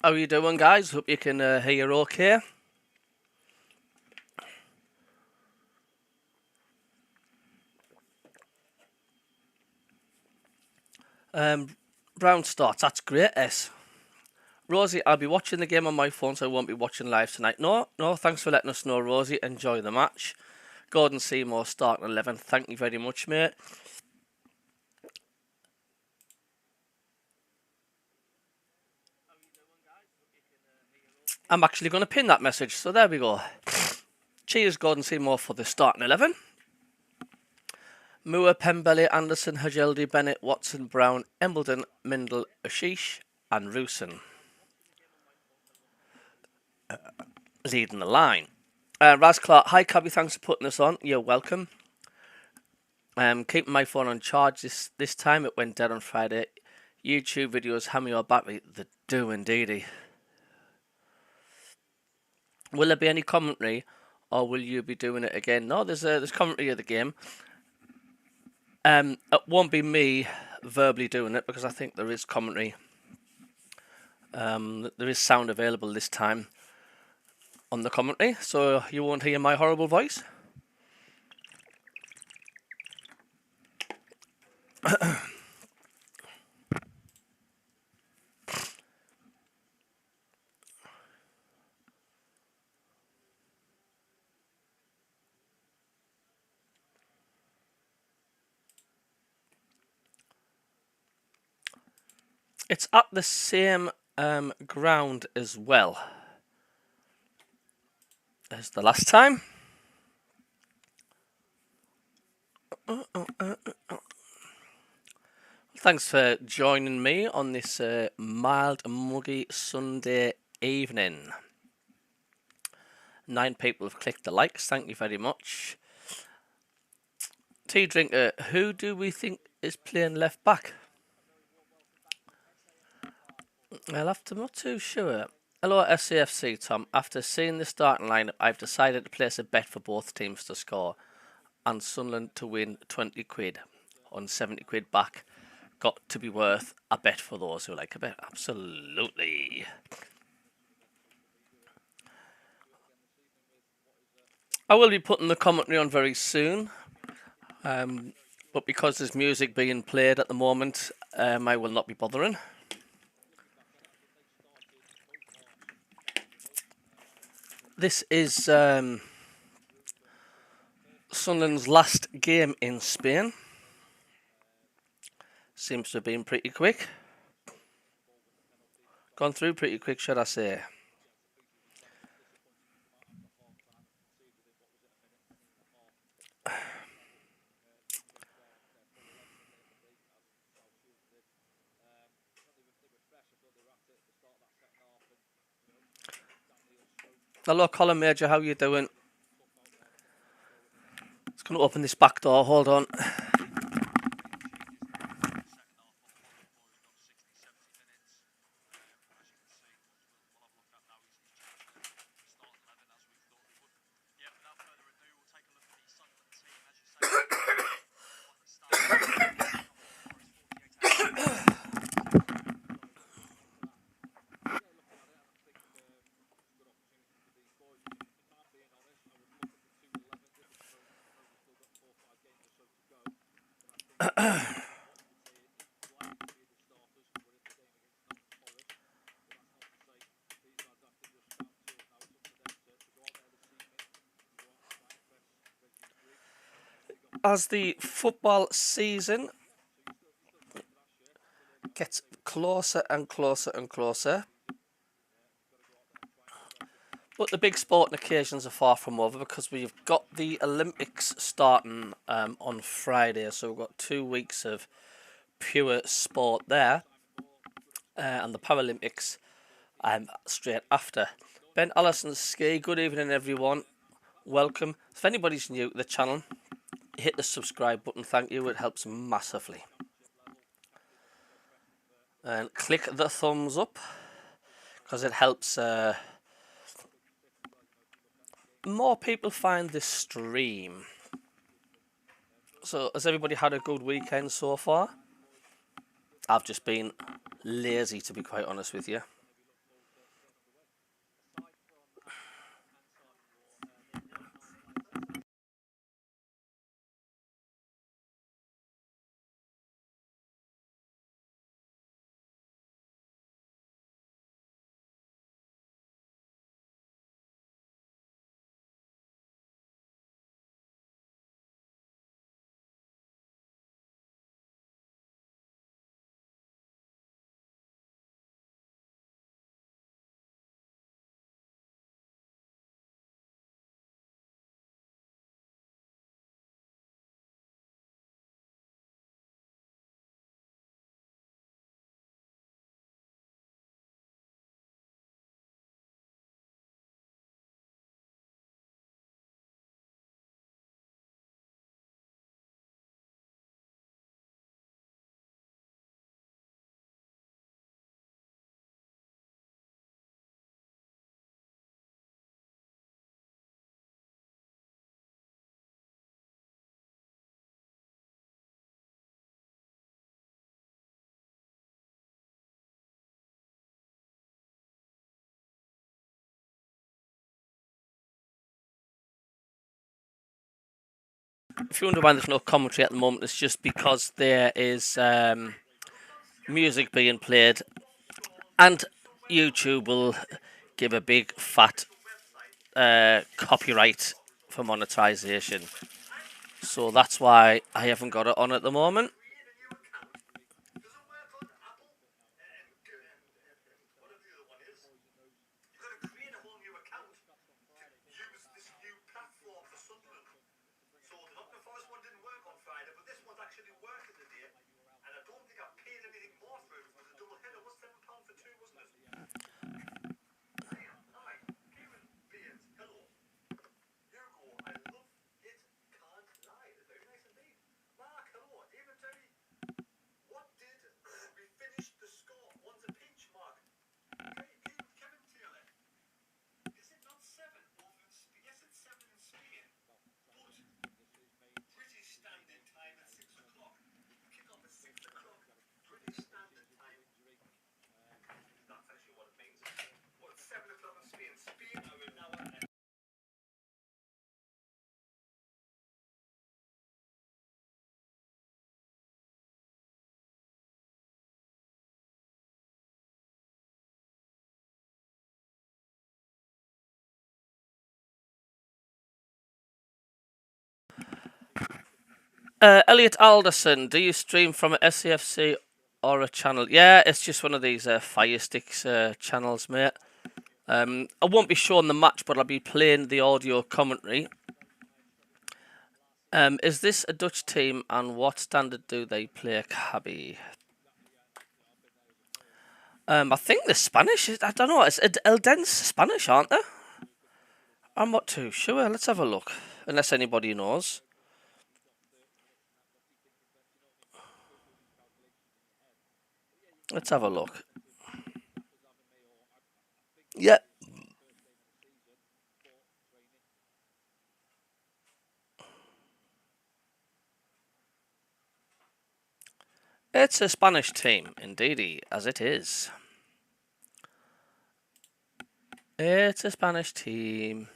How are you doing, guys? Hope you can hear okay. Brown starts. That's great, S. Rosie, I'll be watching the game on my phone, so I won't be watching live tonight. No, thanks for letting us know, Rosie. Enjoy the match. Gordon Seymour starting 11. Thank you very much, mate. I'm actually going to pin that message, so there we go. Cheers, Gordon Seymour, for the starting 11. Moore, Pembele, Anderson, Hajeldi, Bennett, Watson, Brown, Embledon, Mindle, Ashish, and Rooson leading the line. Raz Clark, hi Cabby, thanks for putting us on. You're welcome. Keeping my phone on charge this time. It went dead on Friday. YouTube videos hammer your battery. They do indeedy. Will there be any commentary, or will you be doing it again? No, there's commentary of the game. It won't be me verbally doing it because I think there is commentary. There is sound available this time on the commentary, so you won't hear my horrible voice. It's at the same ground as well as the last time. Thanks for joining me on this mild, muggy Sunday evening. 9 people have clicked the likes. Thank you very much. Tea Drinker, who do we think is playing left back? I'm not too sure. Hello, SAFC, Tom. After seeing the starting lineup, I've decided to place a bet for both teams to score and Sunderland to win 20 quid on 70 quid back. Got to be worth a bet for those who like a bet. Absolutely. I will be putting the commentary on very soon. But because there's music being played at the moment, I will not be bothering. This is Sunderland's last game in Spain. Seems to have been pretty quick. Gone through pretty quick, should I say. Hello, Colin Major, how you doing? It's going to open this back door, hold on. As the football season gets closer and closer and closer, but the big sporting occasions are far from over because we've got the Olympics starting on Friday, so we've got 2 weeks of pure sport there, and the Paralympics straight after. Ben Allison Ski, good evening everyone, welcome. If anybody's new to the channel, hit the subscribe button, thank you, it helps massively. And click the thumbs up because it helps more people find this stream. So has everybody had a good weekend so far? I've just been lazy, to be quite honest with you. If you wonder why there's no commentary at the moment, it's just because there is music being played, and YouTube will give a big fat copyright for monetization. So that's why I haven't got it on at the moment. Elliot Alderson, do you stream from a SAFC or a channel? Yeah, it's just one of these Fire Sticks channels, mate. I won't be showing the match, but I'll be playing the audio commentary. Is this a Dutch team, and what standard do they play, Cabby? I think the Spanish. I don't know. It's Eldense Spanish, aren't they? I'm not too sure. Let's have a look. Unless anybody knows. Let's have a look. Yep. It's a Spanish team, indeedy, as it is. It's a Spanish team.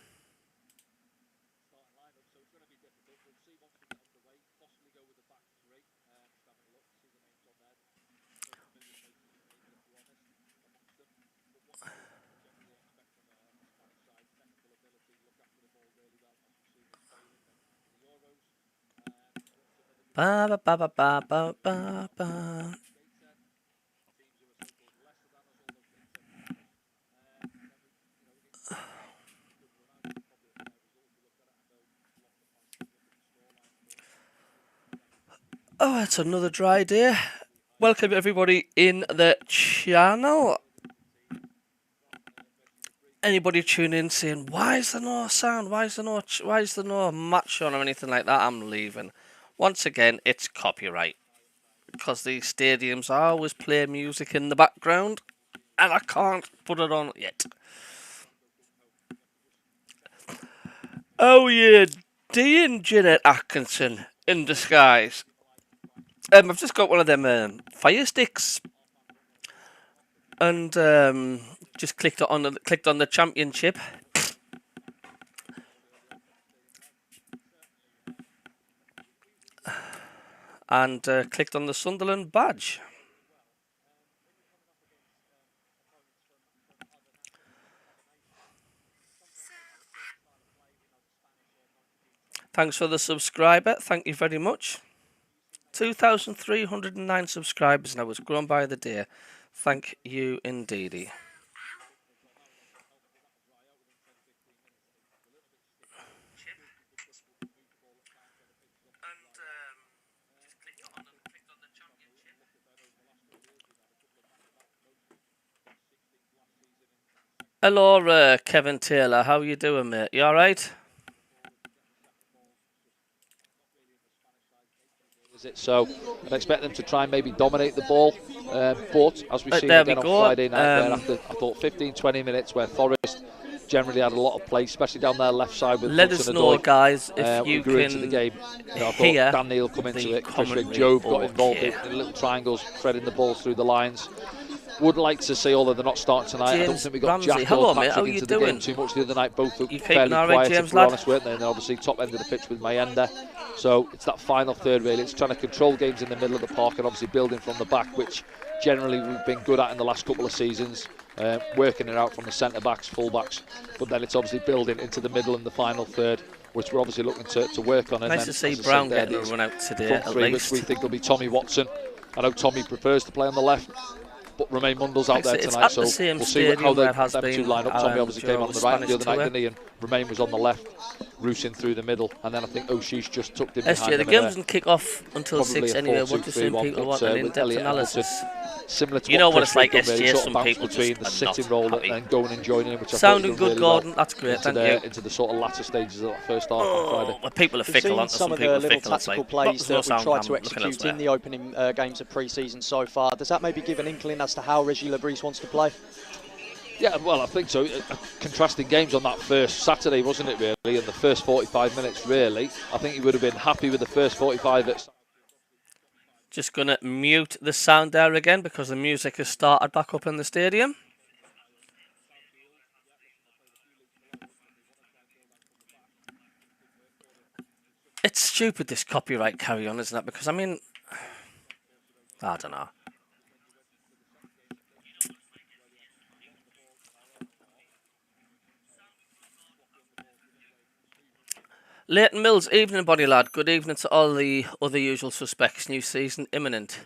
Ba ba ba ba ba ba ba ba. Oh, it's another dry day. Welcome everybody in the channel. Anybody tune in saying, why is there no sound? Why is there no match on or anything like that? I'm leaving. Once again, it's copyright. Because these stadiums always play music in the background, and I can't put it on yet. Oh yeah, Dean Jeanette Atkinson in disguise. I've just got one of them Fire Sticks, and just clicked on the championship. And clicked on the Sunderland badge. Thanks for the subscriber. Thank you very much. 2,309 subscribers now. It's grown by the day. Thank you indeedy. Hello, Kevin Taylor. How you doing, mate? You all right? So I'd expect them to try and maybe dominate the ball, but as we've seen again on Friday night, where after I thought 15-20 minutes where Forest generally had a lot of play, especially down their left side with let us know, guys, if you grew can into the game. You know, I hear thought Dan Neil come into it, Job got involved in little triangles, threading the balls through the lines. would like to see, although they're not starting tonight. James I don't think we got Ramsey. Jack Hello, or mate. How Patrick you into the doing? game too much the other night. Both were You fairly right, quiet, James, if we're honest, weren't they? And then obviously top end of the pitch with Mayenda. So it's that final third, really. It's trying to control games in the middle of the park and obviously building from the back, which generally we've been good at in the last couple of seasons. Working it out from the centre-backs, full-backs. But then it's obviously building into the middle and the final third, which we're obviously looking to work on. Nice and then, to see Brown getting a run out today, front three, which we think will be Tommy Watson. I know Tommy prefers to play on the left, but Romain Mundle's out there tonight, so we'll see how them two line up. Tommy obviously came on the right the other night, didn't he? And Romain was on the left, Roosing through the middle, and then I think O'Shea's just tucked in behind him. The game doesn't kick off until 6 anyway. What do you think people want an in-depth analysis? Similar to you know what it's like, SJ, really, some people between the sitting role and going and joining in, which sounding good, really Gordon. Well that's great. Thank you. Into the sort of latter stages of that first half on Friday. Well, people are fickle, aren't some of people the little fickle, tactical plays that we tried to execute in the opening games of pre-season so far. Does that maybe give an inkling as to how Reggie Lebris wants to play? Yeah, well, I think so. Contrasting games on that first Saturday, wasn't it, really? And the first 45 minutes, really. I think he would have been happy with the first 45. Just going to mute the sound there again because the music has started back up in the stadium. It's stupid, this copyright carry on, isn't it? Because, I mean, I don't know. Leighton Mills, evening, buddy lad. Good evening to all the other usual suspects. New season imminent.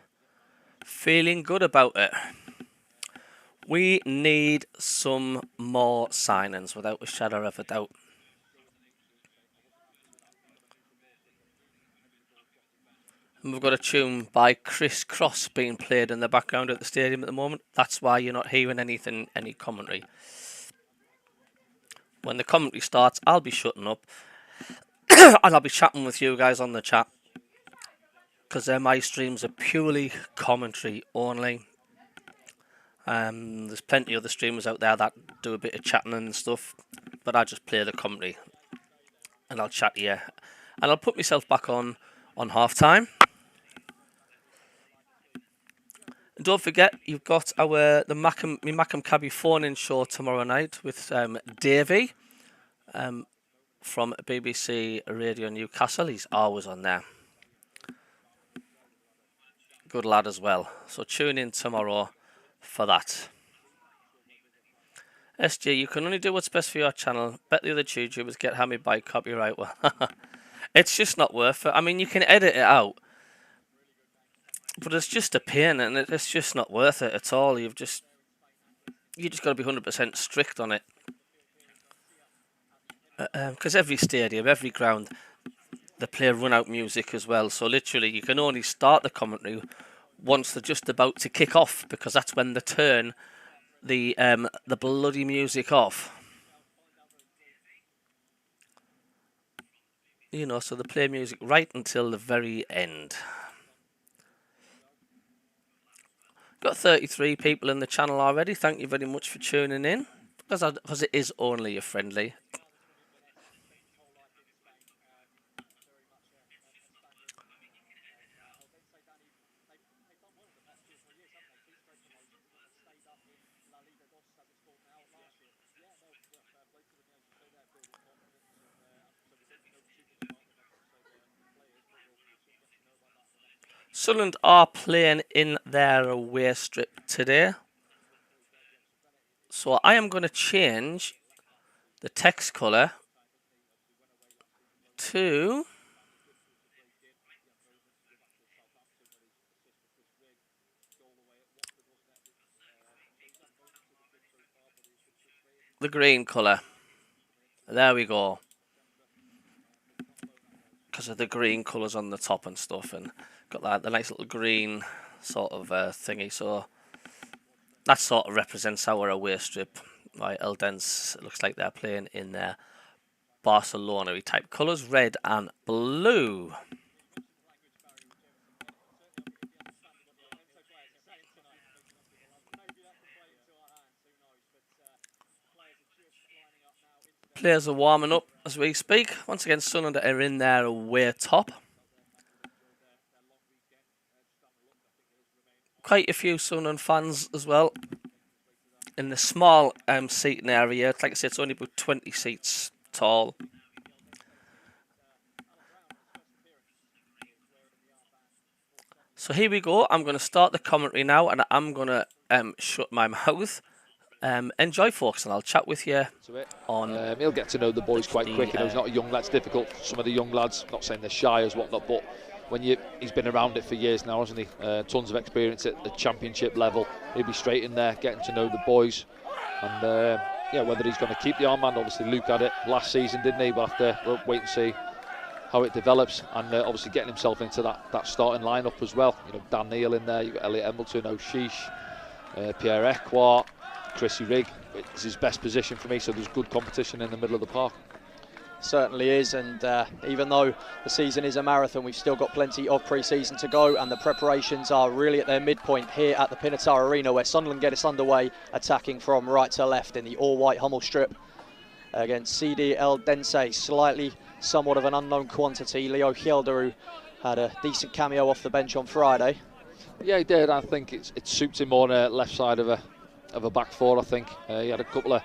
Feeling good about it. We need some more signings, without a shadow of a doubt. And we've got a tune by Chris Cross being played in the background at the stadium at the moment. That's why you're not hearing anything, any commentary. When the commentary starts, I'll be shutting up. And I'll be chatting with you guys on the chat. Because my streams are purely commentary only. There's plenty of other streamers out there that do a bit of chatting and stuff. But I just play the commentary. And I'll chat to you. And I'll put myself back on half-time. And don't forget, you've got the Mackem Cabby phone-in show tomorrow night with Davey from BBC Radio Newcastle. He's always on there. Good lad as well. So tune in tomorrow for that. SG, you can only do what's best for your channel. Bet the other YouTubers get hammered by copyright. Well, it's just not worth it. I mean, you can edit it out. But it's just a pain, and it's just not worth it at all. You just got to be 100% strict on it. Because every stadium, every ground, they play run-out music as well. So literally, you can only start the commentary once they're just about to kick off, because that's when they turn the bloody music off. You know, so they play music right until the very end. Got 33 people in the channel already. Thank you very much for tuning in, because it is only a friendly. Sunderland are playing in their away strip today. So I am going to change the text colour to the green colour. There we go. Because of the green colours on the top and stuff, and got the nice little green sort of thingy. So that sort of represents our away strip. Right, Eldense, it looks like they're playing in their Barcelona-y type colours, red and blue. Players are warming up as we speak. Once again, Sunderland are in their away top. quite a few Sunderland fans as well in the small seating area. Like I said, it's only about 20 seats tall. So here we go. I'm going to start the commentary now, and I'm going to shut my mouth. Enjoy, folks, and I'll chat with you on. He'll get to know the boys quite quick. You know, he's not a young lad. It's difficult. Some of the young lads, not saying they're shy as whatnot, but when he's been around it for years now, hasn't he? Tons of experience at the championship level. He'll be straight in there, getting to know the boys, and yeah, whether he's going to keep the armband. Obviously, Luke had it last season, didn't he? We'll have to wait and see how it develops, and obviously getting himself into that starting lineup as well. You know, Dan Neal in there, you've got Elliot Embleton, O'Sheesh, Pierre Ekwart, Chrissy Rigg. It's his best position for me, so there's good competition in the middle of the park. Certainly is, and even though the season is a marathon, we've still got plenty of pre-season to go, and the preparations are really at their midpoint here at the Pinatar Arena, where Sunderland get us underway, attacking from right to left in the all-white Hummel strip against CD Eldense. Somewhat of an unknown quantity, Leo Hjelde, who had a decent cameo off the bench on Friday. Yeah, he did. I think it suits him more on the left side of a back four. I think he had a couple of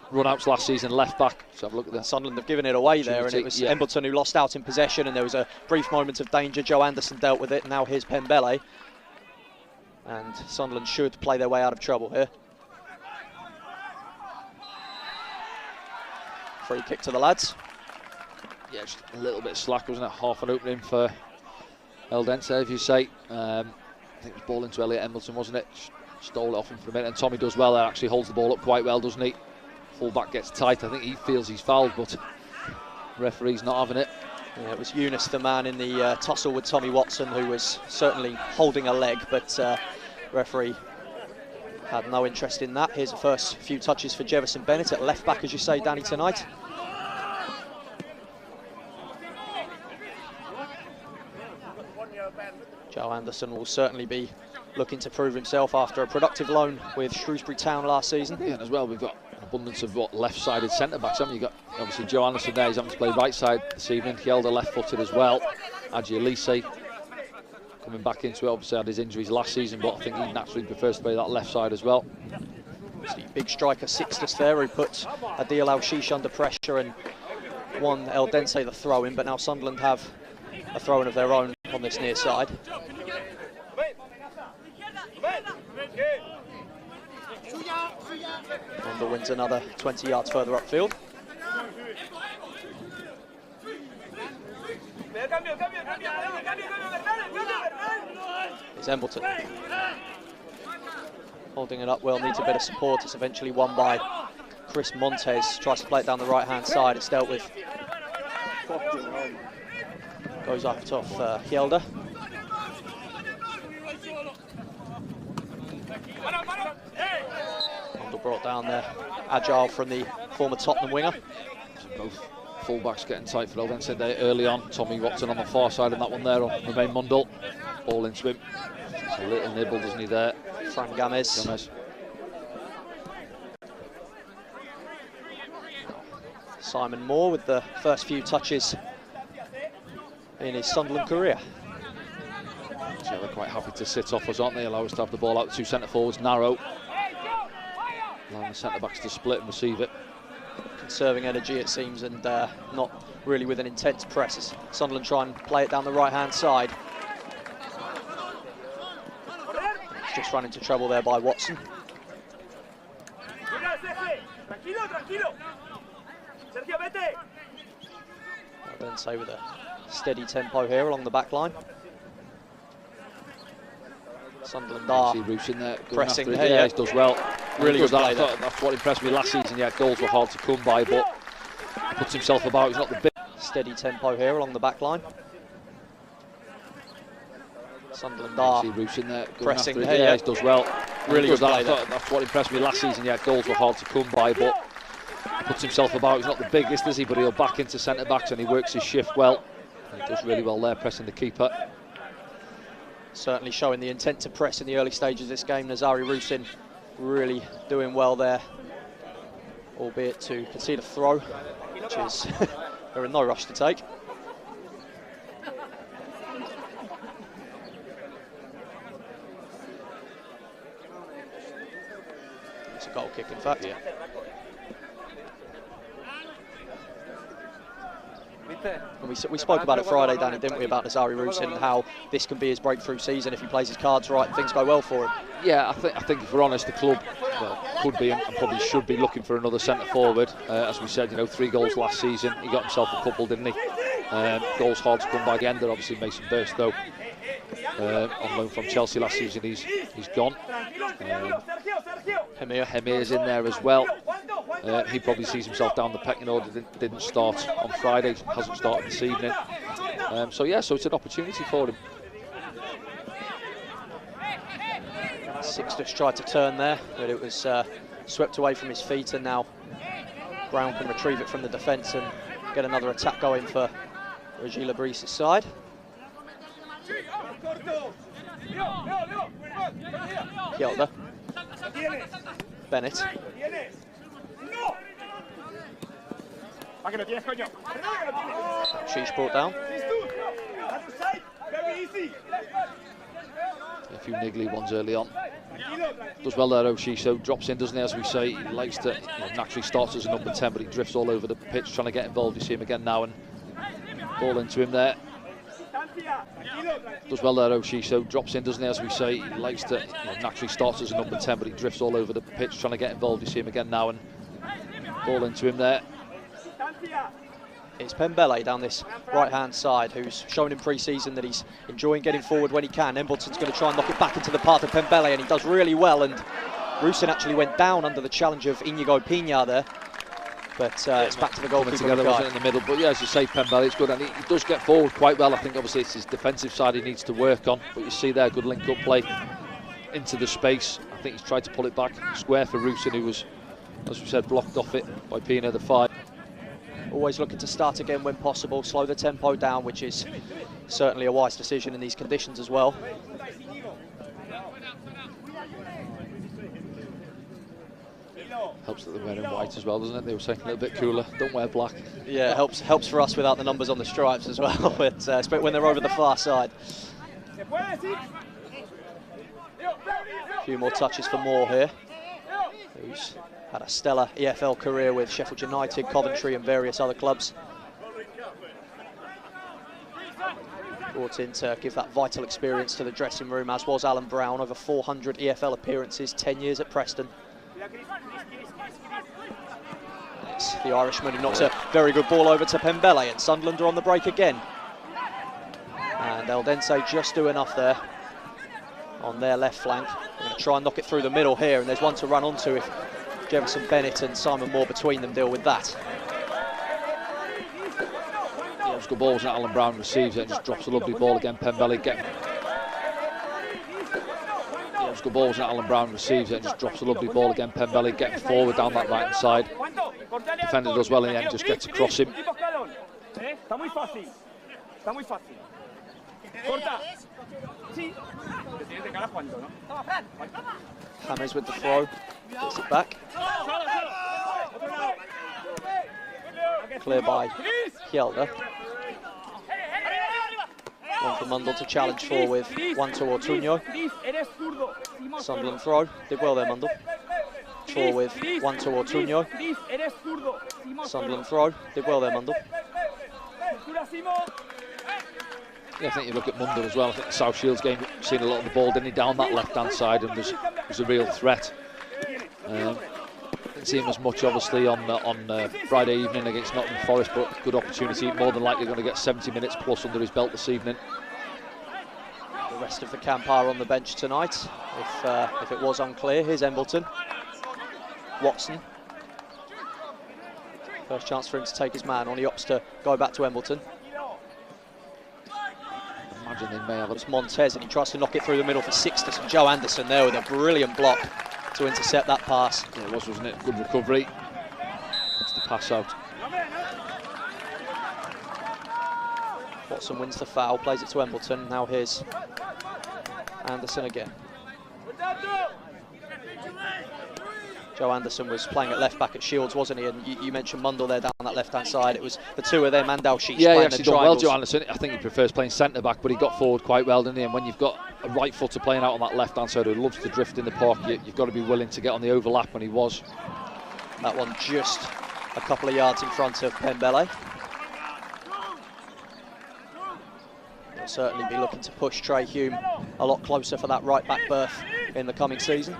run-outs last season, left back. So have a look at that. Sunderland have given it away there, and it was Embleton who lost out in possession, and there was a brief moment of danger. Joe Anderson dealt with it. Now here's Pembele, and Sunderland should play their way out of trouble here. Free kick to the lads. Yeah, just a little bit slack, wasn't it? Half an opening for Eldense, if you say. I think it was ball into Elliot Embleton, wasn't it? Stole it off him for a minute, and Tommy does well there, actually holds the ball up quite well, doesn't he? Full-back gets tight. I think he feels he's fouled, but referee's not having it. Yeah, it was Eunice, the man in the tussle with Tommy Watson, who was certainly holding a leg, but referee had no interest in that. Here's the first few touches for Jefferson Bennett at left-back, as you say, Danny, tonight. Joe Anderson will certainly be looking to prove himself after a productive loan with Shrewsbury Town last season. Yeah, and as well, we've got an abundance of left-sided centre-backs, haven't you? Got obviously Joe Anderson there, he's having to play right side this evening. Hjelde left-footed as well. Adji Elise coming back into it, obviously had his injuries last season, but I think he naturally prefers to play that left side as well. The big striker Sixtus there, who put Adil Al-Shish under pressure and won Eldense the throw-in, but now Sunderland have a throw-in of their own on this near side. Wonder wins another 20 yards further upfield. It's Embleton. Holding it up well, needs a bit of support. It's eventually won by Chris Montes. Tries to play it down the right-hand side. It's dealt with. Goes up off Hjelde. Brought down there, agile from the former Tottenham winger. Both full-backs getting tight for Eldense there early on. Tommy Watson on the far side on that one there on Remain Mundell. Ball into him. It's a little nibble, doesn't he, there? Fran Gamez. Simon Moore with the first few touches in his Sunderland career. So they're quite happy to sit off us, aren't they? Allow us to have the ball out. Two centre-forwards, narrow. Allowing the centre-backs to split and receive it. Conserving energy, it seems, and not really with an intense press as Sunderland try and play it down the right-hand side. It's just run into trouble there by Watson. Eldense with a steady tempo here along the back line. Sunderland are there, pressing there. Yeah, he does well. Really good play there. That's what impressed me last season. Yeah, goals were hard to come by, but he puts himself about. He's not the big. Steady tempo here along the back line. Sunderland are there, pressing there. Yeah, he does well. Really good play there. That's what impressed me last season. Yeah, goals were hard to come by, but he puts himself about. He's not the biggest, is he? But he'll back into centre backs and he works his shift well. He does really well there, pressing the keeper. Certainly showing the intent to press in the early stages of this game. Nazari Rusin really doing well there, albeit to concede a throw, which is they're in no rush to take. kick, in fact. Yeah. And we spoke about it Friday, Danny, didn't we, about Nazari Rusin and how this can be his breakthrough season if he plays his cards right and things go well for him. Yeah, I think if we're honest, the club could be and probably should be looking for another centre forward. As we said, 3 goals last season. He got himself a couple, didn't he? Goals hard to come by the end. Obviously, Mason Burst, though, on loan from Chelsea last season, he's gone. Hemir's in there as well. He probably sees himself down the pecking order. Didn't start on Friday, hasn't started this evening. So it's an opportunity for him. Sixtus tried to turn there, but it was swept away from his feet, and now Brown can retrieve it from the defence and get another attack going for Reggie Labrisse's side. Kjelder. Bennett. Sheesh brought down. A few niggly ones early on. Does well there, Oshiso. Drops in, doesn't he, as we say. He likes to, naturally starts as a number 10, but he drifts all over the pitch trying to get involved. You see him again now, and ball into him there. Does well there, Oshiso. Drops in, doesn't he, as we say. He likes to, naturally starts as a number 10, but he drifts all over the pitch trying to get involved. You see him again now, and ball into him there. It's Pembele down this right-hand side, who's shown in pre-season that he's enjoying getting forward when he can. Embleton's going to try and knock it back into the path of Pembele, and he does really well. And Rusin actually went down under the challenge of Inigo Pina there. But it's back to the goalkeeper together, wasn't it, in the middle. But yeah, as you say, Pembele, it's good, and he does get forward quite well. I think obviously it's his defensive side he needs to work on. But you see there, good link-up play into the space. I think he's tried to pull it back square for Rusin, who was, as we said, blocked off it by Pina, the 5. Always looking to start again when possible, slow the tempo down, which is certainly a wise decision in these conditions as well. Helps that they're wearing white as well, doesn't it? They were saying a little bit cooler. Don't wear black. Yeah, it helps for us without the numbers on the stripes as well, but especially when they're over the far side. A few more touches for Moore here, who's had a stellar EFL career with Sheffield United, Coventry and various other clubs. Brought in to give that vital experience to the dressing room, as was Alan Brown, over 400 EFL appearances, 10 years at Preston. It's the Irishman who knocks a very good ball over to Pembele, and Sunderland are on the break again. And Eldense just do enough there on their left flank. They're going to try and knock it through the middle here, and there's one to run onto if Jefferson Bennett and Simon Moore between them deal with that. Yeah, it's good balls, and Alan Brown receives it and just drops a lovely ball again. Pembele it's good balls, and Alan Brown receives it and just drops a lovely ball again. Pembele getting forward down that right hand side. Defender does well in the end, just gets across him. Hammers with the throw, gets it back. Clear by Kjelder. One for Mundle to challenge for with one to Ortuño. Sunderland throw, did well there Mundle. For with one to Ortuño. Sunderland throw, did well there Mundle. Yeah, I think you look at Mundle as well. I think the South Shields game, seen a lot of the ball, didn't he, down that left-hand side, and was a real threat. Didn't see him as much, obviously, on Friday evening against Nottingham Forest, but good opportunity. More than likely going to get 70 minutes plus under his belt this evening. The rest of the camp are on the bench tonight, if it was unclear. Here's Embleton. Watson. First chance for him to take his man on. He opts to go back to Embleton. Imagine they may have It's Montez, and he tries to knock it through the middle for Sixtus, and Joe Anderson there with a brilliant block to intercept that pass. Yeah, it was, wasn't it? Good recovery. It's the pass out. Watson wins the foul, plays it to Embleton. Now here's Anderson again. Joe Anderson was playing at left back at Shields, wasn't he? And you mentioned Mundell there down that left-hand side. It was the two of them and Dalshish yeah, playing he actually the done well, triangles. Joe Anderson. I think he prefers playing centre-back, but he got forward quite well, didn't he? And when you've got a right footer playing out on that left-hand side who loves to drift in the park, you've got to be willing to get on the overlap, when he was. That one just a couple of yards in front of Pembele. He'll certainly be looking to push Trey Hume a lot closer for that right-back berth in the coming season.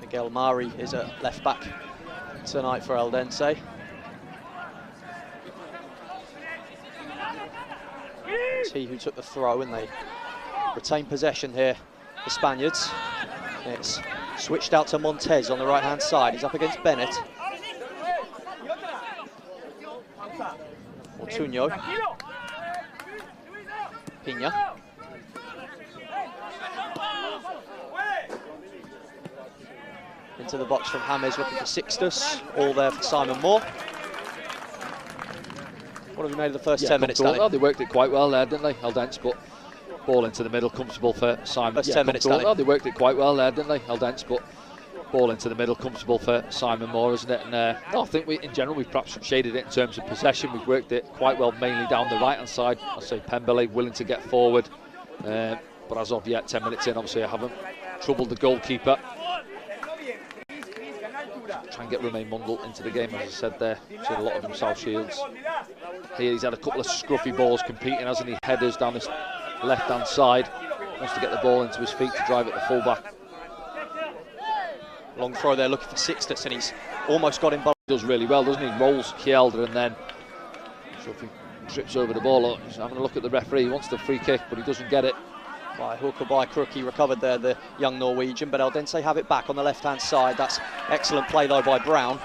Miguel Mari is at left back tonight for Eldense. It's he who took the throw, and they retain possession here, the Spaniards. It's switched out to Montez on the right hand side. He's up against Bennett. Ortuño. Pina. Into the box from James, looking for Sixtus. All there for Simon Moore. What have you made of the first 10 minutes, Danny? Well, they worked it quite well there, didn't they, Eldense? But ball into the middle, comfortable for Simon. First 10 minutes, Danny. Well, they worked it quite well there, didn't they, Eldense? But ball into the middle, comfortable for Simon Moore, isn't it? And no, I think in general we've perhaps shaded it in terms of possession. We've worked it quite well, mainly down the right hand side. I say Pembele willing to get forward, but as of yet, 10 minutes in, obviously I haven't troubled the goalkeeper. Try and get Romain Mundell into the game, as I said there. Seen a lot of him, South Shields. Here he's had a couple of scruffy balls competing, hasn't he? Headers down this left hand side. Wants to get the ball into his feet to drive at the full-back. Long throw there, looking for Sixtus, and he's almost got him. Does really well, doesn't he? Rolls Kjelder and then trips over the ball. He's having a look at the referee. He wants the free kick, but he doesn't get it. By hook or by crook, he recovered there, the young Norwegian, but Eldense have it back on the left-hand side. That's excellent play, though, by Brown.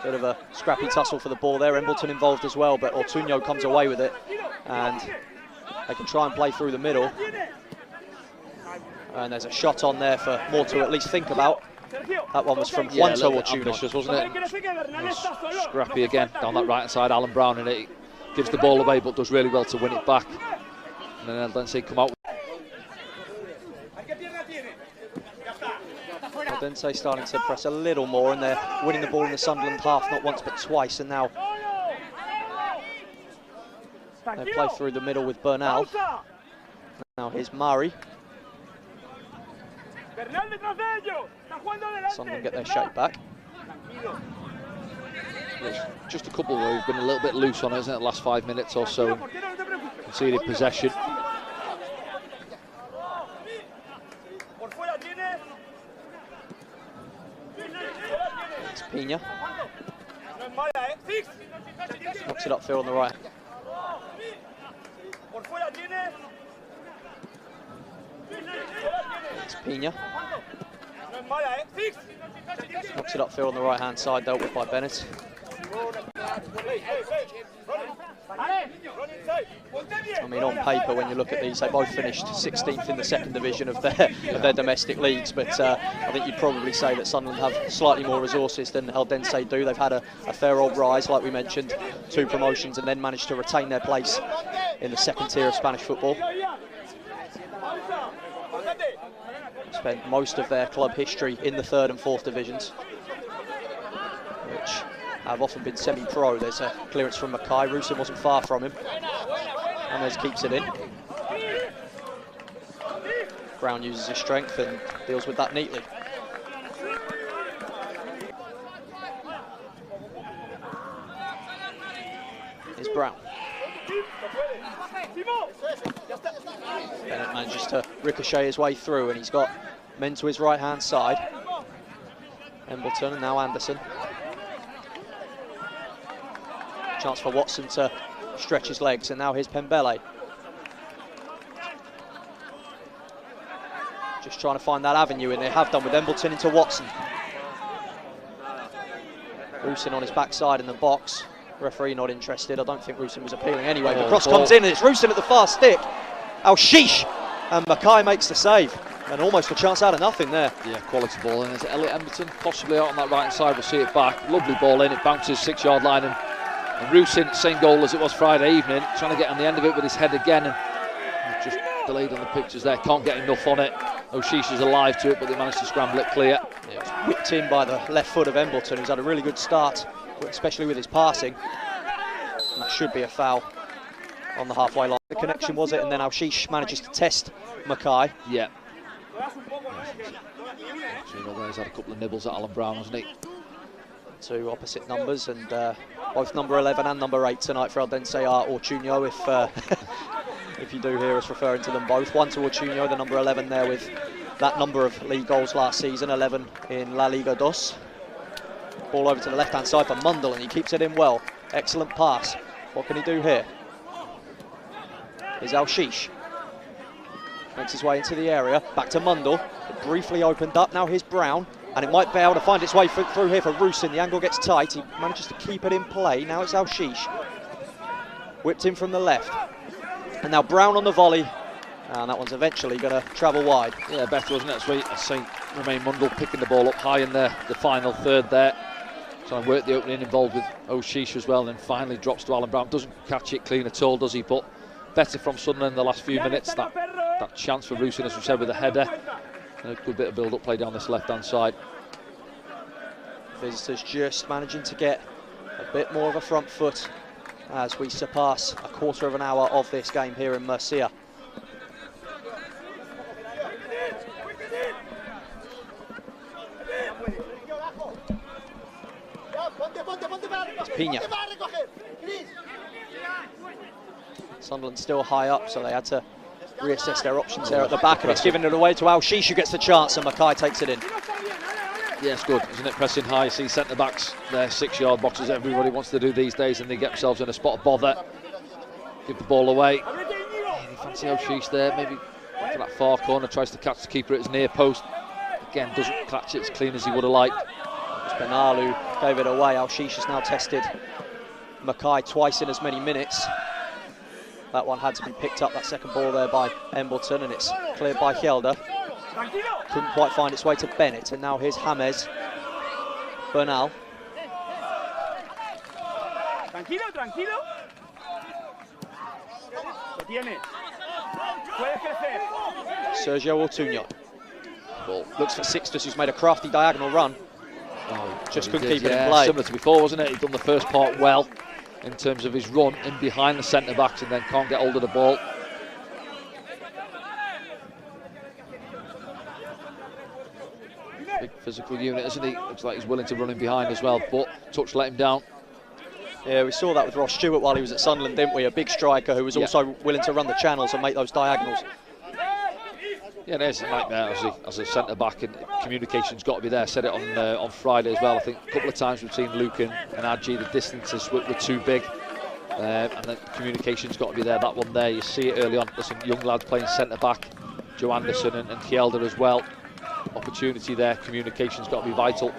Bit of a scrappy tussle for the ball there. Embleton involved as well, but Ortuño comes away with it, and they can try and play through the middle. And there's a shot on there for Moore to at least think about. That one was from Juancho Ortuño. Ambitious, wasn't it? Scrappy again down that right hand side. Alan Brown in it. Gives the ball away, but does really well to win it back. And then Eldense come out. Eldense starting to press a little more, and they're winning the ball in the Sunderland half, not once but twice. And now they play through the middle with Bernal. Now here's Mari. Sunderland get their shape back. There's just a couple where we've been a little bit loose on it, isn't it, the last 5 minutes or so, and conceded possession. It's Pina. Knocks it upfield on the right. It's Pina. Knocks it upfield on the right-hand side, dealt with by Bennett. I mean, on paper, when you look at these, they both finished 16th in the second division of their domestic leagues, but I think you'd probably say that Sunderland have slightly more resources than Eldense do. They've had a fair old rise, like we mentioned, 2 promotions, and then managed to retain their place in the second tier of Spanish football. Spent most of their club history in the 3rd and 4th divisions, which have often been semi-pro. There's a clearance from Mackay. Rusin wasn't far from him. James keeps it in. Brown uses his strength and deals with that neatly. Here's Brown. Bennett manages to ricochet his way through, and he's got men to his right-hand side. Embleton and now Anderson. Chance for Watson to stretch his legs, and now here's Pembele. Just trying to find that avenue, and they have done with Embleton into Watson. Rusin on his backside in the box. Referee not interested. I don't think Rusin was appealing anyway. The cross comes in and it's Rusin at the far stick. Al-Shish, and Mackay makes the save. And almost a chance out of nothing there. Yeah, quality ball in. Is it Elliot Emberton? Possibly out on that right hand side. We'll see it back. Lovely ball in. It bounces 6-yard line. And Rusin, same goal as it was Friday evening. Trying to get on the end of it with his head again. And just delayed on the pictures there. Can't get enough on it. O'Sheesh is alive to it, but they managed to scramble it clear. Yeah, it was whipped in by the left foot of Embleton, who's had a really good start, especially with his passing. And that should be a foul on the halfway line. The connection was it, and then Al-Shish manages to test Mackay. Yeah. He's had a couple of nibbles at Alan Brown, hasn't he? Two opposite numbers, and both number 11 and number 8 tonight for Eldense are Ortuño, if you do hear us referring to them both. One to Ortuño, the number 11 there with that number of league goals last season, 11 in La Liga 2. Ball over to the left-hand side for Mundell, and he keeps it in well. Excellent pass. What can he do here? Here's Al-Shish. Makes his way into the area. Back to Mundell. It briefly opened up. Now here's Brown. And it might be able to find its way through here for Rusin. The angle gets tight. He manages to keep it in play. Now it's Al-Shish. Whipped in from the left. And now Brown on the volley. And that one's eventually going to travel wide. Yeah, better, wasn't it? Sweet. St. Remain Mundell picking the ball up high in the final third there. Trying to work the opening, involved with O'Sheesh as well. And then finally drops to Alan Brown. Doesn't catch it clean at all, does he? But better from Sunderland in the last few minutes. That chance for Rusin, as we said, with a header. And a good bit of build-up play down this left-hand side. Visitors just managing to get a bit more of a front foot as we surpass a quarter of an hour of this game here in Murcia. It's Pina. Sunderland still high up, so they had to reassess their options there at the back, and it's given it away to Al-Shish, who gets the chance, and Mackay takes it in. Yeah, it's good, isn't it? Pressing high, see centre-backs, their 6-yard boxes, everybody wants to do these days, and they get themselves in a spot of bother. Give the ball away. You fancy Al-Shish there, maybe to that far corner, tries to catch the keeper at his near post. Again, doesn't catch it as clean as he would have liked. It's Bernal who gave it away. Al-Shish has now tested Mackay twice in as many minutes. That one had to be picked up, that second ball there by Embleton, and it's cleared by Hjelde. Couldn't quite find its way to Bennett, and now here's James. Bernal. Tranquilo, tranquilo. Lo tienes. Puedes crecer. Sergio Ortuño. Ball looks for Sixtus, who's made a crafty diagonal run. Just couldn't keep it in play. Similar to before, wasn't it? He'd done the first part well in terms of his run in behind the centre-backs, and then can't get hold of the ball. Big physical unit, isn't he? Looks like he's willing to run in behind as well, but touch let him down. Yeah, we saw that with Ross Stewart while he was at Sunderland, didn't we? A big striker who was also willing to run the channels and make those diagonals. Yeah, it is a nightmare as a centre-back, and communication's got to be there. I said it on Friday as well. I think a couple of times we've seen Luke and Adji, the distances were too big, and then communication's got to be there. That one there, you see it early on. There's some young lads playing centre-back, Joe Anderson and Hjelde as well. Opportunity there, communication's got to be vital.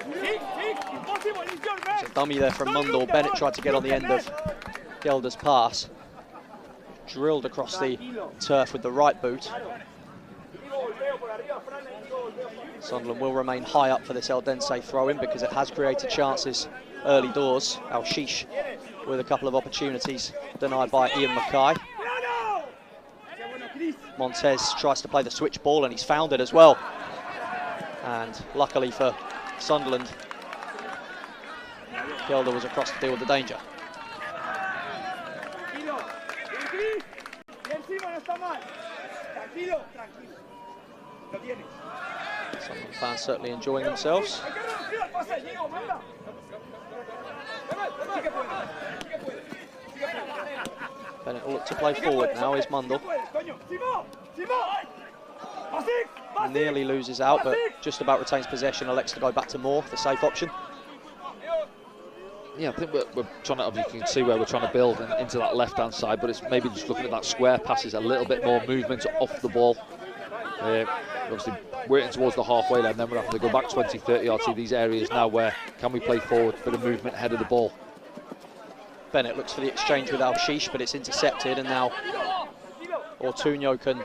It's a dummy there from Mundell. Bennett tried to get on the end of Hjelde's pass. Drilled across the turf with the right boot. Sunderland will remain high up for this Eldense throw-in because it has created chances early doors. Al-Shish with a couple of opportunities denied by Ian Mackay. Montez tries to play the switch ball and he's found it as well. And luckily for Sunderland, Hjelde was across to deal with the danger. Sunderland fans certainly enjoying themselves. Bennett will look to play forward now. Here's Mundell. Nearly loses out, but just about retains possession. Elects to go back to Moore, the safe option. Yeah, I think we're trying to, obviously you can see where we're trying to build into that left-hand side, but it's maybe just looking at that square passes, a little bit more movement off the ball. Obviously waiting towards the halfway line, then we're having to go back 20, 30 yards to these areas now where can we play forward, bit of movement ahead of the ball. Bennett looks for the exchange with Al-Shish, but it's intercepted, and now Ortuño can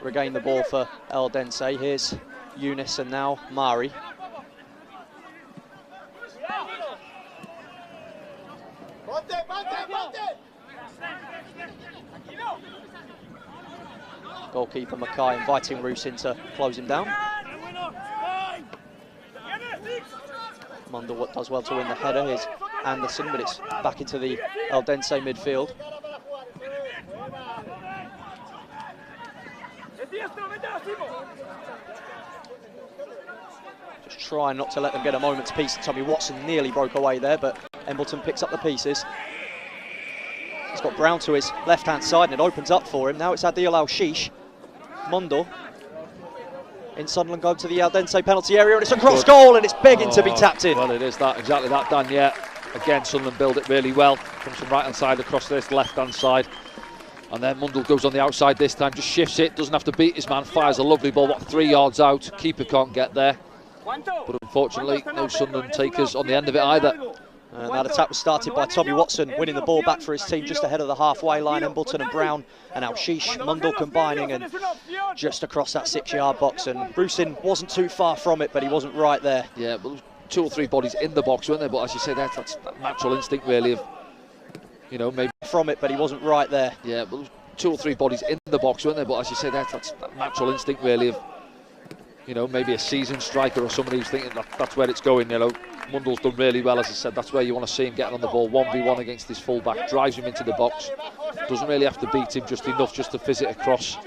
regain the ball for Eldense. Here's Yunus and now Mari. Goalkeeper Mackay inviting Roos in to close him down. Mundell does well to win the header. Here's Anderson, but it's back into the Eldense midfield. Just trying not to let them get a moment's peace. Tommy Watson nearly broke away there, but Embleton picks up the pieces. He's got Brown to his left-hand side, and it opens up for him. Now it's Adil Al-Shish. Mundell in Sunderland go to the Eldense penalty area, and it's a cross goal, and it's begging to be tapped in. Well, it is that, exactly that, Dan, yeah. Again, Sunderland build it really well. Comes from right-hand side across this left-hand side. And then Mundell goes on the outside this time, just shifts it, doesn't have to beat his man, fires a lovely ball, 3 yards out. Keeper can't get there. But unfortunately, no Sunderland takers on the end of it either. And that attack was started by Tommy Watson, winning the ball back for his team just ahead of the halfway line. Embleton and Brown and Al-Shish, Mundell combining, and just across that 6-yard box. And Brusin wasn't too far from it, but he wasn't right there. Yeah, but 2 or 3 bodies in the box, weren't there? But as you say, that's that natural instinct really of, you know, maybe from it, but he wasn't right there. Yeah, but 2 or 3 bodies in the box, weren't there? But as you say, that's that natural instinct really of, you know, maybe a seasoned striker or somebody who's thinking that's where it's going, you know. Mundell's done really well, as I said. That's where you want to see him getting on the ball, 1v1 against his full-back, drives him into the box. Doesn't really have to beat him, just enough just to fizz it across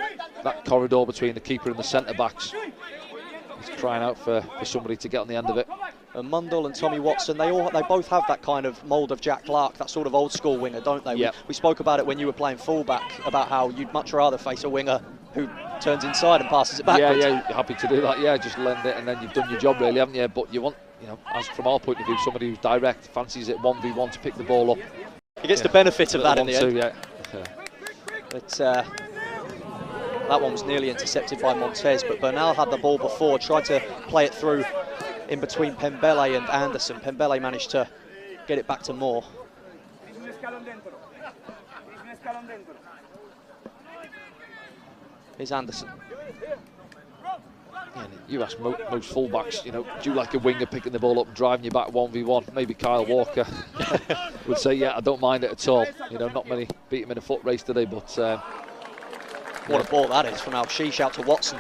that corridor between the keeper and the centre-backs. He's crying out for somebody to get on the end of it. And Mundell and Tommy Watson, they both have that kind of mould of Jack Clark, that sort of old-school winger, don't they? Yep. We spoke about it when you were playing full-back, about how you'd much rather face a winger who turns inside and passes it backwards. Yeah, you're happy to do that. Yeah, just lend it and then you've done your job really, haven't you? But you want, you know, as from our point of view, somebody who's direct, fancies it 1v1 to pick the ball up. He gets the benefit of that in the end. Yeah. But that one was nearly intercepted by Montez, but Bernal had the ball before, tried to play it through in between Pembele and Anderson. Pembele managed to get it back to Moore. Here's Anderson. Yeah, you ask most fullbacks, you know, do you like a winger picking the ball up and driving you back 1v1? Maybe Kyle Walker would say, yeah, I don't mind it at all. You know, not many beat him in a foot race today, but what a ball that is from Al-Shish out to Watson.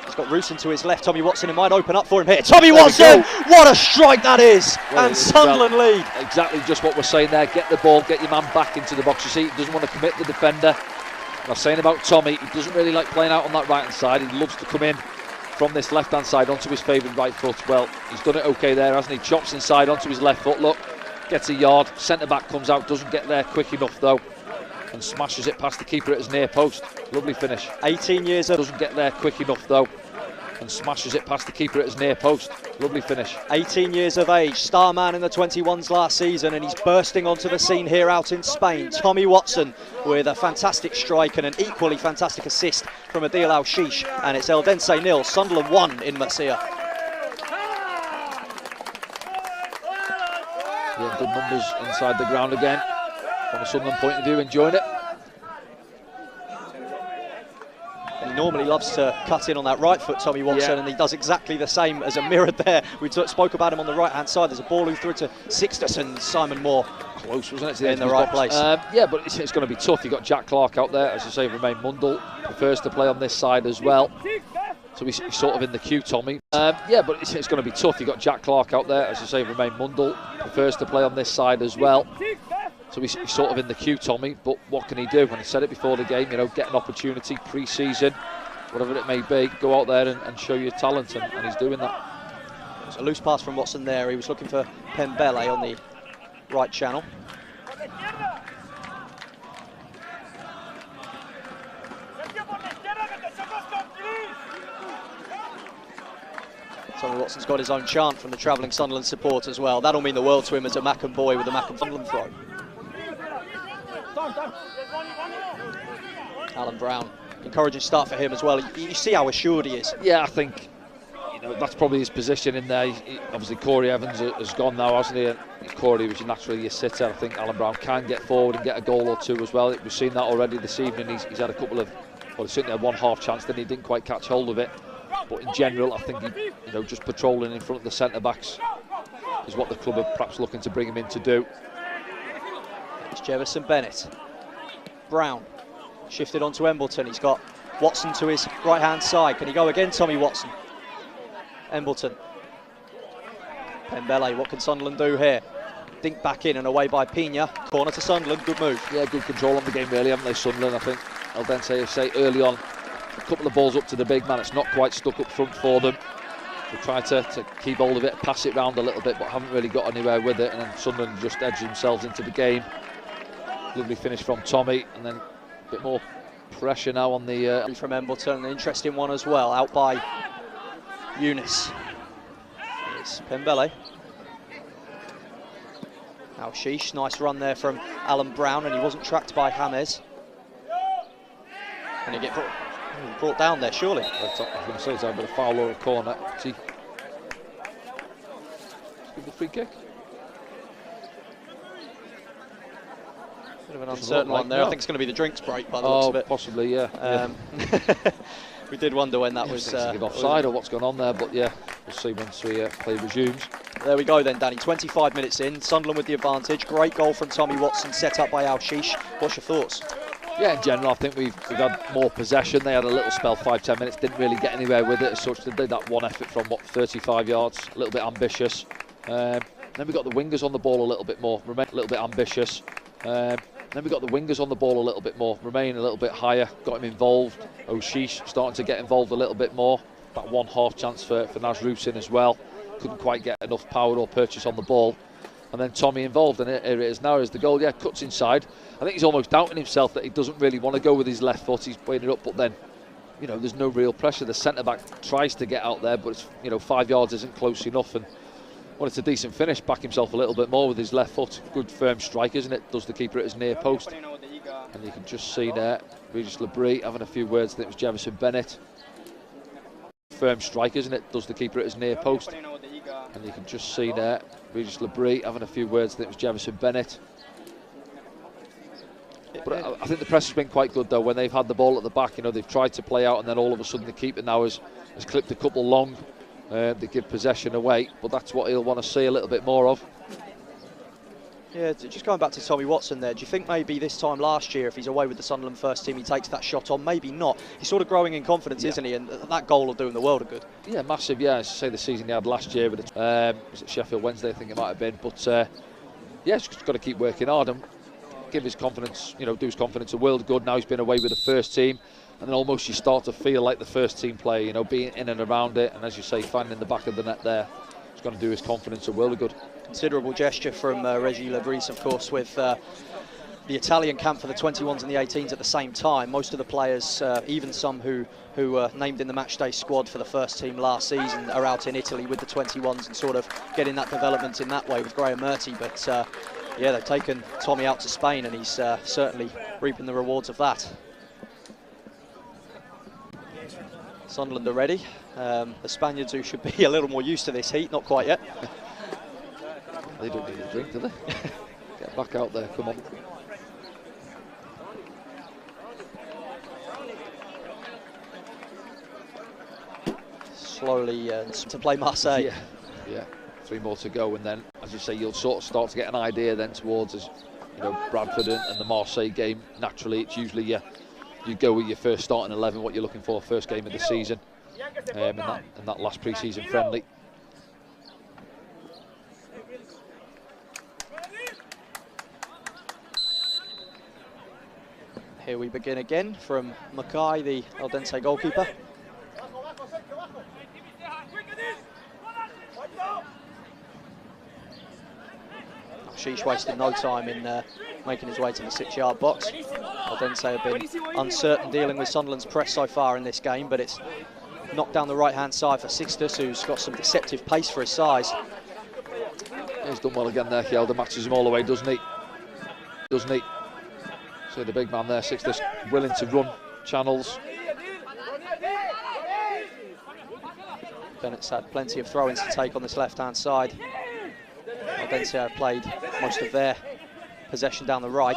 He's got Roos to his left. Tommy Watson, it might open up for him here. Tommy Watson! What a strike that is! Well, and Sunderland lead. Exactly just what we're saying there. Get the ball, get your man back into the box. You see, he doesn't want to commit the defender. I was saying about Tommy, he doesn't really like playing out on that right-hand side. He loves to come in from this left-hand side onto his favoured right foot. Well, he's done it okay there, hasn't he? Chops inside onto his left foot, look. Gets a yard, centre-back comes out, doesn't get there quick enough though. And smashes it past the keeper at his near post. Lovely finish. 18 years old. Doesn't get there quick enough though. And smashes it past the keeper at his near post. Lovely finish. 18 years of age, star man in the 21s last season, and he's bursting onto the scene here out in Spain. Tommy Watson with a fantastic strike and an equally fantastic assist from Adil Al-Shish. And it's Eldense 0, Sunderland 1 in Murcia. Yeah, good numbers inside the ground again. From a Sunderland point of view, enjoying it. He normally loves to cut in on that right foot, Tommy Watson, and he does exactly the same as a mirror there. We spoke about him on the right-hand side. There's a ball who threw it to Sixtus, Simon Moore. Close, wasn't it? To the in the right place. Yeah, but it's going to be tough. You've got Jack Clark out there. As you say, Romain Mundell prefers to play on this side as well. So he's sort of in the queue, Tommy. Yeah, but it's going to be tough. You've got Jack Clark out there. As you say, Romain Mundell prefers to play on this side as well. So he's sort of in the queue, Tommy, but what can he do? When he said it before the game, you know, get an opportunity pre-season, whatever it may be, go out there and show your talent, and he's doing that. It's a loose pass from Watson there. He was looking for Pembele on the right channel. Tommy Watson's got his own chant from the travelling Sunderland support as well. That'll mean the world to him as a Mackem boy with a Mackem Sunderland throw. Alan Brown encouraging start for him as well. You see how assured he is. Yeah, I think that's probably his position in there. Obviously, Corey Evans has gone now, hasn't he? And Corey, which is naturally a sitter. I think Alan Brown can get forward and get a goal or two as well. We've seen that already this evening. He's had a couple of, well, he certainly had one half chance, then he didn't quite catch hold of it. But in general, I think just patrolling in front of the centre backs is what the club are perhaps looking to bring him in to do. It's Jefferson Bennett. Brown shifted onto Embleton. He's got Watson to his right-hand side. Can he go again, Tommy Watson? Embleton. Pembele, what can Sunderland do here? Dink back in and away by Pina. Corner to Sunderland, good move. Yeah, good control on the game really, haven't they, Sunderland? I think Eldense say early on, a couple of balls up to the big man. It's not quite stuck up front for them. They tried to keep hold of it, pass it round a little bit, but haven't really got anywhere with it. And then Sunderland just edged themselves into the game. Lovely finish from Tommy, and then a bit more pressure now on the... From Embleton, an interesting one as well, out by Eunice. It's Pembele. Now Sheesh, nice run there from Alan Brown, and he wasn't tracked by James. And he get brought down there, surely. I was going to say it's either a foul or a corner. See, give the free kick. Bit of an uncertain one there. No. I think it's going to be the drinks break by the looks of it. Possibly, yeah. We did wonder when that was offside or what's going on there, but yeah, we'll see once we play resumes. There we go then, Danny. 25 minutes in, Sunderland with the advantage. Great goal from Tommy Watson, set up by Al-Shish. What's your thoughts? Yeah, in general, I think we've had more possession. They had a little spell, 5-10 minutes, didn't really get anywhere with it as such. They did that one effort from, 35 yards, a little bit ambitious. Then we got the wingers on the ball a little bit more, remain a little bit ambitious. Then we got the wingers on the ball a little bit more, remain a little bit higher, got him involved. O'Sheesh starting to get involved a little bit more. That one half chance for Nasrusin as well. Couldn't quite get enough power or purchase on the ball. And then Tommy involved, and here it is now is the goal. Yeah, cuts inside. I think he's almost doubting himself that he doesn't really want to go with his left foot. He's playing it up, but then, there's no real pressure. The centre-back tries to get out there, but it's, 5 yards isn't close enough. And well, it's a decent finish, back himself a little bit more with his left foot. Good firm strike, isn't it? Does the keeper at his near post. And you can just see there, Regis Labrie having a few words. I think it was Jefferson Bennett. Firm strike, isn't it? Does the keeper at his near post. And you can just see there, Regis Labrie having a few words. I think it was Jefferson Bennett. But I think the press has been quite good though. When they've had the ball at the back, they've tried to play out, and then all of a sudden the keeper now has clipped a couple long. They give possession away, but that's what he'll want to see a little bit more of. Yeah, just going back to Tommy Watson there, do you think maybe this time last year, if he's away with the Sunderland first team, he takes that shot on? Maybe not. He's sort of growing in confidence, isn't he? And that goal will do him the world of good. Yeah, massive, yeah. As I say, the season he had last year, with was it Sheffield Wednesday, I think it might have been. But yeah, he's got to keep working hard and give his confidence, do his confidence a world of good. Now he's been away with the first team, and then almost you start to feel like the first team player, being in and around it, and as you say, finding the back of the net there. It's going to do his confidence a world of good. Considerable gesture from Regis Labrie, of course, with the Italian camp for the 21s and the 18s at the same time. Most of the players, even some who were named in the matchday squad for the first team last season, are out in Italy with the 21s and sort of getting that development in that way with Graham Murty. But yeah, they've taken Tommy out to Spain, and he's certainly reaping the rewards of that. Sunderland are ready. The Spaniards, who should be a little more used to this heat, not quite yet. They don't need a drink, do they? Get back out there, come on. Slowly to play Marseille. Yeah, 3 more to go, and then, as you say, you'll sort of start to get an idea then towards, Bradford and the Marseille game. Naturally, it's usually you go with your first starting 11, what you're looking for, first game of the season, in that last pre-season friendly. Here we begin again from Mackay, the Eldense goalkeeper. Sheesh wasting no time in making his way to the 6-yard box. Eldense have been uncertain dealing with Sunderland's press so far in this game, but it's knocked down the right-hand side for Sixtus, who's got some deceptive pace for his size. Yeah, he's done well again there, Kjelda matches him all the way, doesn't he? So the big man there, Sixtus, willing to run channels, Bennett's had plenty of throw-ins to take on this left-hand side. Eldense have played most of their possession down the right.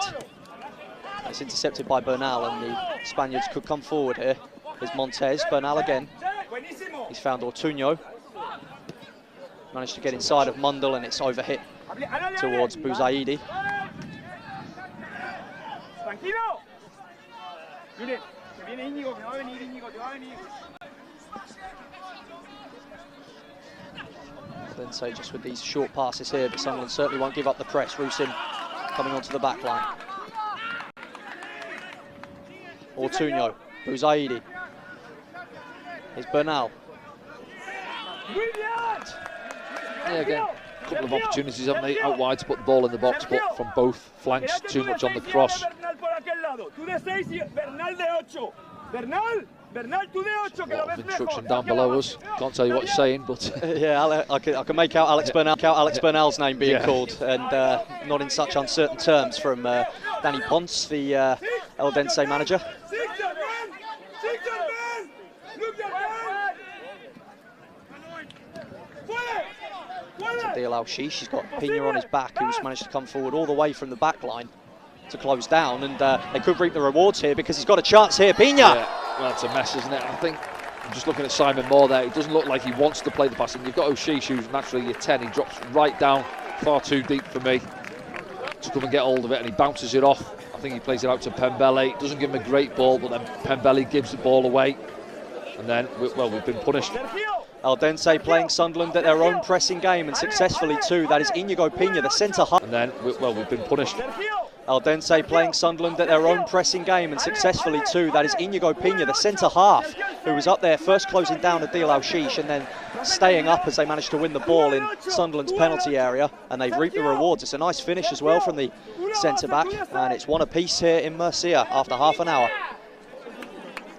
It's intercepted by Bernal, and the Spaniards could come forward here. Here's Montez, Bernal again. He's found Ortuño. Managed to get inside of Mundell, and it's overhit towards Buzaidi. Then say just with these short passes here, but Sunderland certainly won't give up the press. Rusin coming onto the back line. Ortuño, Buzaidi. Here's Bernal. Yeah, again, a couple of opportunities, haven't they, out wide to put the ball in the box, but from both flanks, too much on the cross. A lot of instruction down below us. Can't tell you what you're saying, but yeah, I can make out Alex Bernal's name being called, and not in such uncertain terms from Danny Ponce, the Eldense manager. Adil Al-Shish, he's got Pina on his back, who's managed to come forward all the way from the back line to close down, and they could reap the rewards here because he's got a chance here. Pina! Yeah, well, it's a mess, isn't it? I think I'm just looking at Simon Moore there. It doesn't look like he wants to play the pass, and you've got O'Sheesh, who's naturally your 10. He drops right down, far too deep for me to come and get hold of it, and he bounces it off. I think he plays it out to Pembele. Doesn't give him a great ball, but then Pembele gives the ball away, and then, well, we've been punished. Eldense playing Sunderland at their own pressing game, and successfully too. That is Inigo Pina, the centre half. And then, well, we've been punished. Eldense playing Sunderland at their own pressing game, and successfully too. That is Inigo Pina, the centre half, who was up there first closing down Adil Al-Shish and then staying up as they managed to win the ball in Sunderland's penalty area, and they've reaped the rewards. It's a nice finish as well from the centre back, and it's one apiece here in Murcia after half an hour.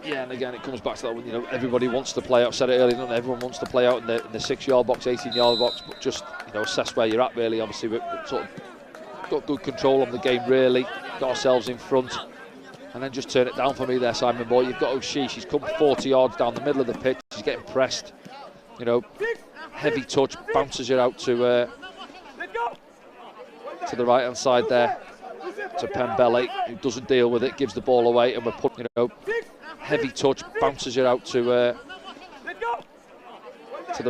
Yeah, and again, it comes back to that, you know, everybody wants to play out. I said it earlier, don't they? Everyone wants to play out in the 6-yard box, 18-yard box, but just, you know, assess where you're at, really. Obviously, we've sort of got good control on the game, really. Got ourselves in front, and then just turn it down for me there, Simon Boy. You've got O'Sheesh, he's come 40 yards down the middle of the pitch. He's getting pressed, you know, heavy touch, bounces it out to the right-hand side there, to Pembele, who doesn't deal with it, gives the ball away, and we're put, you know, heavy touch, bounces it out to the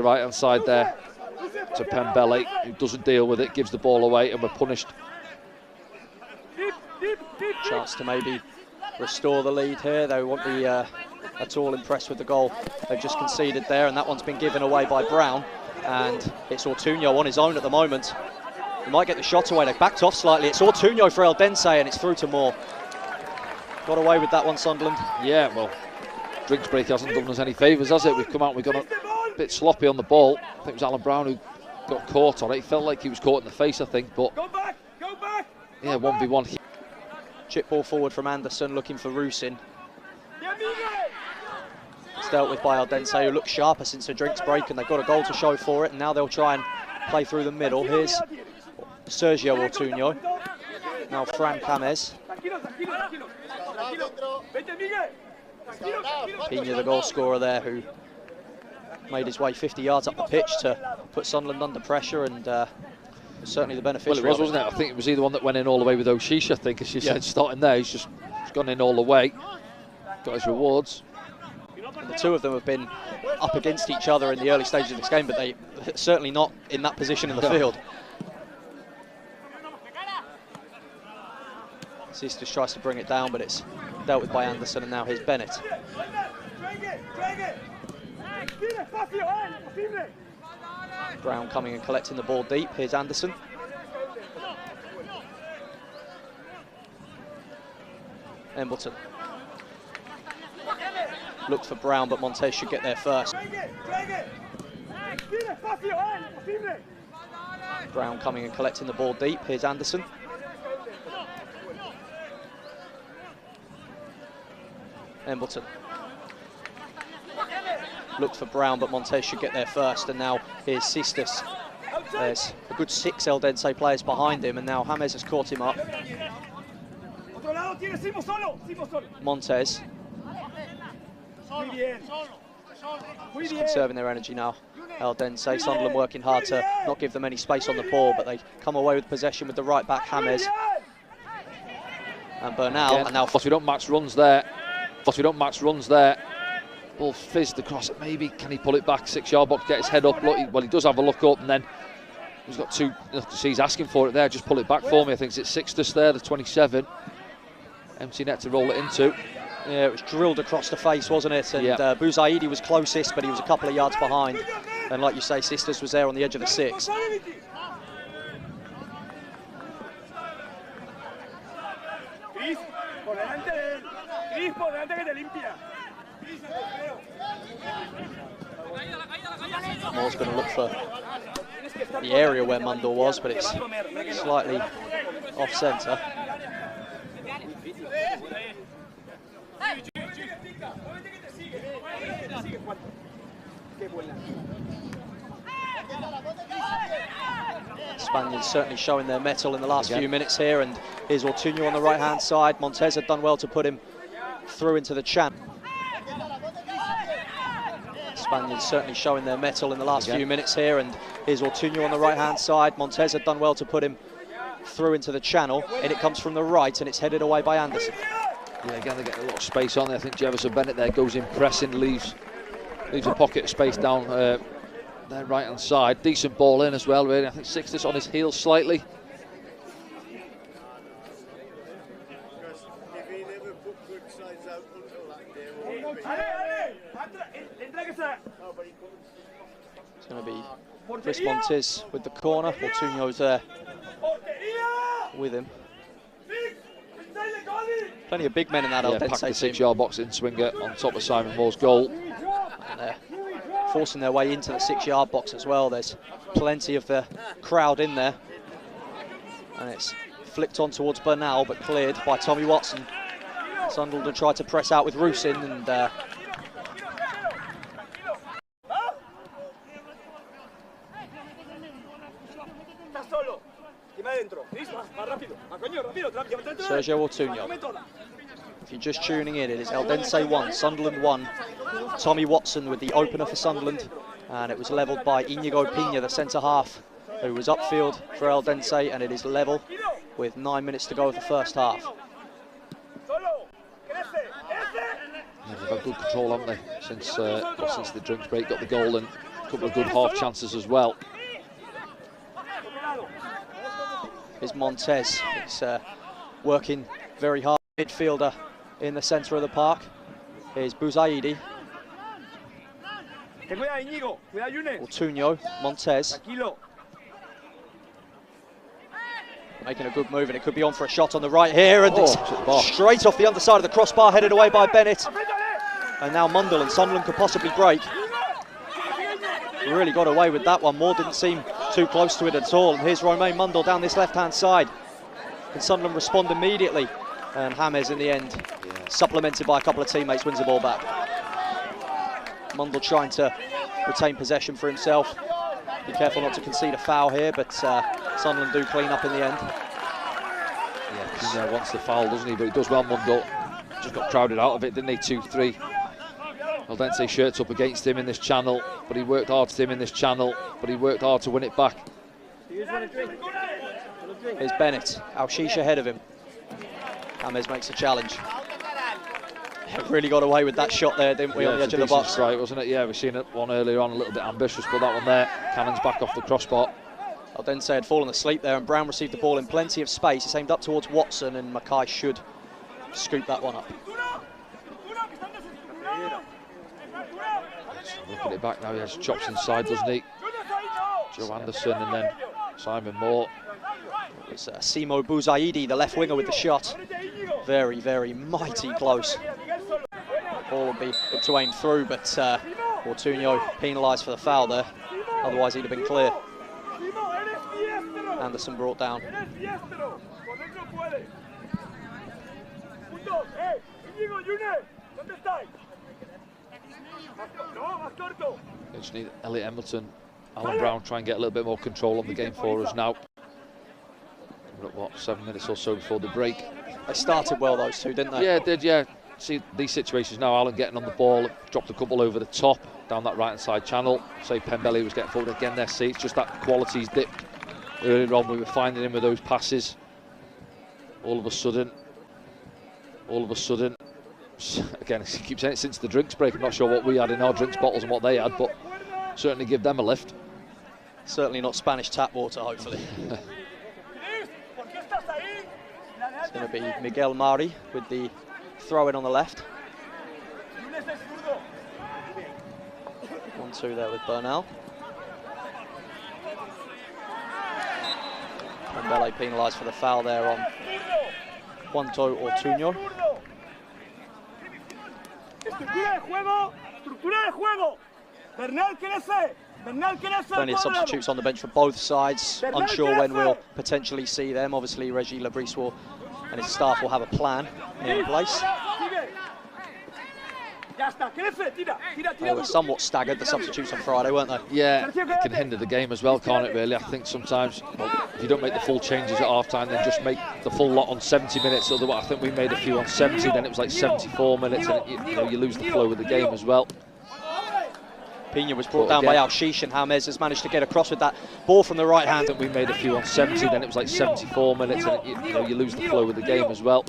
right-hand side there, to Pembele, who doesn't deal with it, gives the ball away, and we're punished. Chance to maybe restore the lead here. They won't be at all impressed with the goal they've just conceded there, and that one's been given away by Brown, and it's Ortuño on his own at the moment. He might get the shot away. They've backed off slightly. It's Ortuño for Eldense, and it's through to Moore. Got away with that one, Sunderland. Yeah, well, drinks break hasn't done us any favours, has it? We've come out and we've got a bit sloppy on the ball. I think it was Alan Brown who got caught on it. He felt like he was caught in the face, I think, but yeah, 1v1. Chip ball forward from Anderson, looking for Rusin. It's dealt with by Eldense, who look sharper since the drinks break, and they've got a goal to show for it, and now they'll try and play through the middle. Here's Sergio Ortuño. Now Fran Cames. Pina, the goal scorer there, who made his way 50 yards up the pitch to put Sunderland under pressure, and certainly the beneficiary. Well, it was, wasn't it? I think it was the one that went in all the way with O'Sheesh, I think, as you said, starting there. He's gone in all the way, got his rewards. And the two of them have been up against each other in the early stages of this game, but they certainly not in that position in the field. Sisters tries to bring it down, but it's dealt with by Anderson, and now here's Bennett. Brown coming and collecting the ball deep. Here's Anderson. Embleton. Looked for Brown, but Montez should get there first. Brown coming and collecting the ball deep. Here's Anderson. Embleton. Looked for Brown, but Montez should get there first, and now here's Sisters. There's a good 6 Eldense players behind him, and now James has caught him up. Montez. Just conserving their energy now. Eldense, Sunderland working hard to not give them any space on the ball, but they come away with possession with the right back, James. And Bernal, again, and now... we don't match runs there. Ball fizzed across it, maybe. Can he pull it back? 6-yard box, get his head up. Look, well, he does have a look up, and then he's got two. He's asking for it there. Just pull it back for me. I think it's Sixtus there, the 27. Empty net to roll it into. Yeah, it was drilled across the face, wasn't it? And Bouzaidi was closest, but he was a couple of yards behind. And like you say, Sixtus was there on the edge of the 6. Moore's going to look for the area where Mundell was, but it's slightly off-centre. Spaniards certainly showing their mettle in the last few minutes here, and here's Ortuño on the right-hand side. Montez had done well to put him through into the channel. Spaniards certainly showing their mettle in the last few minutes here, and here's Ortuño on the right-hand side. Montez had done well to put him through into the channel, and it comes from the right, and it's headed away by Anderson. Yeah, again, they get a lot of space on there. I think Jefferson Bennett there goes in pressing, leaves a pocket of space down their right-hand side. Decent ball in as well, really. I think Sixtus on his heels slightly. It's going to be Chris Montes with the corner. Ortuño's there with him. Plenty of big men in that Eldense packed the team. 6-yard box in Swinger on top of Simon Moore's goal. And they're forcing their way into the 6-yard box as well. There's plenty of the crowd in there. And it's flicked on towards Bernal, but cleared by Tommy Watson. Sunderland tried to press out with Rusin, and Sergio Ortuño. If you're just tuning in, it is Eldense 1, Sunderland 1. Tommy Watson with the opener for Sunderland, and it was levelled by Íñigo Pina, the centre-half, who was upfield for Eldense, and it is level with 9 minutes to go of the first half. Yeah, they've had good control, haven't they, since the drinks break, got the goal and a couple of good half chances as well. Is Montez. He's working very hard. Midfielder in the centre of the park. Here's Bouzaidi. Ortuño, Montez. Making a good move, and it could be on for a shot on the right here, and it's straight off the underside of the crossbar, headed away by Bennett. And now Mundell, and Sunderland could possibly break. Really got away with that one. Moore didn't seem too close to it at all. And here's Romain Mundell down this left-hand side. Can Sunderland respond immediately? And James in the end, supplemented by a couple of teammates, wins the ball back. Mundell trying to retain possession for himself. Be careful not to concede a foul here, but Sunderland do clean up in the end. Yeah, he wants the foul, doesn't he? But he does well, Mundell. Just got crowded out of it, didn't he? 2-3. Eldense shirts up against him in this channel, but he worked hard to him in this channel, but he worked hard to win it back. Here's Bennett, Al-Shish ahead of him. James makes a challenge. Really got away with that shot there, didn't we, on the edge of the box? Strike, wasn't it? Yeah, we've seen it one earlier on, a little bit ambitious, but that one there, Cannon's back off the crossbar. Eldense had fallen asleep there, and Brown received the ball in plenty of space. It's aimed up towards Watson, and Mackay should scoop that one up. Looking it back now, he has chops inside, doesn't he? Joe Anderson and then Simon Moore. It's Simo Bouzaidi, the left winger, with the shot. Very, very mighty close. Ball will be up to aim through, but Ortuño penalised for the foul there. Otherwise he'd have been clear. Anderson brought down. We just need Elliot Embleton, Alan Brown try and get a little bit more control on the game for us now. Coming up, what, 7 minutes or so before the break. They started well, those two, didn't they? Yeah, it did, yeah. see these situations now, Alan getting on the ball, dropped a couple over the top, down that right-hand side channel. Say Pembele was getting forward again there, see, it's just that quality's dipped. Earlier on, we were finding him with those passes. All of a sudden, again, I keep saying it since the drinks break, I'm not sure what we had in our drinks bottles and what they had, but certainly give them a lift. Certainly not Spanish tap water, hopefully. It's going to be Miguel Mari with the throw-in on the left. 1-2 there with Bernal. Pembele penalised for the foul there on Juanto Ortuño. Plenty of substitutes on the bench for both sides. Unsure when we'll potentially see them. Obviously, Regis Lebris will and his staff will have a plan in place. They were somewhat staggered, the substitutes on Friday, weren't they? Yeah, it can hinder the game as well, can't it, really? I think sometimes, well, if you don't make the full changes at half-time, then just make the full lot on 70 minutes. Otherwise, I think we made a few on 70, then it was like 74 minutes, and you lose the flow of the game as well. Pina was brought down by Al-Shish, and James has managed to get across with that ball from the right hand. I think we made a few on 70, then it was like 74 minutes, and you lose the flow of the game as well.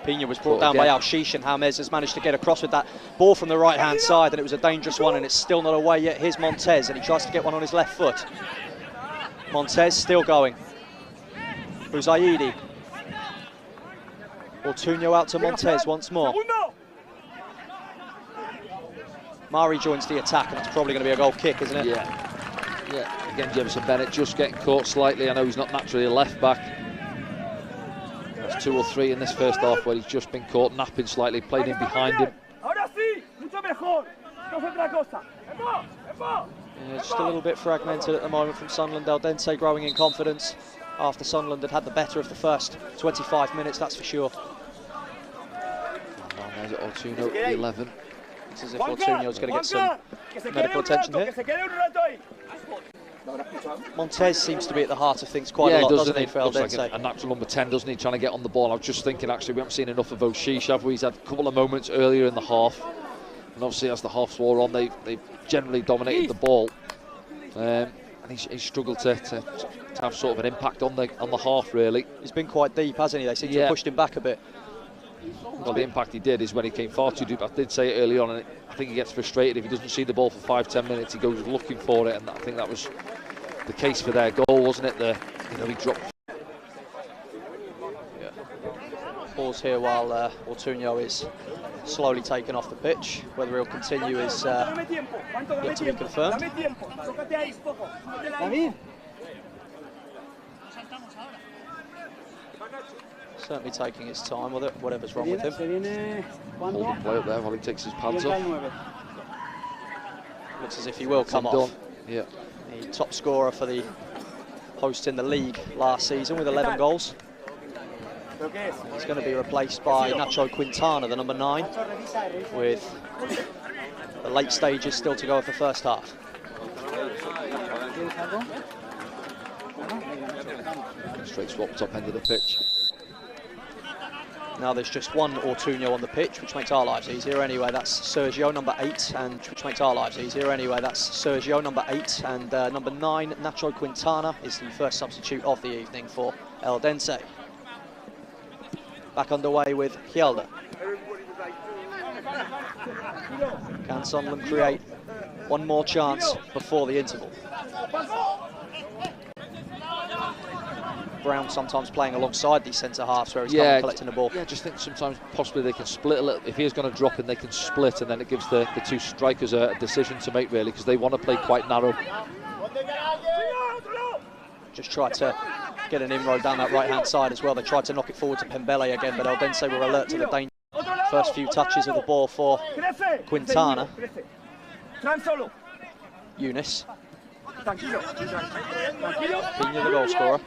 Pina was brought down by Al-Shish, and James has managed to get across with that ball from the right-hand side, and it was a dangerous one, and it's still not away yet. Here's Montez, and he tries to get one on his left foot. Montez still going. Bouzaidi. Ortuño out to Montez once more. Mari joins the attack, and it's probably going to be a goal kick, isn't it? Yeah. Again, Jefferson Bennett just getting caught slightly. I know he's not naturally a left back. That's 2 or 3 in this first half where he's just been caught napping slightly, played in behind him. Yeah, just a little bit fragmented at the moment from Sunderland. Eldense growing in confidence after Sunderland had had the better of the first 25 minutes, that's for sure. And there's Ortuño at the 11. It's as if Ortuño's going to get some medical attention here. Montez seems to be at the heart of things quite a lot, doesn't he, for Eldense? Like a natural number 10, doesn't he, trying to get on the ball. I was just thinking, actually, we haven't seen enough of O'Sheesh, have we? He's had a couple of moments earlier in the half. And obviously, as the half wore on, they've generally dominated the ball. And he's struggled to have sort of an impact on the half, really. He's been quite deep, hasn't he? They seem to have pushed him back a bit. Well, the impact he did is when he came far too deep. I did say it early on, and I think he gets frustrated if he doesn't see the ball for 5-10 minutes. He goes looking for it, and I think that was the case for their goal, wasn't it? He dropped. Yeah. Pause here while Ortuño is slowly taken off the pitch. Whether he'll continue is yet to be confirmed. Certainly taking his time with it, whatever's wrong with him. Hold the play up there while he takes his pads off. Looks as if he will come off. Yeah. The top scorer for the host in the league last season with 11 goals. He's going to be replaced by Nacho Quintana, the number 9, with the late stages still to go of the first half. Straight swap top end of the pitch. Now there's just one Ortuño on the pitch, which makes our lives easier anyway. That's Sergio, number 8, and which makes our lives easier anyway. That's Sergio, number 8, and number 9, Nacho Quintana, is the first substitute of the evening for Eldense. Back underway with Gielda. Can Sunderland create one more chance before the interval? Brown sometimes playing alongside these centre-halves where he's coming collecting the ball. Yeah, I just think sometimes possibly they can split a little. If he is going to drop in, they can split, and then it gives the 2 strikers a decision to make, really, because they want to play quite narrow. Just tried to get an inroad down that right-hand side as well. They tried to knock it forward to Pembele again, but Eldense were alert to the danger. First few touches of the ball for Quintana. Eunice. Pina, the goal scorer.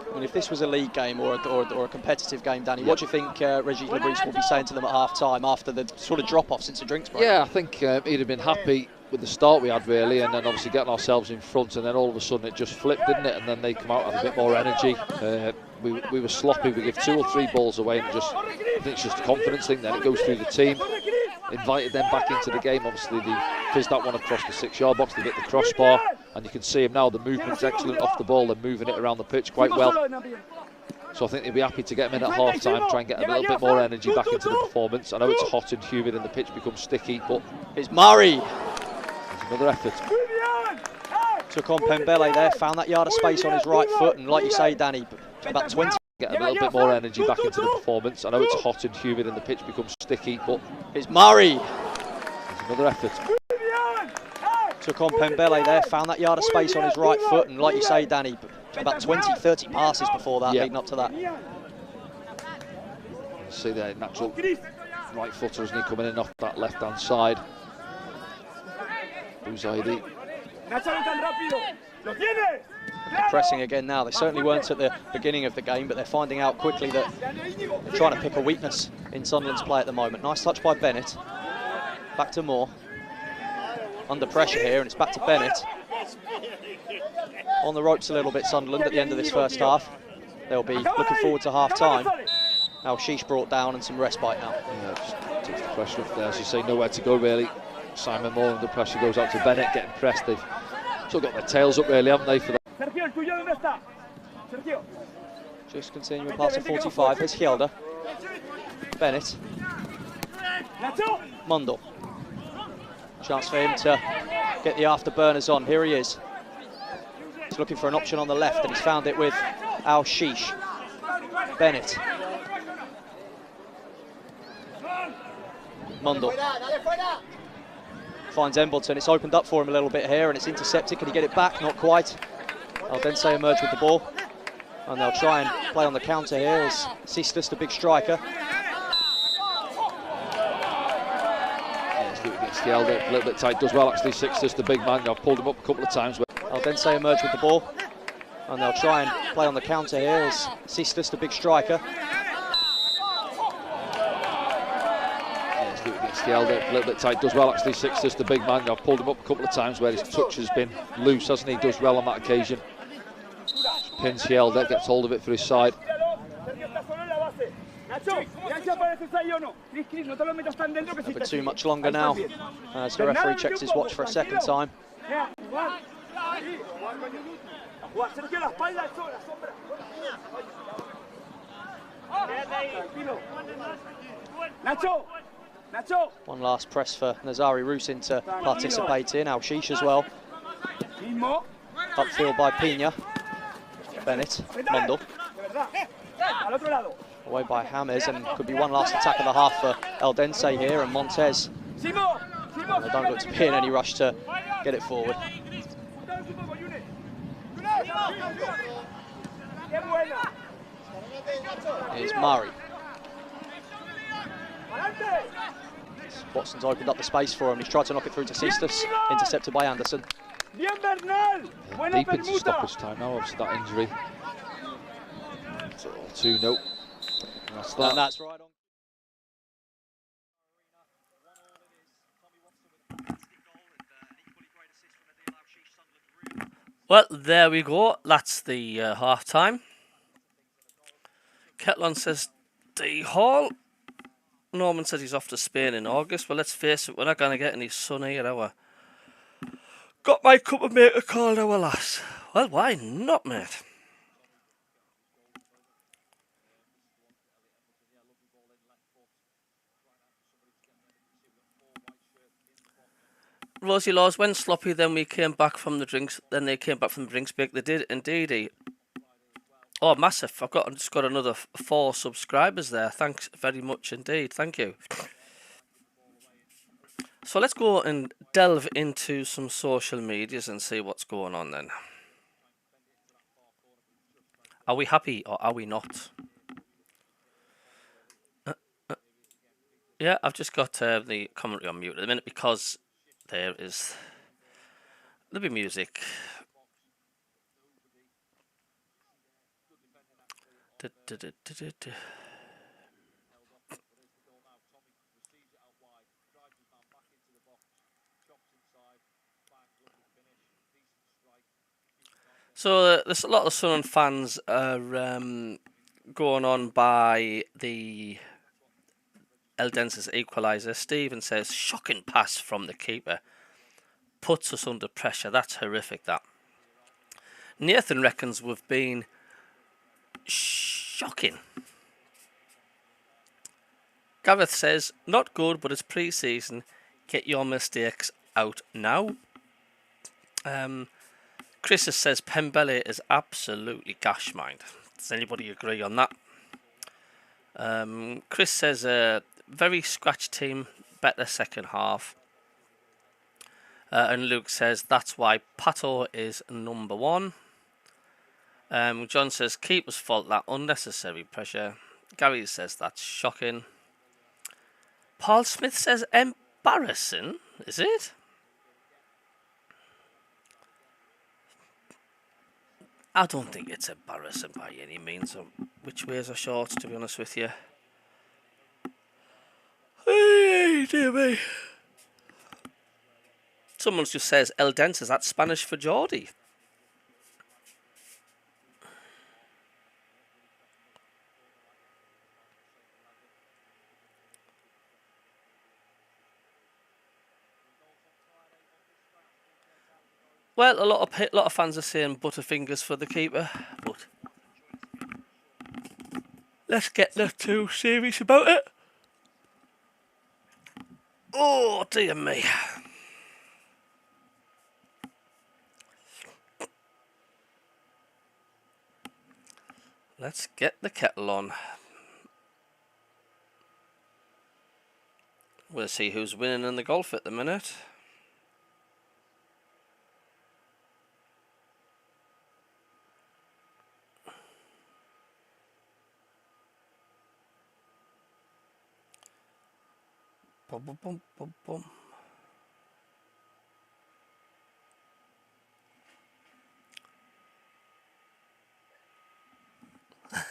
I mean, if this was a league game or a competitive game, Danny, what do you think Regis Lebris will be saying to them at half-time after the sort of drop-off since the drinks break? Yeah, I think he'd have been happy with the start we had really, and then obviously getting ourselves in front, and then all of a sudden it just flipped, didn't it? And then they come out with a bit more energy. We were sloppy. We give 2 or 3 balls away, and I think it's just a confidence thing. Then it goes through the team. Invited them back into the game. Obviously they fizzed that one across the 6-yard box. They hit the crossbar, and you can see him now. The movement's excellent off the ball. They're moving it around the pitch quite well. So I think they'll be happy to get him in at half time, try and get a little bit more energy back into the performance. I know it's hot and humid and the pitch becomes sticky, but it's Murray. There's another effort. Took on Pembele there, found that yard of space on his right foot, and like you say, Danny, about 20. Get a little bit more energy back into the performance. I know it's hot and humid and the pitch becomes sticky, but it's Murray. There's another effort. Took on Pembele there, found that yard of space on his right foot, and like you say, Danny, about 20, 30 passes before that, leading up to that. You see the natural right footer, isn't he, coming in off that left-hand side. Buzaidi. They're pressing again now. They certainly weren't at the beginning of the game, but they're finding out quickly that they're trying to pick a weakness in Sunderland's play at the moment. Nice touch by Bennett. Back to Moore. Under pressure here, and it's back to Bennett. On the ropes a little bit, Sunderland, at the end of this first half. They'll be looking forward to half-time. Al-Shish brought down and some respite now. Yeah, just takes the pressure off there. As you say, nowhere to go really. Simon Moore under pressure goes out to Bennett, getting pressed. They've still got their tails up really, haven't they, for that? Just continuing past the 45. Here's Hjelde. Bennett. Mundell. Chance for him to get the afterburners on. Here he is. He's looking for an option on the left, and he's found it with Al-Shish. Bennett. Mundell. Finds Embleton. It's opened up for him a little bit here, and it's intercepted. Can he get it back? Not quite. Eldense emerge with the ball, and they'll try and play on the counter here as Sisters, the big striker. Hjelde, a little bit tight, does well actually. Sisters, the big man. I've pulled him up a couple of times. Eldense emerge with the ball, and they'll try and play on the counter here as Sisters, the big striker. Hjelde, a little bit tight, does well actually. Sisters, the big man. I've pulled him up a couple of times where his touch has been loose, hasn't he? Does well on that occasion. Pins Hjelde, gets hold of it for his side. A bit too much longer now as the referee checks his watch for a second time. One last press for Nazari Rusin to participate in. Al-Shish as well. Upfield by Pina. Bennett. Mundell. Away by Hammers, and could be one last attack of the half for Eldense here, and Montez. They don't look to be in any rush to get it forward. Here's Murray. Watson's opened up the space for him. He's tried to knock it through to Sisters, intercepted by Anderson. Deep into stoppage time now, obviously that injury. So 2-0. That's that. And that's right on. Well, there we go. That's the half time. Ketlon says D Hall. Norman says he's off to Spain in August. Well, let's face it, we're not going to get any sun here, are we? Got my cup of maker called our lass. Well, why not, mate? Rosie Laws went sloppy, then we came back from the drinks. Then they came back from the drinks break. They did indeed. Oh, massive! I've just got another 4 subscribers there. Thanks very much indeed. Thank you. So let's go and delve into some social medias and see what's going on then. Are we happy or are we not? Yeah, I've just got the commentary on mute at the minute because there'll be music. So there's a lot of Sunderland fans are going on by the Eldense's equaliser. Stephen says, shocking pass from the keeper. Puts us under pressure. That's horrific, that. Nathan reckons we've been shocking. Gareth says, not good, but it's pre-season. Get your mistakes out now. Chris says, Pembele is absolutely gash-mined. Does anybody agree on that? Chris says, very scratch team, better second half. And Luke says, that's why Pato is number 1. John says, keeper's fault, that unnecessary pressure. Gary says, that's shocking. Paul Smith says, embarrassing, is it? I don't think it's embarrassing by any means. So which ways are short, to be honest with you? Hey, dear me. Someone just says, Eldense, is that Spanish for Geordie? Well, a lot of fans are saying butterfingers for the keeper, but let's get not too serious about it. Oh dear me. Let's get the kettle on. We'll see who's winning in the golf at the minute. Boom, boom, boom, boom, boom.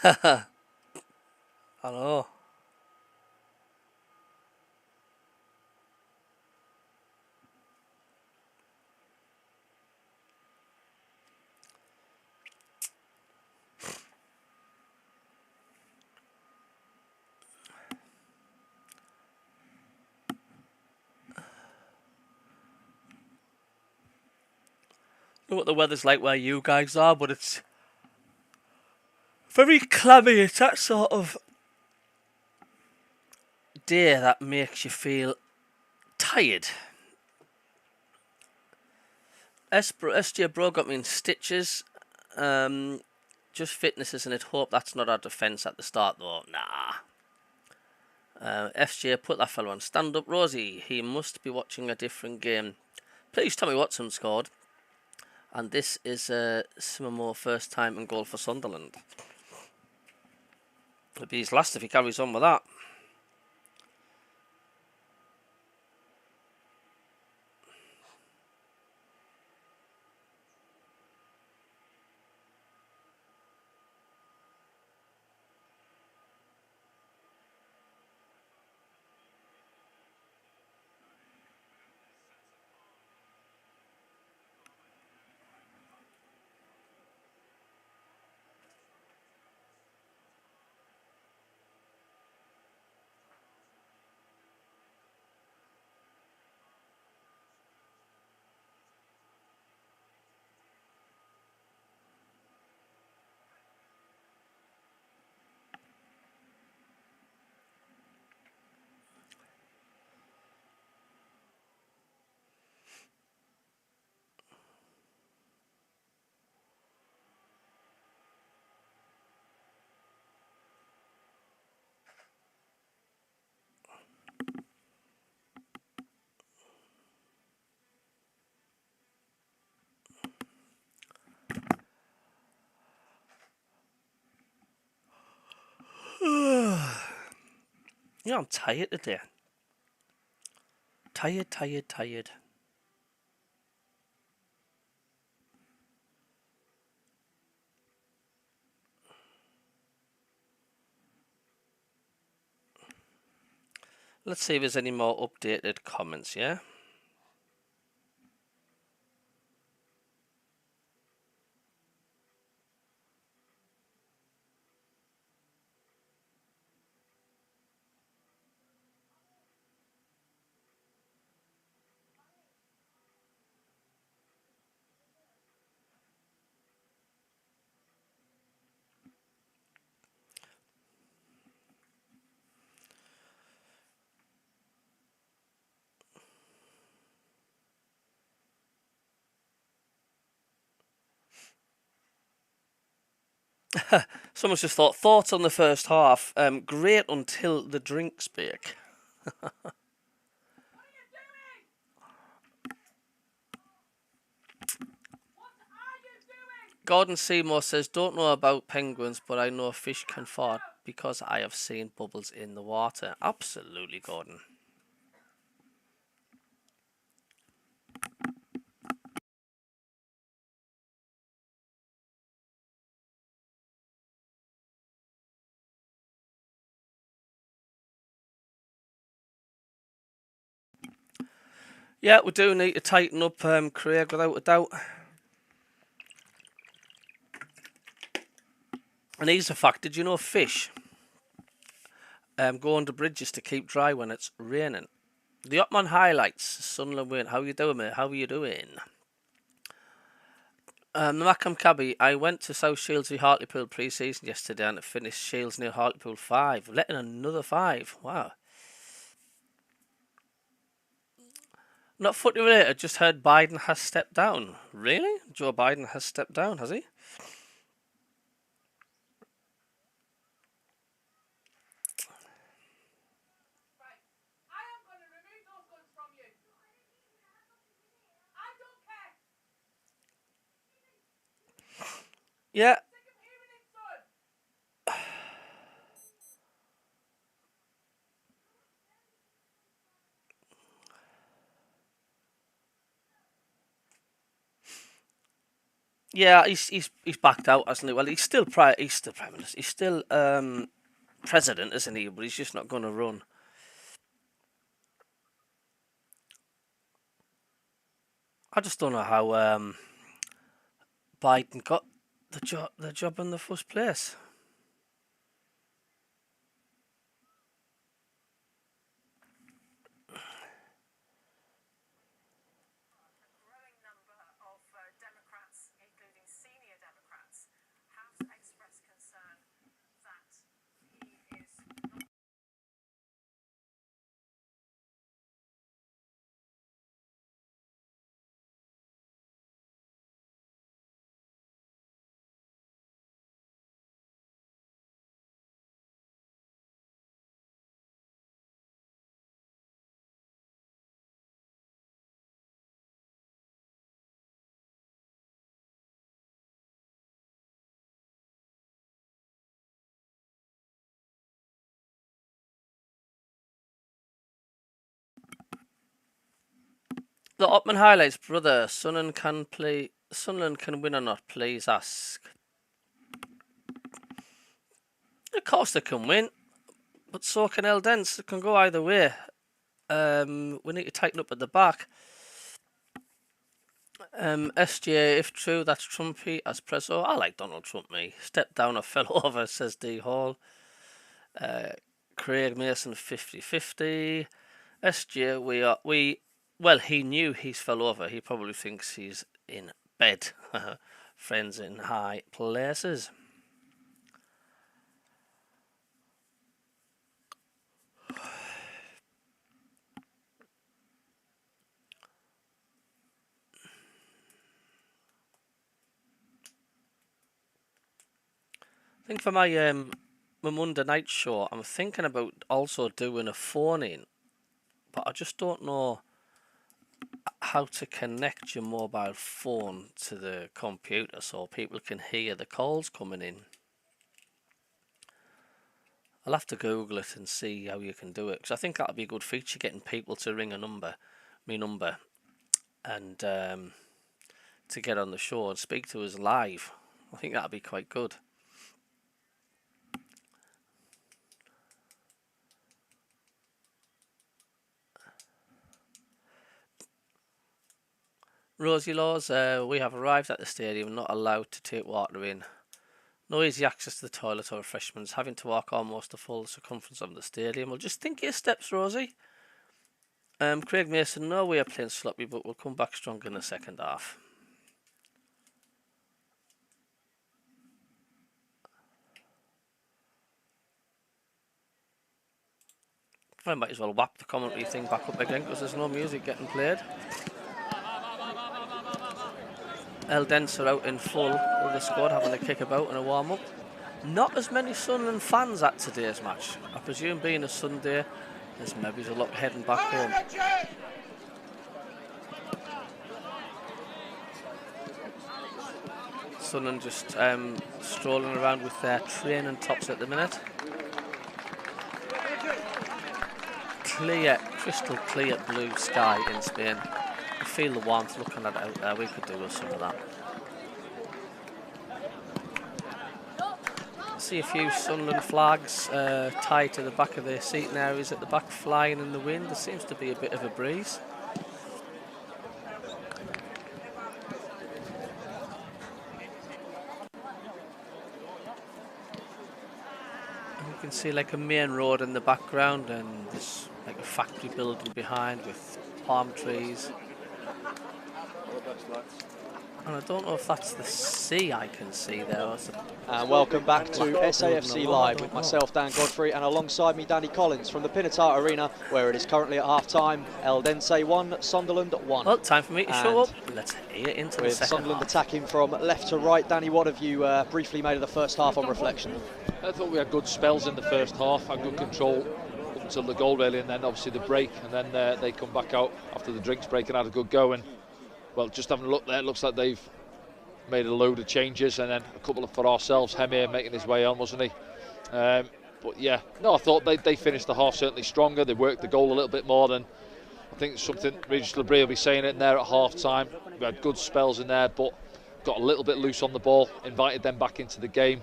I know. I don't know what the weather's like where you guys are, but it's very clammy. It's that sort of day that makes you feel tired. SJ Bro got me in stitches. Just fitness, isn't it? Hope that's not our defence at the start, though. Nah. FJ, put that fellow on. Stand up, Rosie. He must be watching a different game. Please tell me Watson scored. And this is Simamo first time in goal for Sunderland. It'll be his last if he carries on with that. Yeah, I'm tired today. Tired. Let's see if there's any more updated comments, yeah? Someone's just thoughts on the first half. Great until the drinks break. Gordon Seymour says, don't know about penguins, but I know fish can fart because I have seen bubbles in the water. Absolutely, Gordon. Yeah, we do need to tighten up, Craig, without a doubt. And here's a fact, did you know fish go under bridges to keep dry when it's raining? The Opman highlights, Sunderland win. How you doing, mate? How are you doing? The Macam Cabby, I went to South Shields v Hartlepool pre-season yesterday and it finished Shields near Hartlepool 5, letting another 5. Wow. Not footy related, just heard Biden has stepped down. Really? Joe Biden has stepped down, has he? Yeah. Yeah, he's backed out, hasn't he? Well, he's still prime minister. He's still president, isn't he? But he's just not going to run. I just don't know how Biden got the job in the first place. The Opman highlights, brother. Sunderland can win or not? Please ask. Of course they can win, but so can Eldense. It can go either way. We need to tighten up at the back. SJ, if true, that's Trumpy as preso. I like Donald Trump, me. Stepped down or fell over, says D Hall. Craig Mason, 50-50. SJ, well, he knew he's fell over. He probably thinks he's in bed. Friends in high places. I think for my Monday night show, I'm thinking about also doing a phone-in, but I just don't know how to connect your mobile phone to the computer so people can hear the calls coming in. I'll have to Google it and see how you can do it, because I think that'll be a good feature, getting people to ring my number, and to get on the show and speak to us live. I think that'll be quite good. Rosie Laws, we have arrived at the stadium, not allowed to take water in. No easy access to the toilet or refreshments, having to walk almost the full circumference of the stadium. Well, just think of your steps, Rosie. Craig Mason, no, we are playing sloppy, but we'll come back stronger in the second half. I might as well whap the commentary thing back up again because there's no music getting played. Eldense are out in full with the squad having a kick about and a warm-up. Not as many Sunderland fans at today's match. I presume being a Sunday, there's maybe a lot heading back home. Sunderland just strolling around with their training tops at the minute. Clear, crystal clear blue sky in Spain. You feel the warmth looking at it out there. We could do with some of that. See a few Sunderland flags tied to the back of their seating areas at the back, flying in the wind. There seems to be a bit of a breeze. And you can see like a main road in the background, and there's like a factory building behind with palm trees. And I don't know if that's the sea I can see there. And welcome back to SAFC Live with myself, Dan Godfrey, and alongside me, Danny Collins from the Pinatar Arena, where it is currently at half-time. Eldense 1, Sunderland 1. Well, time for me to show up. Let's hear into the second Sunderland half. attacking from left to right. Danny, what have you briefly made of the first half on reflection? I thought we had good spells in the first half, had good control up until the goal really, and then obviously the break, and then they come back out after the drinks break and had a good go. And well, just having a look there, it looks like they've made a load of changes, and then a couple for ourselves. Hemir making his way on, wasn't he? But yeah, no, I thought they finished the half certainly stronger. They worked the goal a little bit more than I think something Regis Labrie will be saying it in there at half time. We had good spells in there, but got a little bit loose on the ball, invited them back into the game.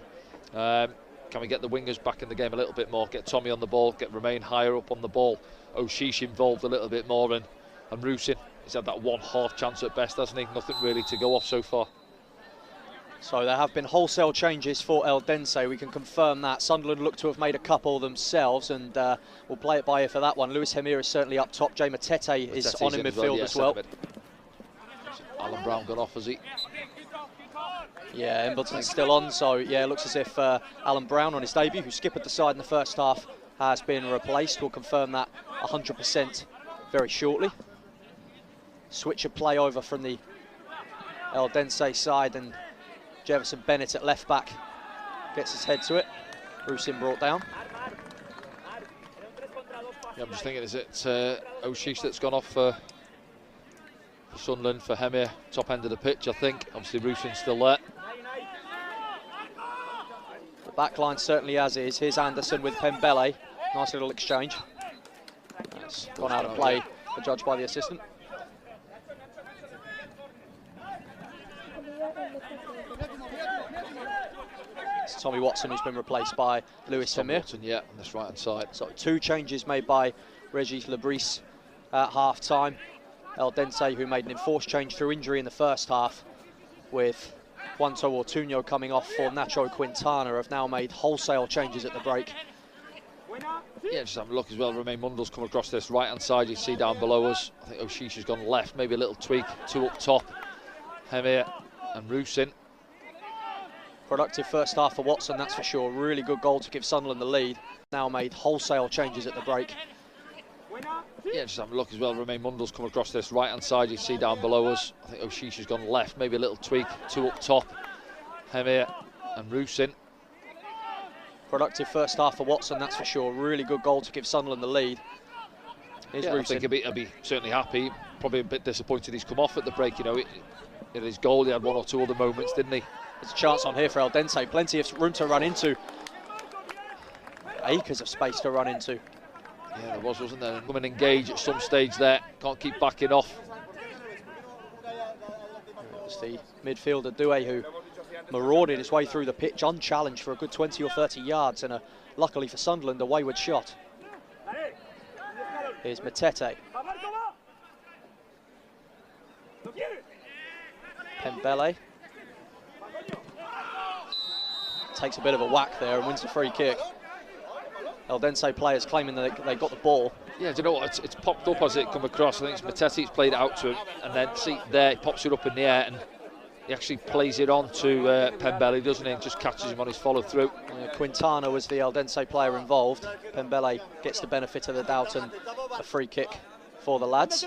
Can we get the wingers back in the game a little bit more? Get Tommy on the ball, get Remain higher up on the ball. O'Sheesh involved a little bit more, and Rusin, he's had that one half chance at best, hasn't he? Nothing really to go off so far. So there have been wholesale changes for Eldense. We can confirm that. Sunderland look to have made a couple themselves, and we'll play it by ear for that one. Lewis Hemir is certainly up top. Jay Matete is on in midfield as well. Alan Brown got off, has he? Yeah, Embleton's still on, so yeah, it looks as if Alan Brown on his debut, who skippered the side in the first half, has been replaced. We'll confirm that 100% very shortly. Switch of play over from the Eldense side, and Jefferson Bennett at left back gets his head to it. Rusin brought down. Yeah, I'm just thinking, is it O'Sheesh that's gone off for Sunderland for Hemir, top end of the pitch, I think. Obviously, Rusin's still there. The back line certainly as is. Here's Anderson with Pembele. Nice little exchange. That's gone out of play, judged by the assistant. It's Tommy Watson who's been replaced by Lewis Hemir. Watson, yeah, on this right hand side. So 2 changes made by Regis Labrie at half time. Eldense, who made an enforced change through injury in the first half, with Juanto Ortuño coming off for Nacho Quintana, have now made wholesale changes at the break. Yeah, just have a look as well. Romain Mundle's come across this right hand side, you see down below us. I think O'Sheesh has gone left, maybe a little tweak. 2 up top, Hemir and Rusin. Productive first half for Watson, that's for sure. Really good goal to give Sunderland the lead. Now made wholesale changes at the break. Yeah, just have a look as well. Romain Mundle's come across this right hand side, you see down below us. I think O'Sheesh has gone left, maybe a little tweak. 2 up top, Hemir and Rusin. Productive first half for Watson, that's for sure. Really good goal to give Sunderland the lead. Here's Rusin. I think he'll be certainly happy. Probably a bit disappointed he's come off at the break. You know, in his goal, he had 1 or 2 other moments, didn't he? There's a chance on here for Eldense. Plenty of room to run into. Acres of space to run into. Yeah, there wasn't there? Come and engage at some stage there. Can't keep backing off. It's the midfielder Doué who marauded his way through the pitch unchallenged for a good 20 or 30 yards, and luckily for Sunderland, a wayward shot. Here's Matete. Pembele takes a bit of a whack there and wins a free kick. Eldense players claiming that they got the ball. Yeah, do you know what? It's popped up as it come across. I think it's Matete who's played it out to him, and then see there, he pops it up in the air, and he actually plays it on to Pembele, doesn't he? And just catches him on his follow through. Quintana was the Eldense player involved. Pembele gets the benefit of the doubt and a free kick for the lads.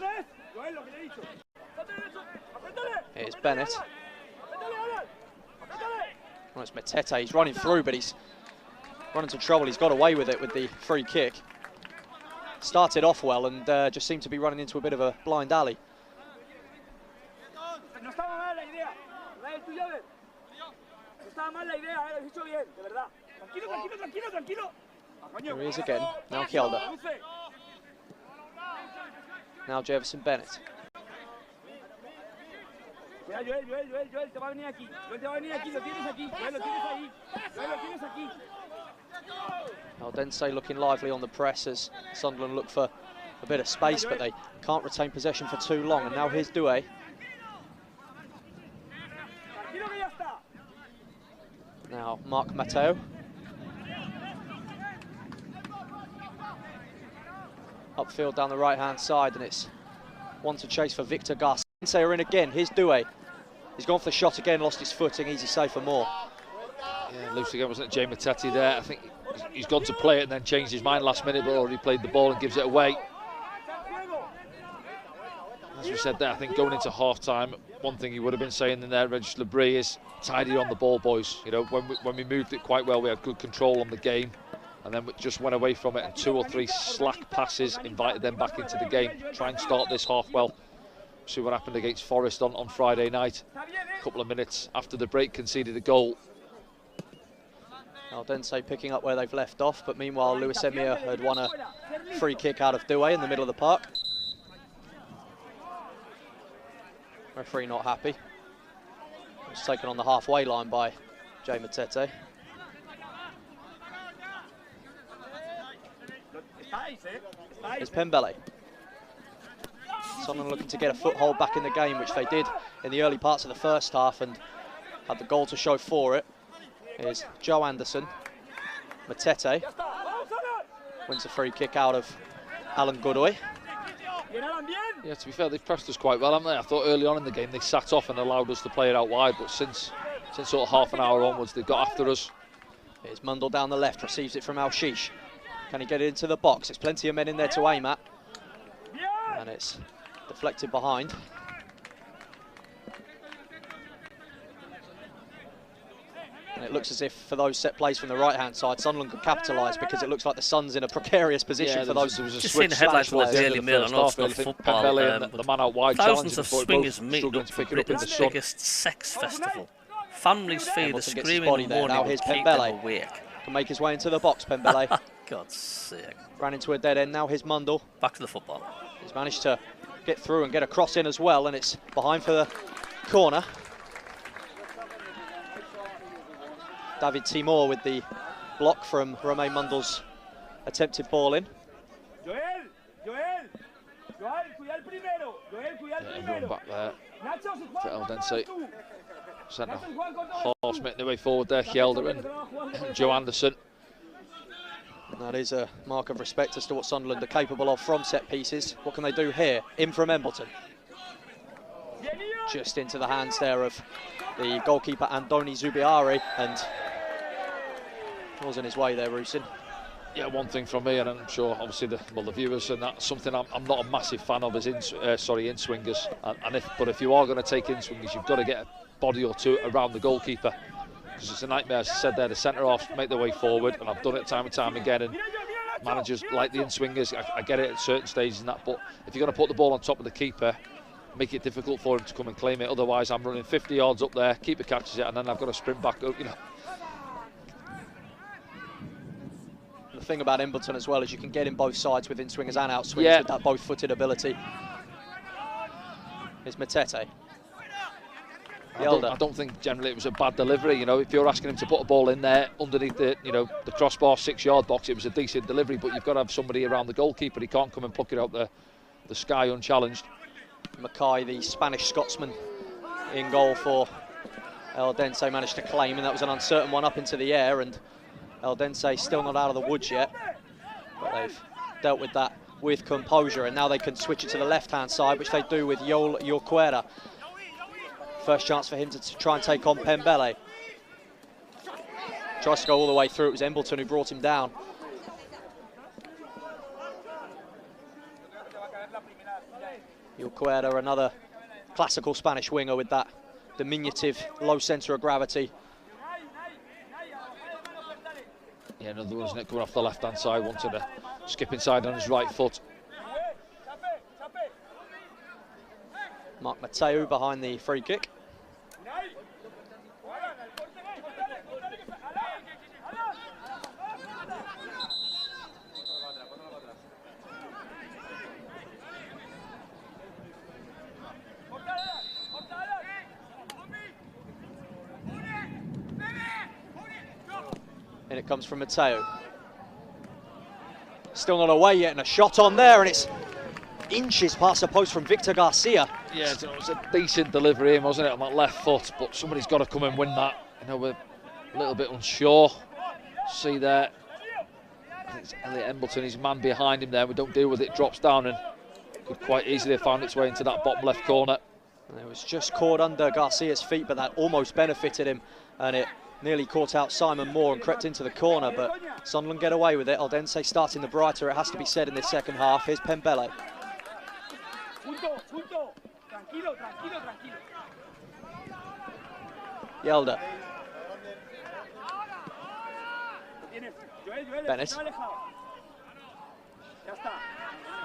Here's Bennett. Well, it's Matete. He's running through, but he's run into trouble. He's got away with it with the free kick. Started off well and just seemed to be running into a bit of a blind alley. Here he is again. Now Kjelda. Now Jefferson Bennett. Eldense looking lively on the press as Sunderland look for a bit of space, but they can't retain possession for too long. And now here's Doué. Now Marc Mateo. Upfield down the right-hand side, and it's one to chase for Victor Garcia. Are in again. Here's Doué. He's gone for the shot again, lost his footing. Easy save for more. Yeah, loose again, wasn't it? Jay Matete there. I think he's gone to play it and then changed his mind last minute, but already played the ball and gives it away. As we said there, I think going into half-time, one thing he would have been saying in there, Regis Labrie, is tidy on the ball, boys. You know, when we moved it quite well, we had good control on the game, and then we just went away from it, and 2 or 3 slack passes invited them back into the game. Try and start this half well. See what happened against Forest on Friday night. A couple of minutes after the break, conceded a goal. Eldense picking up where they've left off, but meanwhile Luis Emir had won a free kick out of Doué in the middle of the park. Referee not happy. It was taken on the halfway line by Jay Matete. It's Pembele. Sunderland looking to get a foothold back in the game, which they did in the early parts of the first half and had the goal to show for it. Here's Joe Anderson. Matete wins a free kick out of Alan Godoy. Yeah, to be fair, they've pressed us quite well, haven't they? I thought early on in the game they sat off and allowed us to play it out wide, but since sort of half an hour onwards, they've got after us. Here's Mundle down the left, receives it from Al-Shish. Can he get it into the box? There's plenty of men in there to aim at. And it's deflected behind. And it looks as if for those set plays from the right-hand side, Sunderland could capitalise because it looks like the Sun's in a precarious position for those. There was a just seen the headlines of the Daily Mail and all stuff football. The man out wide thousands of swingers meet struggling to pick it up in the sun. Biggest sex festival. Families feel the screaming in the morning now here's will keep them Pembele. awake. Can make his way into the box, Pembele. God's sake. Ran into a dead end, now here's Mundle. Back to the football. He's managed to get through and get a cross in as well, and it's behind for the corner. David Timor with the block from Romain Mundle's attempted ball in. Everyone back there for Eldense. Centre half making their way forward there, Kjelda and Joe Anderson. And that is a mark of respect as to what Sunderland are capable of from set pieces. What can they do here? In from Embleton. Just into the hands there of the goalkeeper Andoni Zubiari, and was in his way there, Rusin. Yeah, one thing from me, and I'm sure obviously the viewers, and that's something I'm not a massive fan of, is in-swingers. And if you are going to take in-swingers, you've got to get a body or two around the goalkeeper, because it's a nightmare. As I said there, the centre-halves make their way forward, and I've done it time and time again, and managers like the in-swingers, I get it at certain stages and that, but if you're going to put the ball on top of the keeper, make it difficult for him to come and claim it. Otherwise, I'm running 50 yards up there, keeper catches it, and then I've got to sprint back up, you know. The thing about Embleton as well is you can get in both sides with in-swingers and out-swingers with that both-footed ability. Here's Matete. I don't think generally it was a bad delivery. You know, if you're asking him to put a ball in there underneath the, the crossbar 6-yard box, it was a decent delivery. But you've got to have somebody around the goalkeeper. He can't come and pluck it out the sky unchallenged. Mackay, the Spanish Scotsman, in goal for Eldense, managed to claim, and that was an uncertain one up into the air. And Eldense still not out of the woods yet, but they've dealt with that with composure, and now they can switch it to the left-hand side, which they do with Yol Yorquera. First chance for him to try and take on Pembele. Tries to go all the way through. It was Embleton who brought him down. Yorquera, another classical Spanish winger with that diminutive low centre of gravity. Yeah, another one, isn't it? Coming off the left-hand side, wanted to skip inside on his right foot. Mark Mateu behind the free kick. And it comes from Mateu. Still not away yet, and a shot on there, and it's inches past the post from Victor Garcia. Yeah, it was a decent delivery, wasn't it, on that left foot, but somebody's got to come and win that. You know, we're a little bit unsure. See there, I think it's Elliot Embleton, his man behind him there. We don't deal with it, drops down, and could quite easily have found its way into that bottom left corner. And it was just caught under Garcia's feet, but that almost benefited him, and it nearly caught out Simon Moore and crept into the corner, but Sunderland get away with it. Eldense starting the brighter, it has to be said, in this second half. Here's Pembele. Yelda. Bennett.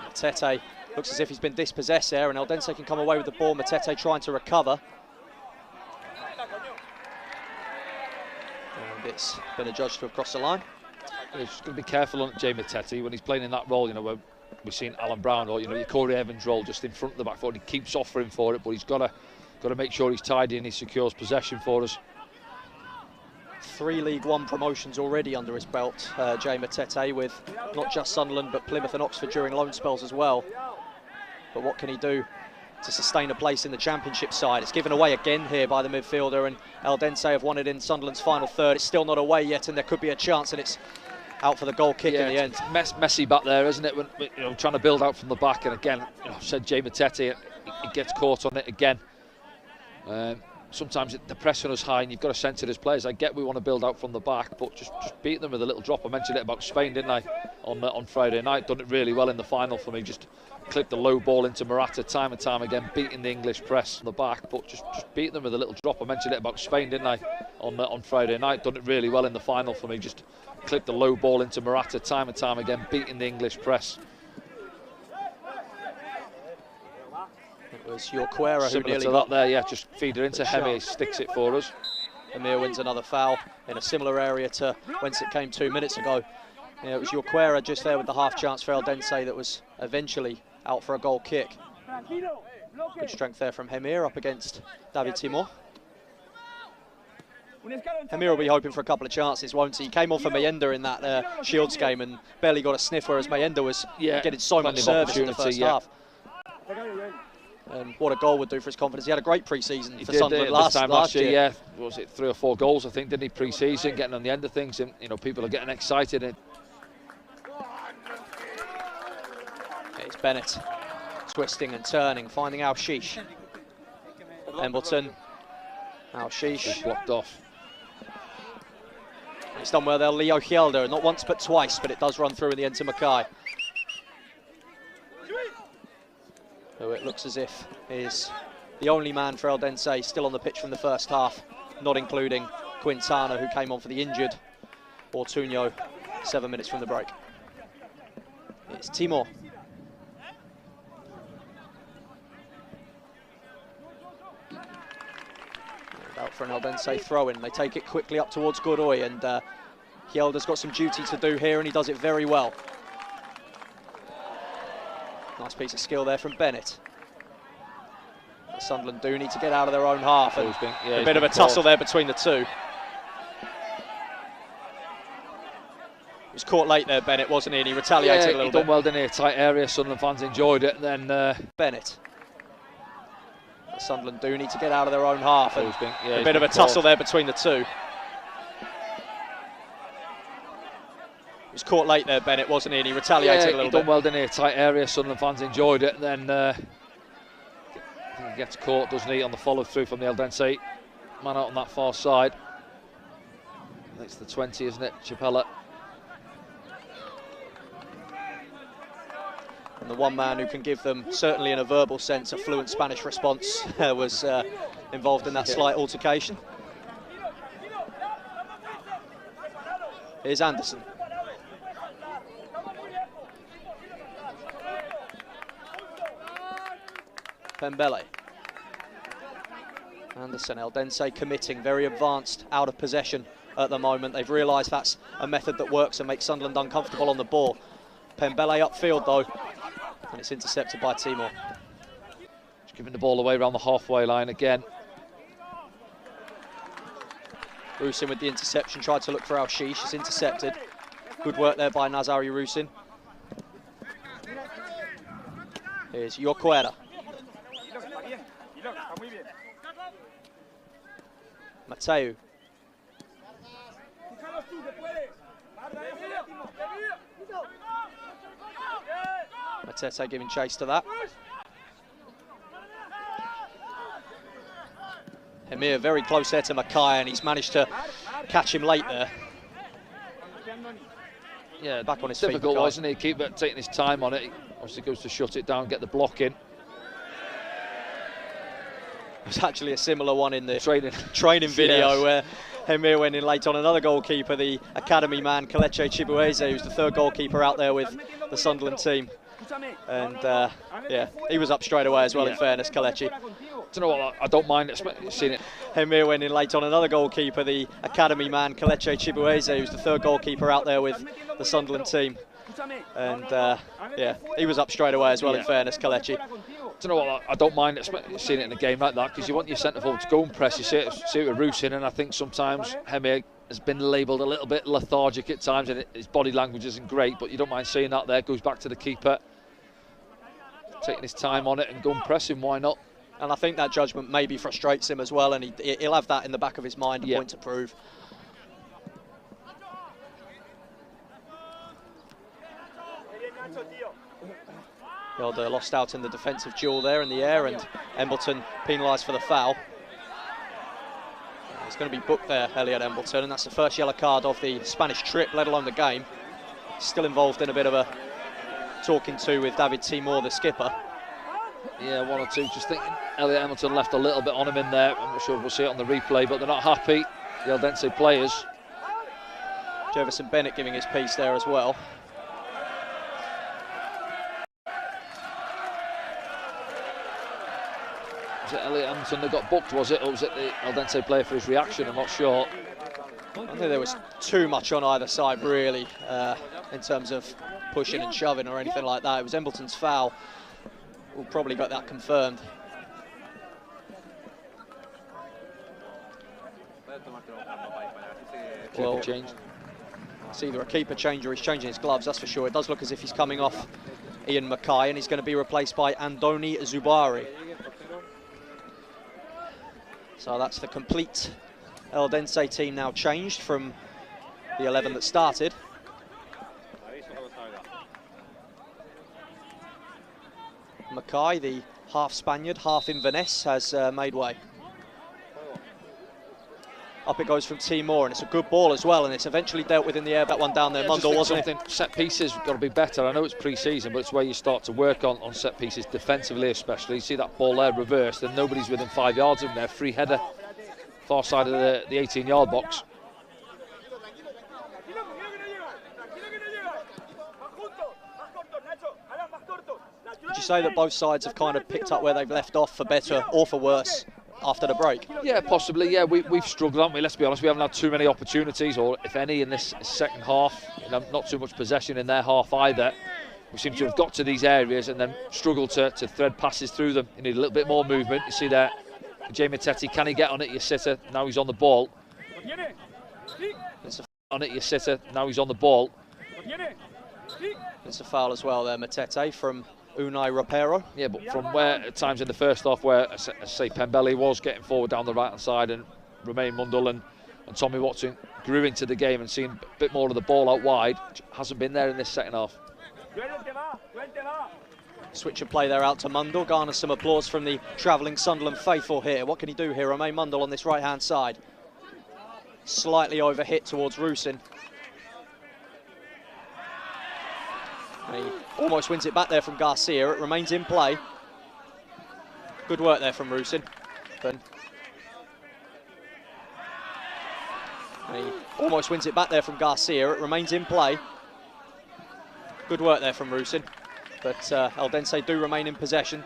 Matete looks as if he's been dispossessed there, and Eldense can come away with the ball. Matete trying to recover. And it's been adjudged to have crossed the line. He's just going to be careful on Jamie Matete when he's playing in that role. You know, where we've seen Alan Brown or, you know, your Corey Evans role just in front of the back foot. He keeps offering for it, but he's got to make sure he's tidy and he secures possession for us. 3 League One promotions already under his belt, Jay Matete, with not just Sunderland but Plymouth and Oxford during loan spells as well. But what can he do to sustain a place in the Championship side? It's given away again here by the midfielder, and Eldense have won it in Sunderland's final third. It's still not away yet, and there could be a chance, and it's out for the goal kick in the end. Messy back there, isn't it? When, you know, trying to build out from the back, and again, you know, I've said Jay Matete, he gets caught on it again. Sometimes the press on us high, and you've got to sense it as players. I get we want to build out from the back, but just beat them with a little drop. I mentioned it about Spain, didn't I, on Friday night? Done it really well in the final for me. Just clipped the low ball into Morata time and time again, beating the English press on the back, but just beat them with a little drop. I mentioned it about Spain, didn't I, on Friday night? Done it really well in the final for me. Just clipped the low ball into Morata time and time again, beating the English press. It was Yorquera who nearly to that there, yeah, just feed it into Hemi, sticks it for us. Amir wins another foul in a similar area to whence it came 2 minutes ago. Yeah, it was Yorquera just there with the half chance for Eldense that was eventually out for a goal kick. Good strength there from Hemir up against David Timor. Hemir will be hoping for a couple of chances, won't he? He came on for Mayenda in that Shields game and barely got a sniff, whereas Mayenda was getting so much service in the first half. And what a goal would do for his confidence. He had a great pre-season for Sunderland last year. Yeah, was it 3 or 4 goals, I think, didn't he, pre-season, getting on the end of things, and, you know, people are getting excited. And it's Bennett twisting and turning, finding Al-Shish. Embleton, Al-Shish blocked off. It's done well there, Leo Hjelde, not once but twice, but it does run through in the end to Mackay. Who it looks as if is the only man for Eldense still on the pitch from the first half, not including Quintana, who came on for the injured Ortuño 7 minutes from the break. It's Timor. Out for an Eldense throw-in. They take it quickly up towards Godoy, and Hjelde's got some duty to do here, and he does it very well. Nice piece of skill there from Bennett. But Sunderland do need to get out of their own half, and a bit of a tussle there between the two. He was caught late there, Bennett, wasn't he? And he retaliated a little bit. He done well, didn't he? A tight area, Sunderland fans enjoyed it. And then Bennett. But Sunderland do need to get out of their own half, and a bit of a tussle there between the two. He was caught late there, Bennett, wasn't he? And he retaliated a little bit. He done well, didn't he? A tight area, Sunderland fans enjoyed it. And then he gets caught, doesn't he, on the follow-through from the Eldense man out on that far side. I think it's the 20, isn't it? Chapella. And the one man who can give them, certainly in a verbal sense, a fluent Spanish response was involved in that slight altercation. Here's Anderson. Pembele. Anderson, Eldense committing, very advanced out of possession at the moment. They've realised that's a method that works and makes Sunderland uncomfortable on the ball. Pembele upfield though, and it's intercepted by Timor. Just giving the ball away around the halfway line again. Rusin with the interception, tried to look for Al-Shish, it's intercepted. Good work there by Nazari Rusin. Here's Yocuera. Mateu. Matete giving chase to that. Emir very close there to Mackay, and he's managed to catch him late there. Yeah, back on his difficult, feet, wasn't he? Keep taking his time on it. He obviously goes to shut it down, get the block in. There's actually a similar one in the training video where Emir went in late on another goalkeeper, the academy man Kelechi Chibueze, who's the third goalkeeper out there with the Sunderland team. And yeah, he was up straight away as well, in fairness, Kelechi. Do you know what, I don't mind seeing it. Emir went in late on another goalkeeper, the academy man Kelechi Chibueze, who's the third goalkeeper out there with the Sunderland team. And yeah, he was up straight away as well, in fairness, Kelechi. Do you know what, I don't mind seeing it in a game like that, because you want your centre forward to go and press. You see it with Rusin, and I think sometimes Emir has been labelled a little bit lethargic at times, and his body language isn't great, but you don't mind seeing that there. Goes back to the keeper, taking his time on it and go and press him, why not? And I think that judgment maybe frustrates him as well, and he'll have that in the back of his mind, a point to prove. Elder lost out in the defensive duel there in the air, and Embleton penalised for the foul. He's going to be booked there, Elliot Embleton, and that's the first yellow card of the Spanish trip, let alone the game. Still involved in a bit of a talking to with David Timor, the skipper. Yeah, one or two. Just thinking Elliot Embleton left a little bit on him in there. I'm not sure if we'll see it on the replay, but they're not happy, the Eldense players. Jefferson Bennett giving his piece there as well. Was it Elliot Embleton that got booked, was it? Or was it the Eldense player for his reaction? I'm not sure. I don't think there was too much on either side, really, in terms of pushing and shoving or anything like that. It was Embleton's foul. We'll probably got that confirmed. Well, change. It's either a keeper change or he's changing his gloves, that's for sure. It does look as if he's coming off Ian Mackay, and he's going to be replaced by Andoni Zubari. So that's the complete Eldense team now changed from the 11 that started. Mackay, the half Spaniard, half Inverness, has made way. Up it goes from Timor, and it's a good ball as well, and it's eventually dealt with in the air. That one down there, Mundell, wasn't it? Set pieces got to be better. I know it's pre-season, but it's where you start to work on set pieces defensively, especially. You see that ball there reversed, and nobody's within 5 yards of him there. Free header, far side of the 18-yard box. Would you say that both sides have kind of picked up where they've left off, for better or for worse, after the break? Yeah, possibly. Yeah, we've struggled, haven't we? Let's be honest. We haven't had too many opportunities, or if any, in this second half. You know, not too much possession in their half either. We seem to have got to these areas and then struggled to thread passes through them. You need a little bit more movement. You see there, Jamie Tetti, can he get on it? Your sitter. Now he's on the ball. On it, your sitter. Now he's on the ball. It's a foul as well there, Matete, from Unai Ropero. Yeah, but from where at times in the first half, where I say Pembele was getting forward down the right hand side, and Romain Mundell and Tommy Watson grew into the game and seen a bit more of the ball out wide, hasn't been there in this second half. Switch of play there out to Mundell, garners some applause from the travelling Sunderland faithful here. What can he do here? Romain Mundell on this right hand side. Slightly overhit towards Rusin. He almost wins it back there from Garcia. It remains in play. Good work there from Rusin. He almost wins it back there from Garcia. It remains in play. Good work there from Rusin, but Eldense do remain in possession.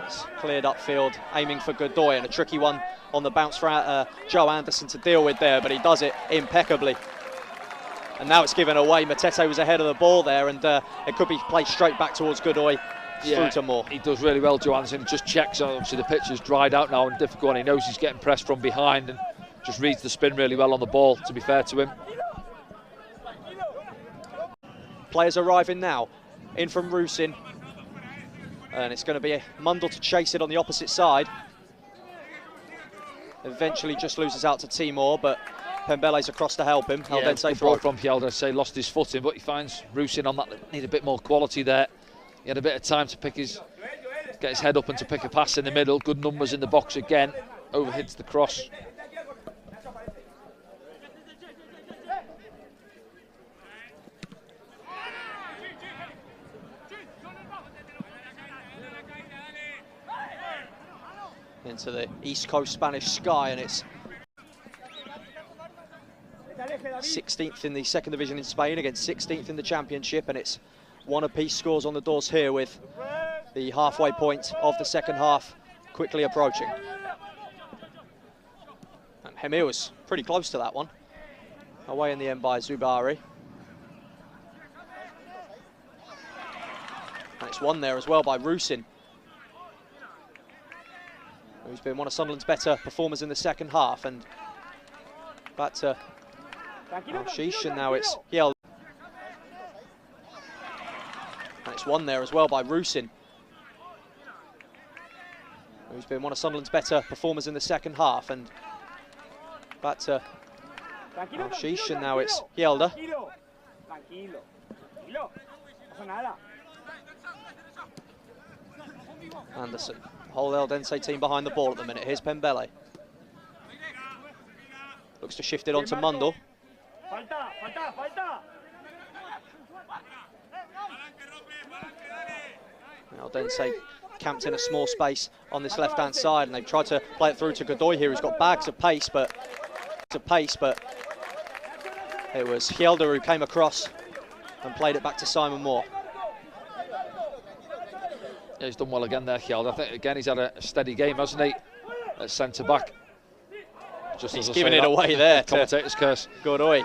It's cleared upfield, aiming for Godoy, and a tricky one on the bounce for Joe Anderson to deal with there, but he does it impeccably. And now it's given away. Matete was ahead of the ball there, and it could be played straight back towards Godoy. Through to Moore. He does really well, Joe Anderson. Just checks, obviously the pitch is dried out now and difficult, and he knows he's getting pressed from behind and just reads the spin really well on the ball, to be fair to him. Players arriving now, in from Rusin. And it's going to be Mundle to chase it on the opposite side. Eventually just loses out to Timor, but Pembele's across to help him. Yeah, good ball from Eldense, lost his footing, but he finds Rusin on that. Need a bit more quality there. He had a bit of time to get his head up and to pick a pass in the middle. Good numbers in the box again. Overhits the cross. Into the East Coast Spanish sky, and it's 16th in the second division in Spain against 16th in the championship, and it's one apiece scores on the doors here with the halfway point of the second half quickly approaching. And Hemir was pretty close to that one. Away in the end by Zubari. And it's won there as well by Rusin, who's been one of Sunderland's better performers in the second half. And back to Sheesh, and now it's Hiel. And it's won there as well by Rusin, who's been one of Sunderland's better performers in the second half. And back to Sheesh, and now it's Hielda. Anderson, the whole Eldense team behind the ball at the minute. Here's Pembele. Looks to shift it onto Mundle. Eldense camped in a small space on this left-hand side, and they've tried to play it through to Godoy here, who's got bags of pace, but it was Hielda who came across and played it back to Simon Moore. Yeah, he's done well again there, Hielda. I think again he's had a steady game, hasn't he? At centre back. Just he's giving it away there. Commentator's curse. Godoy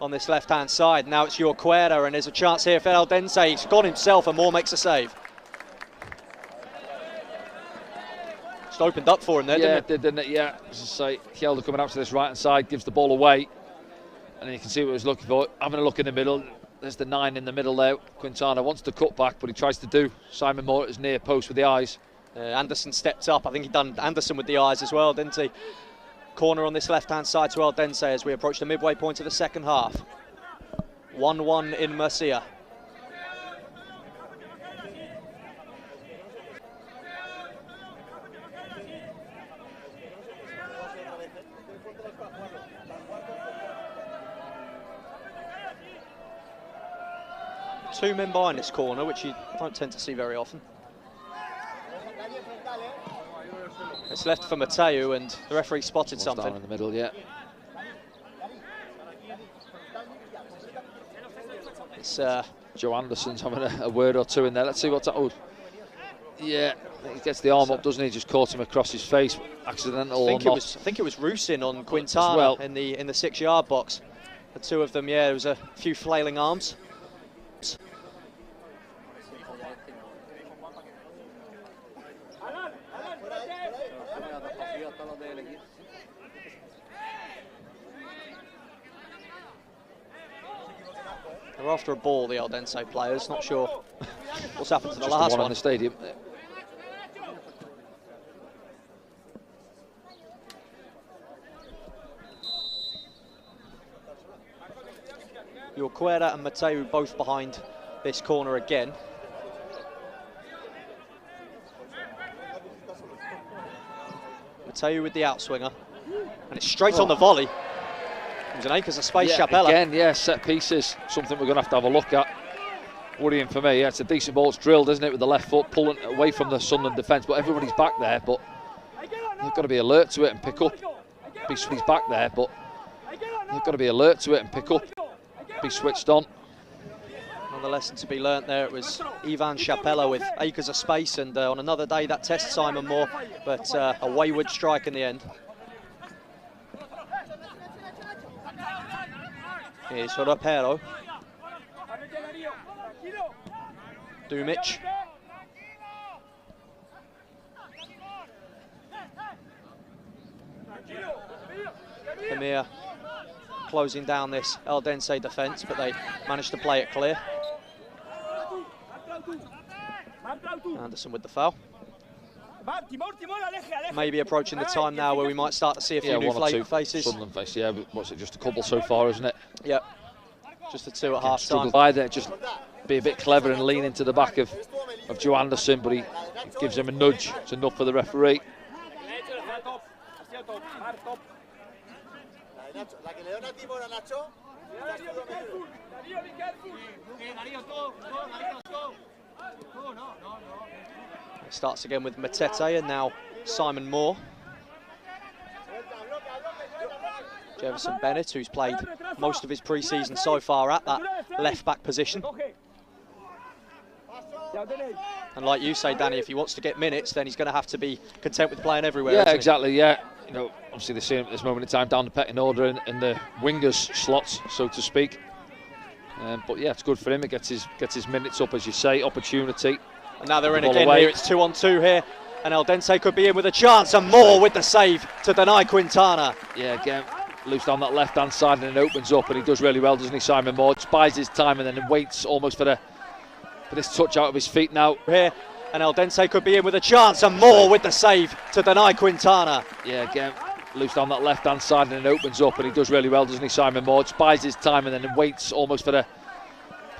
on this left-hand side. Now it's Jorquera, and there's a chance here for Eldense. He's gone himself, and Moore makes a save. Just opened up for him there, didn't it? Yeah, as I say, Hielda coming out to this right-hand side, gives the ball away, and then you can see what he was looking for. Having a look in the middle, there's the 9 in the middle there. Quintana wants to cut back, but he tries to do Simon Moore at his near post with the eyes. Anderson stepped up. I think he done Anderson with the eyes as well, didn't he? Corner on this left-hand side to Eldense as we approach the midway point of the second half. 1-1 in Murcia. Two men behind this corner, which you don't tend to see very often. It's left for Mateu, and the referee spotted something. Down in the middle, yeah. It's Joe Anderson's having a word or two in there. Let's see what's that. Oh, yeah, he gets the arm up, doesn't he? Just caught him across his face, accidental or not. I think it was Rusin on Quintana in the 6-yard box. The two of them, yeah, there was a few flailing arms. They're after a ball, the Eldense players. Not sure what's happened to the last one in the stadium. Jorquera and Mateu both behind this corner again. Mateu with the outswinger, and it's straight on the volley. It was an acres of space, Chapella. Again, set pieces, something we're going to have a look at. Worrying for me, it's a decent ball, it's drilled, isn't it, with the left foot, pulling away from the Sunderland defence, but everybody's back there, but you've got to be alert to it and pick up He's back there, but you've got to be alert to it and pick up, be switched on. Another lesson to be learnt there. It was Ivan Chapela with acres of space, and on another day that tests Simon Moore, but a wayward strike in the end. Here's Rapero. Dumic. Emir closing down this Eldense defence, but they managed to play it clear. Anderson with the foul. Maybe approaching the time now where we might start to see a few new faces. Sunderland faces, yeah, but what's it, just a couple so far, isn't it? Yep, just the two at half time. By there, just be a bit clever and lean into the back of Joe Anderson, but he gives him a nudge. It's enough for the referee. It starts again with Matete and now Simon Moore. Jefferson Bennett, who's played most of his pre-season so far at that left-back position. And like you say, Danny, if he wants to get minutes, then he's going to have to be content with playing everywhere. Yeah, exactly, yeah. You know, obviously they're seeing him at this moment in time down the pecking order in the wingers slots, so to speak. But yeah, it's good for him. It gets his minutes up, as you say, opportunity. And now they're in again here. It's 2-on-2 here. And Eldense could be in with a chance, and Moore with the save to deny Quintana. Yeah, again, loose down that left-hand side, and it opens up, and he does really well, doesn't he, Simon Moore? Just buys his time and then waits almost for this touch out of his feet now. Here, and Eldense could be in with a chance, and Moore with the save to deny Quintana. Yeah, again, loose down that left-hand side, and it opens up, and he does really well, doesn't he, Simon Moore? Just buys his time and then waits almost for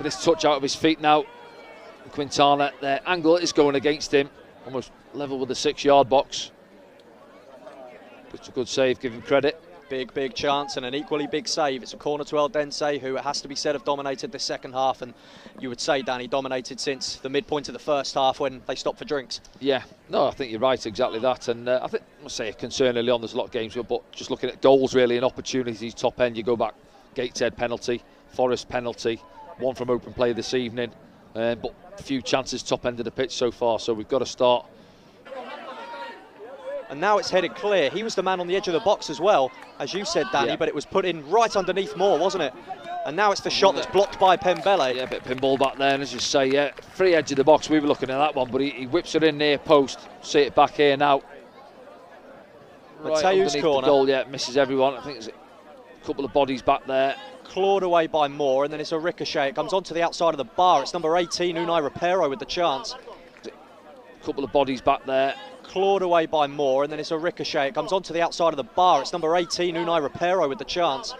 this touch out of his feet now. Quintana, their angle is going against him, almost level with the 6-yard box. But it's a good save, give him credit. Big chance and an equally big save. It's a corner to Eldense, who, it has to be said, have dominated this second half, and you would say, Danny, dominated since the midpoint of the first half when they stopped for drinks. Yeah, no, I think you're right, exactly that. And I think, I must say, a concern early on, there's a lot of games, but just looking at goals really and opportunities, top end, you go back, Gateshead penalty, Forest penalty, one from open play this evening, but a few chances top end of the pitch so far, so we've got to start. And now it's headed clear. He was the man on the edge of the box as well, as you said, Danny, but it was put in right underneath Moore, wasn't it? And now it's the shot that's blocked by Pembele. Yeah, a bit of pinball back there, and as you say, yeah, free edge of the box, we were looking at that one, but he whips it in near post. See it back here now. Right underneath corner. The goal, yeah, misses everyone. I think there's a couple of bodies back there. Clawed away by Moore, and then it's a ricochet. It comes onto the outside of the bar. It's number 18, Unai Rapero, with the chance. A couple of bodies back there. Clawed away by Moore, and then it's a ricochet. It comes onto the outside of the bar. It's number 18, Unai Rapero, with the chance.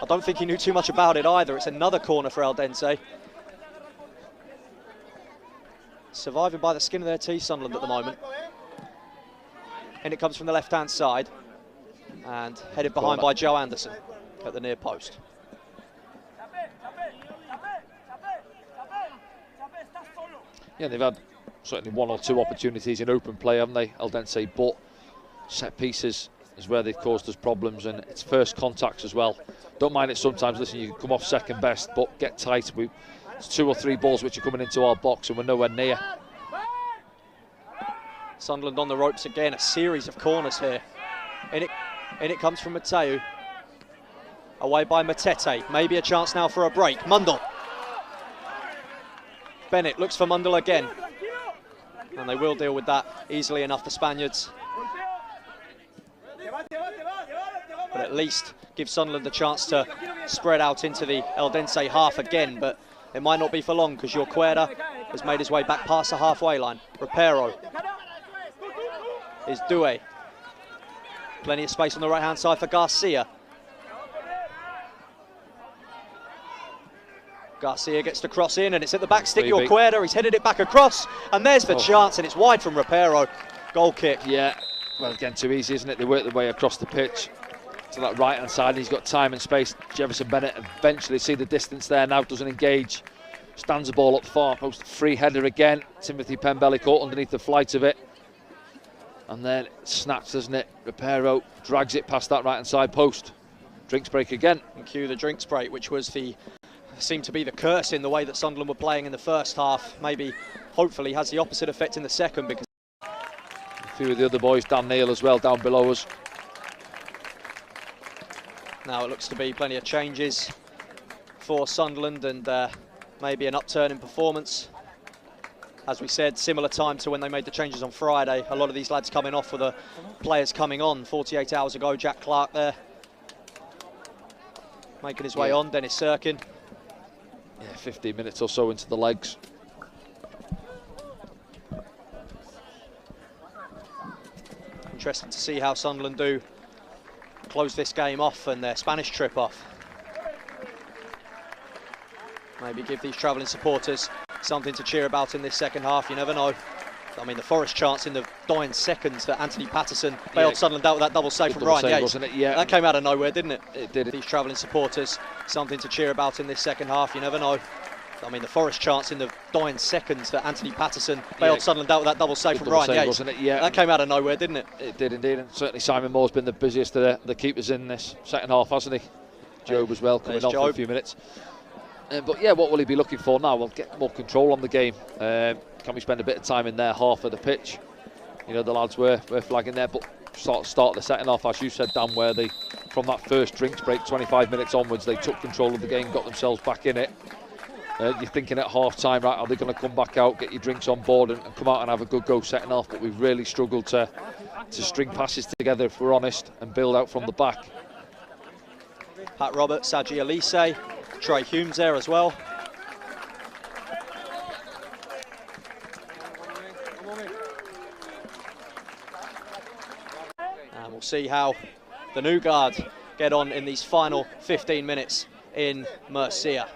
I don't think he knew too much about it either. It's another corner for Eldense. Surviving by the skin of their teeth, Sunderland at the moment. And it comes from the left-hand side, and headed behind by Joe Anderson at the near post. Yeah, they've had certainly one or two opportunities in open play, haven't they, Eldense? But set pieces is where they've caused us problems, and it's first contacts as well. Don't mind it sometimes. Listen, you can come off second best, but get tight. It's 2 or 3 balls which are coming into our box, and we're nowhere near. Sunderland on the ropes again. A series of corners here. In it comes from Mateu. Away by Matete. Maybe a chance now for a break. Mundle. Bennett looks for Mundle again. And they will deal with that easily enough, the Spaniards. But at least give Sunderland a chance to spread out into the Eldense half again. But it might not be for long, because Jorquera has made his way back past the halfway line. Rapero is Doué. Plenty of space on the right-hand side for Garcia. Garcia gets to cross in, and it's at the back stick. Jorquera, he's headed it back across, and there's the chance, and it's wide from Rapero. Goal kick. Yeah, well, again, too easy, isn't it? They work their way across the pitch to that right-hand side. He's got time and space. Jefferson Bennett eventually, see the distance there now, doesn't engage. Stands the ball up far post. Free header again. Timothy Pembele caught underneath the flight of it. And then snaps, doesn't it? Repero drags it past that right-hand side post. Drinks break again. And cue the drinks break, which was seemed to be the curse in the way that Sunderland were playing in the first half. Maybe, hopefully, has the opposite effect in the second, because a few of the other boys, Dan Neil as well, down below us. Now it looks to be plenty of changes for Sunderland, and maybe an upturn in performance. As we said, similar time to when they made the changes on Friday. A lot of these lads coming off with the players coming on 48 hours ago. Jack Clark there, making his way on. Dennis Sirkin. Yeah, 15 minutes or so into the legs. Interesting to see how Sunderland do close this game off and their Spanish trip off. Maybe give these travelling supporters something to cheer about in this second half. You never know. I mean, the Forest chance in the dying seconds that Anthony Patterson bailed Sunderland out with that double save from Ryan Yates. Wasn't it? Yeah. That came out of nowhere, didn't it? It did. These travelling supporters something to cheer about in this second half. You never know. I mean, the Forest chance in the dying seconds that Anthony Patterson bailed Sunderland out with that double save from Ryan Yates. Wasn't it? Yeah. That came out of nowhere, didn't it? It did indeed, and certainly Simon Moore's been the busiest of the keepers in this second half, hasn't he? Job as well, coming on for a few minutes. But yeah, what will he be looking for now? We'll get more control on the game. Can we spend a bit of time in their half of the pitch? You know, the lads were flagging there, but start the second half, as you said, Dan, where they, from that first drinks break, 25 minutes onwards, they took control of the game, got themselves back in it. You're thinking at half time, right, are they going to come back out, get your drinks on board and come out and have a good go second half? But we've really struggled to string passes together, if we're honest, and build out from the back. Pat Roberts, Saji Elise, Trey Humes there as well. And we'll see how the new guard get on in these final 15 minutes in Murcia.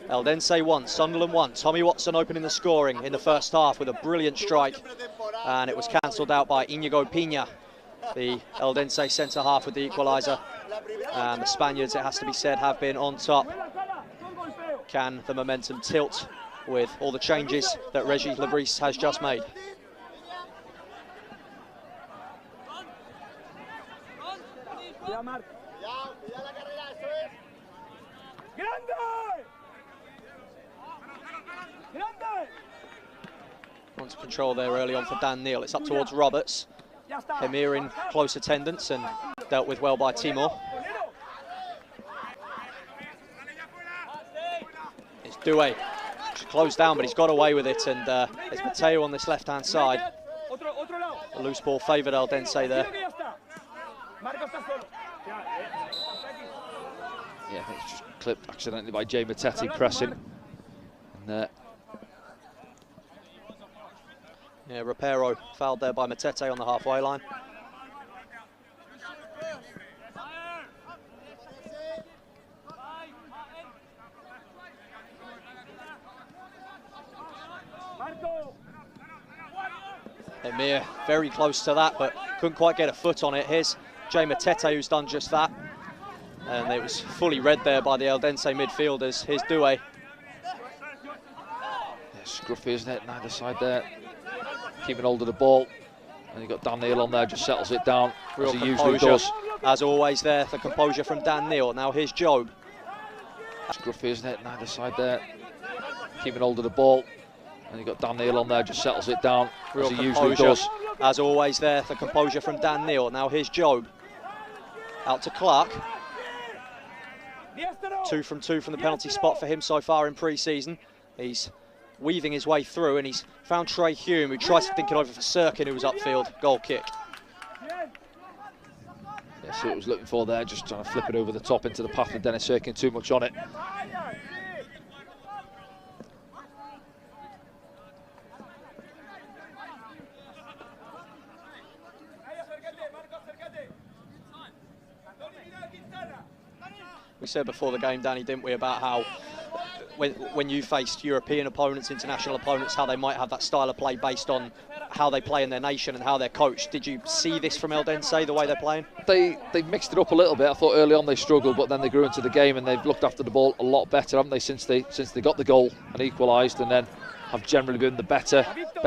Eldense 1, Sunderland 1. Tommy Watson opening the scoring in the first half with a brilliant strike, and it was cancelled out by Inigo Pina, the Eldense centre half, with the equaliser. And the Spaniards, it has to be said, have been on top. Can the momentum tilt with all the changes that Regis Lebris has just made? Onto control there early on for Dan Neil. It's up towards Roberts. Emir in close attendance and dealt with well by Timor. It's Doué. She's closed down, but he's got away with it, and it's Mateo on this left-hand side. A loose ball favoured Eldense there. Yeah, I think it's just clipped accidentally by Jay Matete pressing. And, yeah, Repero fouled there by Matete on the halfway line. Emir very close to that, but couldn't quite get a foot on it. Here's Jay Matete, who's done just that. And it was fully read there by the Eldense midfielders. Here's Doué. Yeah, scruffy, isn't it? Neither side there. Keeping hold of the ball. And you've got Dan Neil on there, just settles it down, as he usually does. As always there, the composure from Dan Neil. Now here's Job. Scruffy, isn't it? Neither side there. Keeping hold of the ball. And you've got Dan Neil on there, just settles it down, as he usually does. As always there, the composure from Dan Neil. Now here's Job. Out to Clark. 2 from 2 from the penalty spot for him so far in pre-season. He's weaving his way through, and he's found Trey Hume, who tries to think it over for Sirkin, who was upfield. Goal kick. Yeah, see what he was looking for there, just trying to flip it over the top into the path of Dennis Sirkin, too much on it. We said before the game, Danny, didn't we, about how when you faced European opponents, international opponents, how they might have that style of play based on how they play in their nation and how they're coached. Did you see this from Eldense, the way they're playing? They've mixed it up a little bit. I thought early on they struggled, but then they grew into the game and they've looked after the ball a lot better, haven't they, since they got the goal and equalised, and then have generally been the better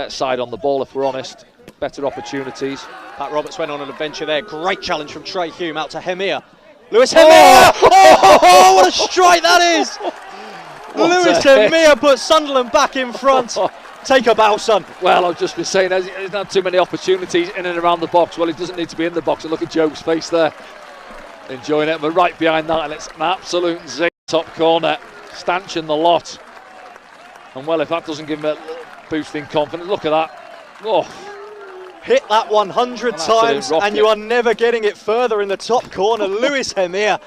side on the ball, if we're honest. better opportunities. Pat Roberts went on an adventure there. Great challenge from Trey Hume out to Hemir. Lewis Hemir! Oh, what a strike that is! Lewis Hemir puts Sunderland back in front. Take a bow, son. Well, I've just been saying he's not had too many opportunities in and around the box. Well, he doesn't need to be in the box. And look at Joe's face there. Enjoying it. We're right behind that, and it's an absolute zing top corner. Stanchion the lot. And well, if that doesn't give him a boost in confidence, look at that. Oh. Hit that 100 times, and you are never getting it further in the top corner. Lewis Hemir.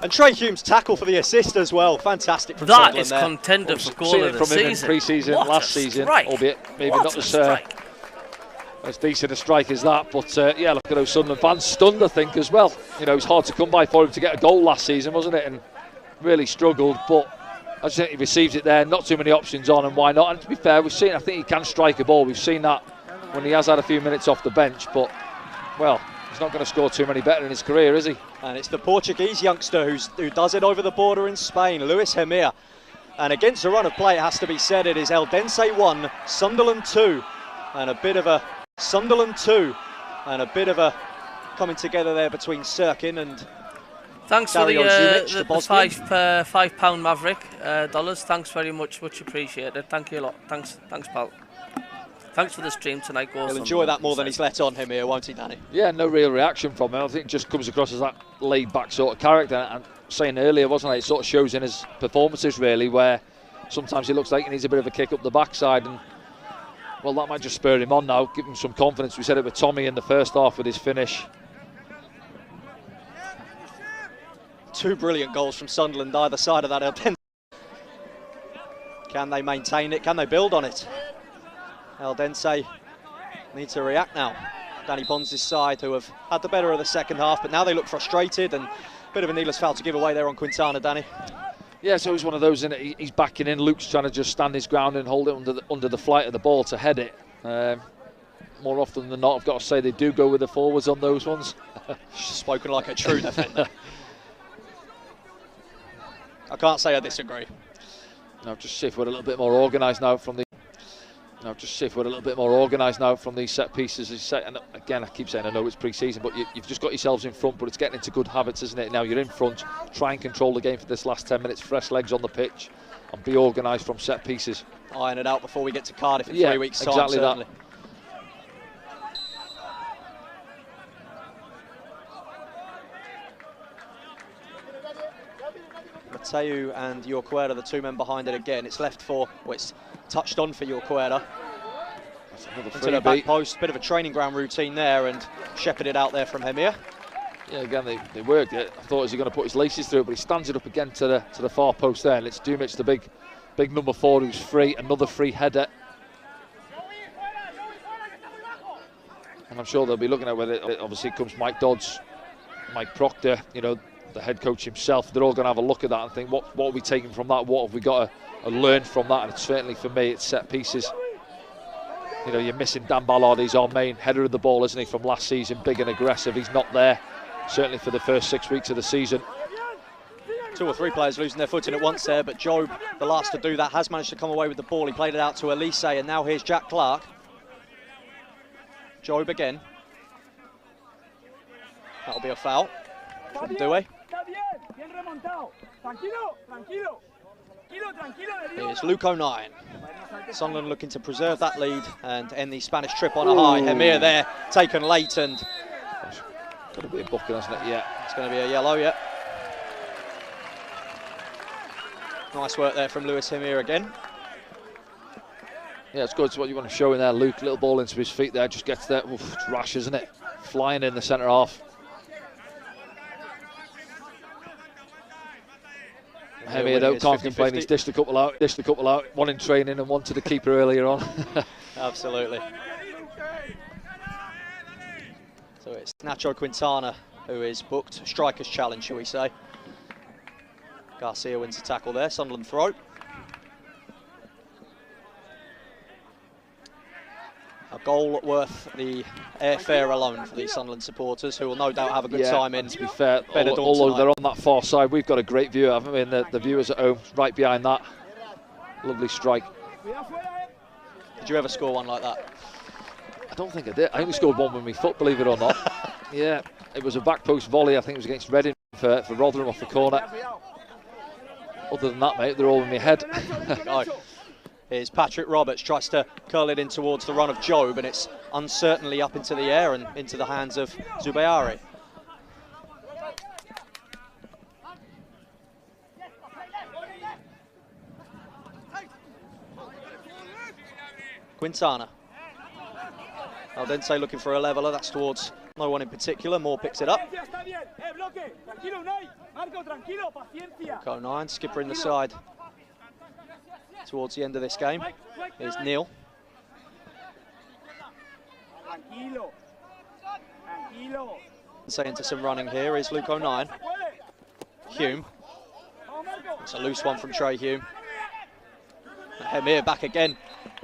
And Trey Hume's tackle for the assist as well. Fantastic from That is there. Contender for goal of the season. Pre-season, last season, albeit maybe not as decent a strike as that. But yeah, look at those Sunderland fans stunned, I think, as well. You know, it was hard to come by for him to get a goal last season, wasn't it? And really struggled, but I just think he receives it there. Not too many options on, and why not? And to be fair, we've seen, I think he can strike a ball. We've seen that when he has had a few minutes off the bench, but well, he's not going to score too many better in his career, is he? And it's the Portuguese youngster who does it over the border in Spain, Lewis Hemir. And against a run of play, it has to be said, it is Eldense 1, Sunderland 2, and a bit of a Sunderland 2, and a bit of a coming together there between Sirkin and thanks Dario for Zumic, the £5 Maverick dollars. Thanks very much appreciated. Thank you a lot. Thanks, pal. Thanks for the stream tonight, guys. He'll enjoy that more than he's let on him here, won't he, Danny? Yeah, no real reaction from him. I think it just comes across as that laid-back sort of character. And saying earlier, wasn't it? It sort of shows in his performances, really, where sometimes he looks like he needs a bit of a kick up the backside. And, well, that might just spur him on now, give him some confidence. We said it with Tommy in the first half with his finish. Two brilliant goals from Sunderland either side of that. Can they maintain it? Can they build on it? Eldense need to react now. Danny Bonds' side, who have had the better of the second half, but now they look frustrated, and a bit of a needless foul to give away there on Quintana, Danny. Yeah, so he's one of those, isn't it? He's backing in. Luke's trying to just stand his ground and hold it under the flight of the ball to head it. More often than not, I've got to say, they do go with the forwards on those ones. Spoken like a true defender. I can't say I disagree. Now just see if we're a little bit more organised now from the. Now just see if we're a little bit more organised now from these set pieces. And again, I keep saying I know it's pre-season, but you've just got yourselves in front. But it's getting into good habits, isn't it? Now you're in front. Try and control the game for this last 10 minutes. Fresh legs on the pitch, and be organised from set pieces. Iron it out before we get to Cardiff in 3 weeks' time. Exactly certainly. that. Mateu and Yorquera, the two men behind it again. It's left for, well, it's touched on for Yorquera. Into the back post, bit of a training ground routine there, and shepherded out there from Hemir. Yeah, again, they worked it. I thought, is he going to put his laces through it, but he stands it up again to the far post there, and it's Dumic, the big number 4, who's free, another free header. And I'm sure they'll be looking at whether it obviously comes Mike Dodds, Mike Proctor, you know, the head coach himself. They're all going to have a look at that and think, what are we taking from that? What have we got to learn from that? And it's certainly, for me, it's set pieces. You know, you're missing Dan Ballard. He's our main header of the ball, isn't he, from last season? Big and aggressive. He's not there, certainly for the first 6 weeks of the season. 2 or 3 players losing their footing at once there, but Job, the last to do that, has managed to come away with the ball. He played it out to Elise, and now here's Jack Clark. Job again. That'll be a foul from Doué. Here's Luke O'Nien. Sunderland looking to preserve that lead and end the Spanish trip on a high. Hemir there, taken late, and got to be a booking, hasn't it? Yeah. It's going to be a yellow, yeah. Nice work there from Lewis Hemir again. Yeah, it's good. It's what you want to show in there, Luke. Little ball into his feet there, just gets there. Oof, it's rash, isn't it? Flying in the centre half. Hemir though can't complain. He's dished a couple out. One in training and one to the keeper earlier on. Absolutely. So it's Nacho Quintana who is booked. Striker's challenge, shall we say. Garcia wins the tackle there. Sunderland throw. A goal worth the airfare alone for the Sunderland supporters, who will no doubt have a good time in. To be fair, although they're on that far side, we've got a great view, haven't we? And the viewers at home, right behind that. Lovely strike. Did you ever score one like that? don't think I did. I only scored one with my foot, believe it or not. Yeah, it was a back post volley. I think it was against Reading for Rotherham off the corner. Other than that, mate, they're all in my head. Here's Patrick Roberts, tries to curl it in towards the run of Job, and it's uncertainly up into the air and into the hands of Zubayari. Quintana. Eldense looking for a leveller, that's towards no one in particular. Moore picks it up. Go 9, skipper in the side towards the end of this game. Here's Neil. Into some running here is Luke 09. Hume. It's a loose one from Trey Hume. Hemir back again.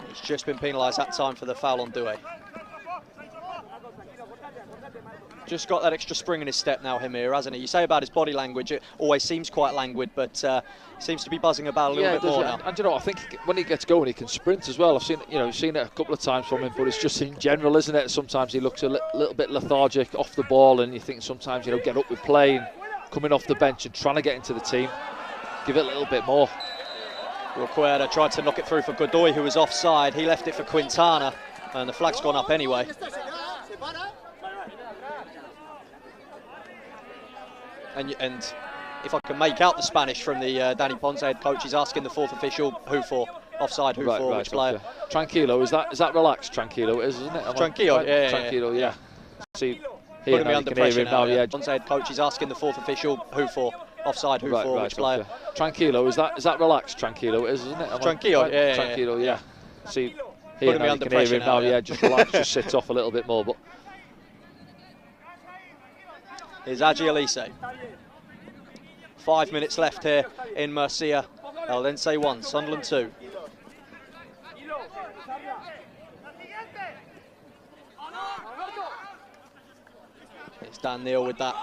He's just been penalised that time for the foul on Douay. Just got that extra spring in his step now, Hemir, hasn't he? You say about his body language, it always seems quite languid, but seems to be buzzing about a little bit more now. And you know, I think when he gets going, he can sprint as well. I've seen, seen it a couple of times from him, but it's just in general, isn't it? Sometimes he looks a little bit lethargic off the ball, and you think sometimes, get up with play and coming off the bench and trying to get into the team. Give it a little bit more. Ruquera tried to knock it through for Godoy, who was offside. He left it for Quintana, and the flag's gone up anyway. And if I can make out the Spanish from the Danny Ponce head coach, he's asking the fourth official who for, offside, who for, which player. Tranquilo, is that relaxed? Tranquilo is, isn't it? Tranquilo, yeah. Tranquilo, yeah. See, here now, under pressure now, yeah. Ponce head coach, he's asking the fourth official who for, offside, who for, which player. Tranquilo, is that relaxed? Tranquilo is, isn't it? Tranquilo, yeah. Tranquilo, yeah. See, here now, you can hear him now, yeah. Just relax, just sit off a little bit more, but. Here's Agi Elise. 5 minutes left here in Murcia. Eldense 1, Sunderland 2. It's Dan Neal with that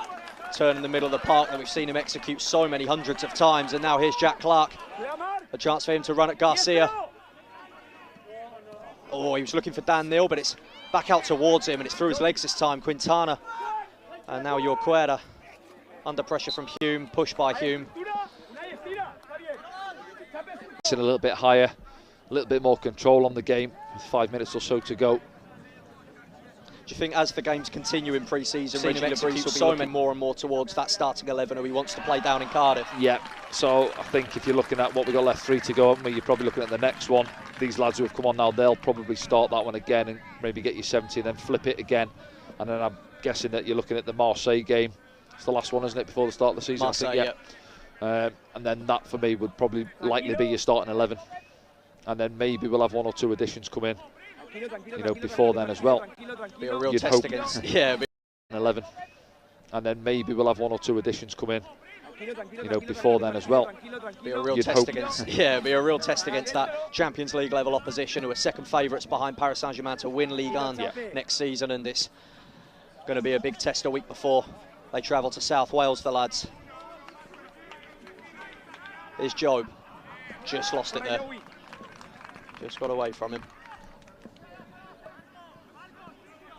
turn in the middle of the park that we've seen him execute so many hundreds of times. And now here's Jack Clark. A chance for him to run at Garcia. Oh, he was looking for Dan Neal, but it's back out towards him, and it's through his legs this time. Quintana. And now Urquera under pressure from Hume, pushed by Hume. A little bit higher, a little bit more control on the game with 5 minutes or so to go. Do you think as the games continue in pre-season, Richie LeBrice will be looking more and more towards that starting 11 who he wants to play down in Cardiff? Yeah, so I think if you're looking at what we've got left 3 to go, you're probably looking at the next one. These lads who have come on now, they'll probably start that one again and maybe get you 70 and then flip it again. And then I'm guessing that you're looking at the Marseille game. It's the last one, isn't it, before the start of the season? Marseille, I think, yeah. And then that for me would probably likely be your starting 11. And then maybe we'll have 1 or 2 additions come in, before then as well. Be a real test against, yeah. 11. And then maybe we'll have 1 or 2 additions come in, before then as well. Be a real test against, be a real test against that Champions League level opposition who are second favourites behind Paris Saint-Germain to win Ligue 1 next season, and this going to be a big test a week before they travel to South Wales, the lads. Here's Job. Just lost it there. Just got away from him.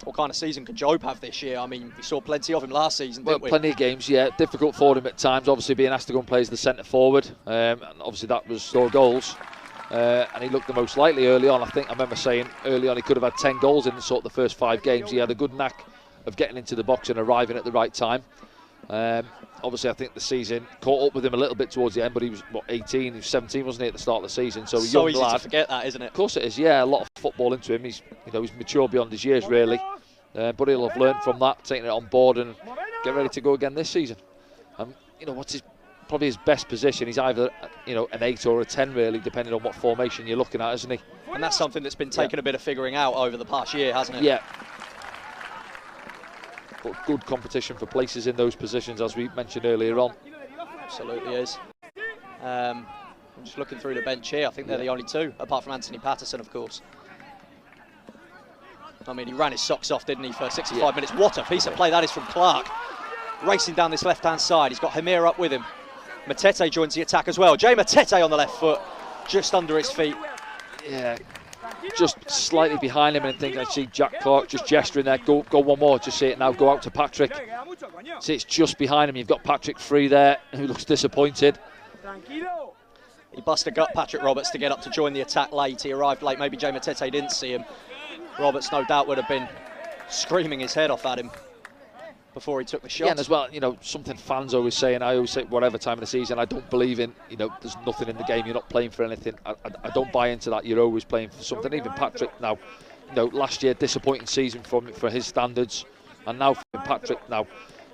What kind of season could Job have this year? I mean, we saw plenty of him last season, didn't we? Plenty of games, yeah. Difficult for him at times, obviously being asked to go and play as the centre forward. And obviously that was score goals. And he looked the most likely early on. I remember saying early on he could have had 10 goals in sort of the first 5 games. He had a good knack of getting into the box and arriving at the right time. Obviously, I think the season caught up with him a little bit towards the end, but he was, 18? He was 17, wasn't he, at the start of the season? So young easy lad. To forget that, isn't it? Of course it is, yeah. A lot of football into him. He's, he's mature beyond his years, really. But he'll have learned from that, taking it on board and get ready to go again this season. What's probably his best position? He's either, an 8 or a 10, really, depending on what formation you're looking at, isn't he? And that's something that's been taking a bit of figuring out over the past year, hasn't it? Yeah. But good competition for places in those positions, as we mentioned earlier on. Absolutely is. I'm just looking through the bench here. I think they're the only 2, apart from Anthony Patterson, of course. I mean, he ran his socks off, didn't he, for 65 minutes. What a piece of play that is from Clark. Racing down this left-hand side. He's got Hemir up with him. Matete joins the attack as well. Jay Matete on the left foot, just under his feet. Yeah. just slightly behind him, and I think I see Jack Clark just gesturing there. Go one more. Just see it now. Go out to Patrick. See, it's just behind him. You've got Patrick free there, who looks disappointed. He busted a gut, Patrick Roberts, to get up to join the attack late. He arrived late. Maybe Jay Matete didn't see him. Roberts, no doubt, would have been screaming his head off at him before he took the shot. Yeah, and as well, you know, something fans always say, and I always say, whatever time of the season, I don't believe in, you know, there's nothing in the game, you're not playing for anything. I don't buy into that. You're always playing for something. Even Patrick now, you know, last year, disappointing season for his standards. And now for Patrick now,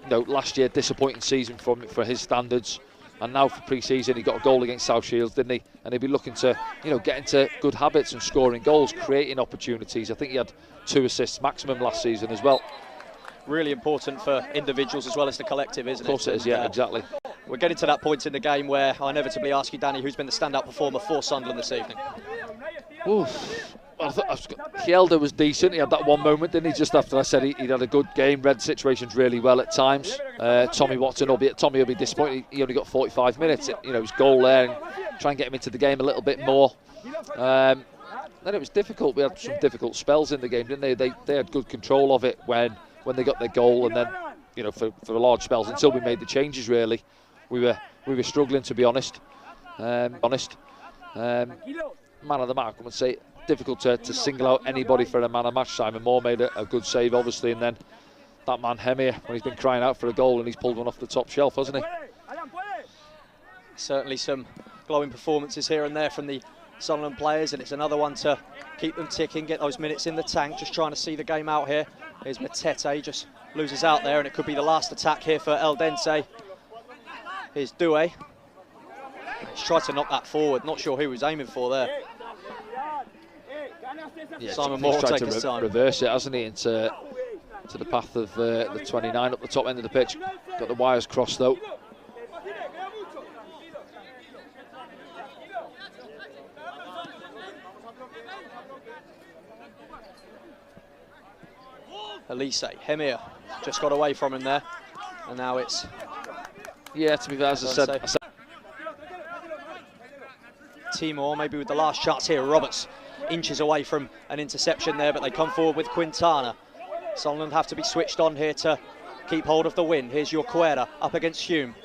you know, last year, disappointing season for his standards. And now for pre-season, he got a goal against South Shields, didn't he? And he'll be looking to, you know, get into good habits and scoring goals, creating opportunities. I think he had 2 assists maximum last season as well. Really important for individuals as well as the collective, isn't it? Of course it is, yeah, exactly. We're getting to that point in the game where I inevitably ask you, Danny, who's been the standout performer for Sunderland this evening? Oof. I thought Kjelda was decent. He had that one moment, didn't he? Just after I said he'd had a good game, read situations really well at times. Tommy Watson, albeit Tommy will be disappointed. He only got 45 minutes. You know, his goal there, and try and get him into the game a little bit more. Then it was difficult. We had some difficult spells in the game, didn't they? They had good control of it when they got their goal, and then, you know, for large spells until we made the changes. Really, we were struggling, to be honest. Man of the match, I would say. Difficult to single out anybody for a man of match. Simon Moore made a good save, obviously, and then that man Hemir, when he's been crying out for a goal, and he's pulled one off the top shelf, hasn't he? Certainly some glowing performances here and there from the Sunderland players, and it's another one to keep them ticking, get those minutes in the tank, just trying to see the game out here. Here's Matete, just loses out there, and it could be the last attack here for Eldense. Here's Doué. He's tried to knock that forward, not sure who he was aiming for there. Yeah, Simon Moore tried his to time. reverse it, hasn't he, into the path of the 29 up the top end of the pitch. Got the wires crossed though. Elise, Hemir just got away from him there, and now it's... Yeah, to be fair, as I said... Timor maybe with the last chance here. Roberts inches away from an interception there, but they come forward with Quintana. Sunderland have to be switched on here to keep hold of the win. Here's Jorquera up against Hume.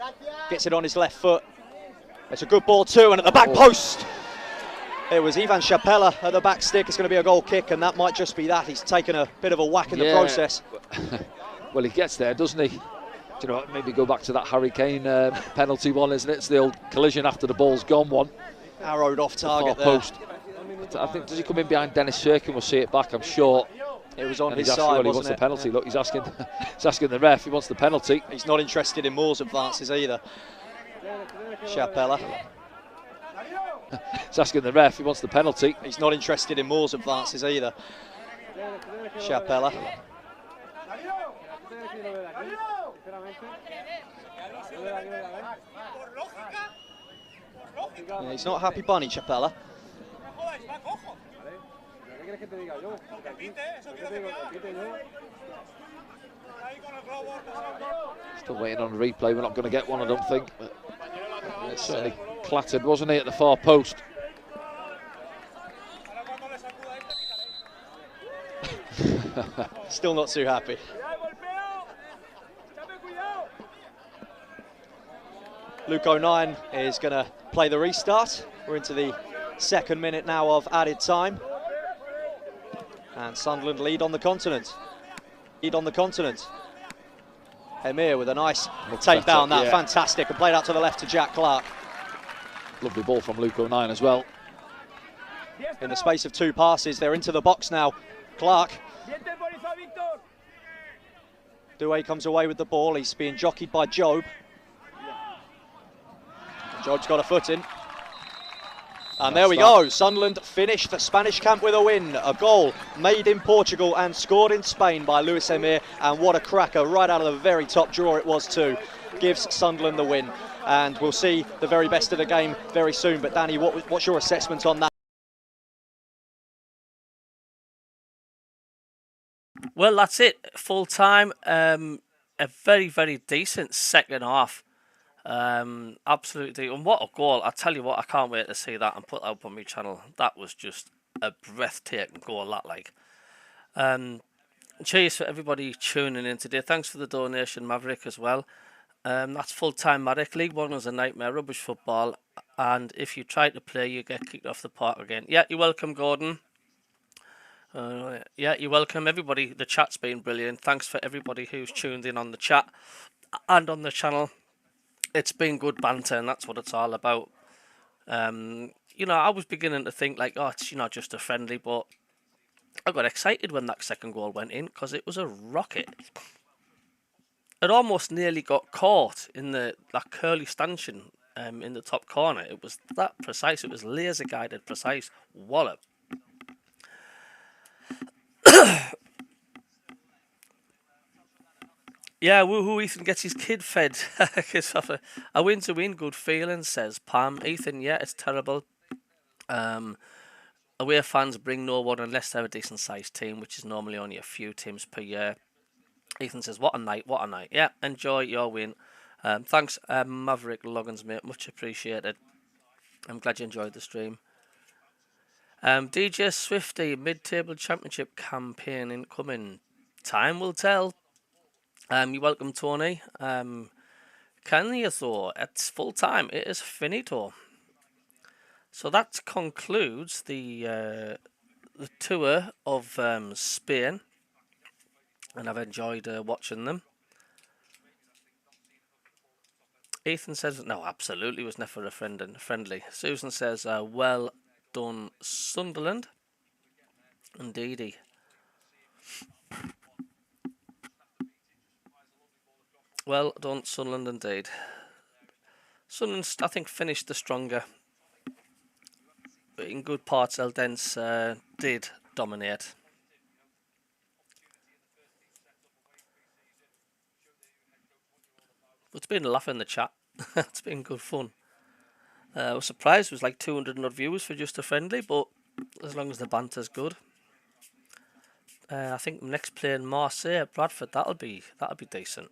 Gets it on his left foot. It's a good ball too, and at the back post. It was Ivan Chapela at the back stick. It's going to be a goal kick, and that might just be that. He's taken a bit of a whack in the process. Well, he gets there, doesn't he? Do you know what, maybe go back to that Harry Kane penalty one, isn't it? It's the old collision after the ball's gone one. Arrowed off target there. Post. I think, does he come in behind Dennis Shirkin? We'll see it back, I'm sure. It was on his side, side, he wants the penalty. Look, he's asking the ref, he wants the penalty. He's not interested in Moore's advances either. Chapela. He's asking the ref, he wants the penalty. He's not interested in Moore's advances either. Chapela. Yeah, he's not happy bunny, Chapela. Still waiting on a replay. We're not going to get one, I don't think. But it's certainly clattered, wasn't he, at the far post? Still not too happy. Luke 09 is going to play the restart. We're into the second minute now of added time. And Sunderland lead on the continent. Hemir with a nice takedown, that fantastic, and played out to the left to Jack Clark. Lovely ball from Luke 09 as well. In the space of 2 passes, they're into the box now. Clark. Doué comes away with the ball. He's being jockeyed by Job. Job's got a foot in. And there we go. Sunderland finished the Spanish camp with a win. A goal made in Portugal and scored in Spain by Luis Hemir. And what a cracker, right out of the very top drawer it was too. Gives Sunderland the win. And we'll see the very best of the game very soon. But Danny, what's your assessment on that? Well, that's it. Full time. A very, very decent second half. Absolutely. And what a goal. I tell you what, I can't wait to see that and put that up on my channel. That was just a breathtaking goal, that like. Cheers for everybody tuning in today. Thanks for the donation, Maverick, as well. That's full-time Maverick. League 1 was a nightmare, rubbish football, and if you try to play, you get kicked off the park again. Yeah, you're welcome, Gordon. Yeah, you're welcome, everybody. The chat's been brilliant. Thanks for everybody who's tuned in on the chat and on the channel. It's been good banter, and that's what it's all about. You know, I was beginning to think like, oh, it's, you know, just a friendly, but I got excited when that second goal went in because it was a rocket. It almost nearly got caught in that curly stanchion in the top corner. It was that precise. It was laser guided, precise wallop. Yeah, woohoo! Ethan gets his kid fed. A win to win, good feeling, says Pam. Ethan, yeah, it's terrible. Away fans bring no one unless they're a decent sized team, which is normally only a few teams per year. Ethan says, what a night, what a night. Yeah, enjoy your win. Thanks, Maverick Loggins, mate. Much appreciated. I'm glad you enjoyed the stream. DJ Swifty, mid-table championship campaign incoming. Time will tell. You're welcome, Tony. Can you though? It's full time. It is finito. So that concludes the tour of Spain, and I've enjoyed watching them. Ethan says, no, absolutely was never a friendly. Susan says, well done, Sunderland. Indeedy. Well done, Sunderland, indeed. Sunderland, I think, finished the stronger. But in good parts, Eldense did dominate. It's been a laugh in the chat. It's been good fun. I was surprised it was like 200 odd views for just a friendly, but as long as the banter's good. I think next playing Marseille at Bradford, that'll be decent.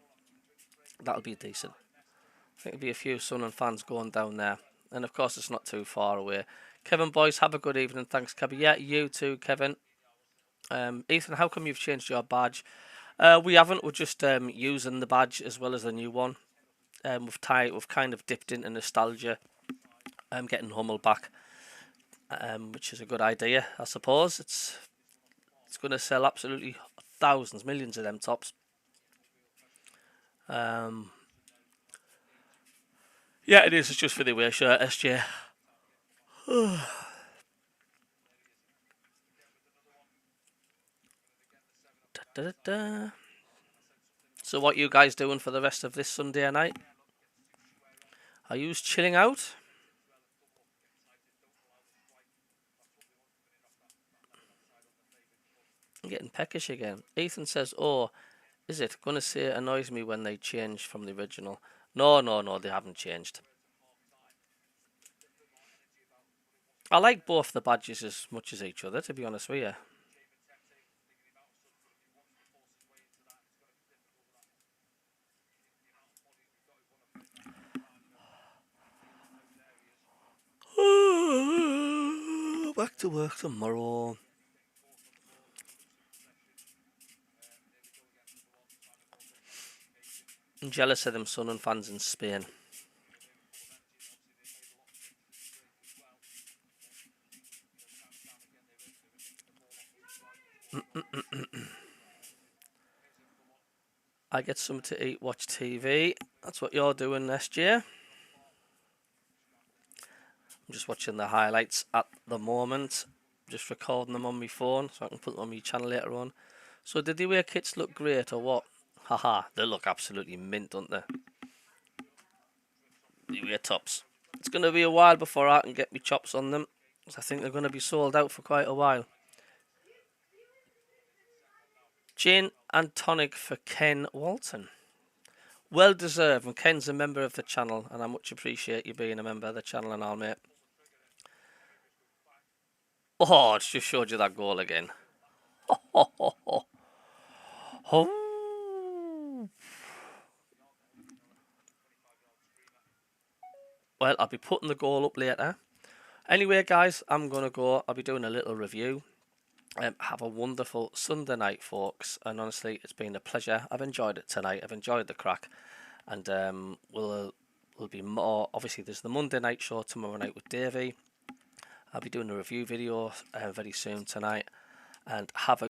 That'll be decent. I think there'll be a few Sunderland fans going down there, and of course it's not too far away. Kevin, boys, have a good evening. Thanks, Kevin. Yeah, you too, Kevin. Ethan, how come you've changed your badge? We haven't. We're just using the badge as well as the new one. We've kind of dipped into nostalgia. Getting Hummel back, which is a good idea, I suppose. It's going to sell absolutely thousands, millions of them tops. Yeah, it is. It's just for the away shirt, SJ. So what you guys doing for the rest of this Sunday night? Are you chilling out? I'm getting peckish again. Ethan says, oh, is it going to say it annoys me when they change from the original? No, they haven't changed. I like both the badges as much as each other, to be honest with you. Back to work tomorrow. I'm jealous of them Sunderland fans in Spain. I get something to eat, watch TV. That's what you're doing next year. I'm just watching the highlights at the moment. Just recording them on my phone so I can put them on my channel later on. So did the away kits look great or what? Haha, they look absolutely mint, don't they? The away tops. It's going to be a while before I can get my chops on them. I think they're going to be sold out for quite a while. Gin and tonic for Ken Walton. Well deserved, and Ken's a member of the channel, and I much appreciate you being a member of the channel and all, mate. Oh, it's just showed you that goal again. Oh. Well, I'll be putting the goal up later. Anyway, guys, I'm going to go. I'll be doing a little review. Have a wonderful Sunday night, folks. And honestly, it's been a pleasure. I've enjoyed it tonight. I've enjoyed the crack. And we'll be more. Obviously, there's the Monday night show tomorrow night with Davey. I'll be doing a review video very soon tonight. And have a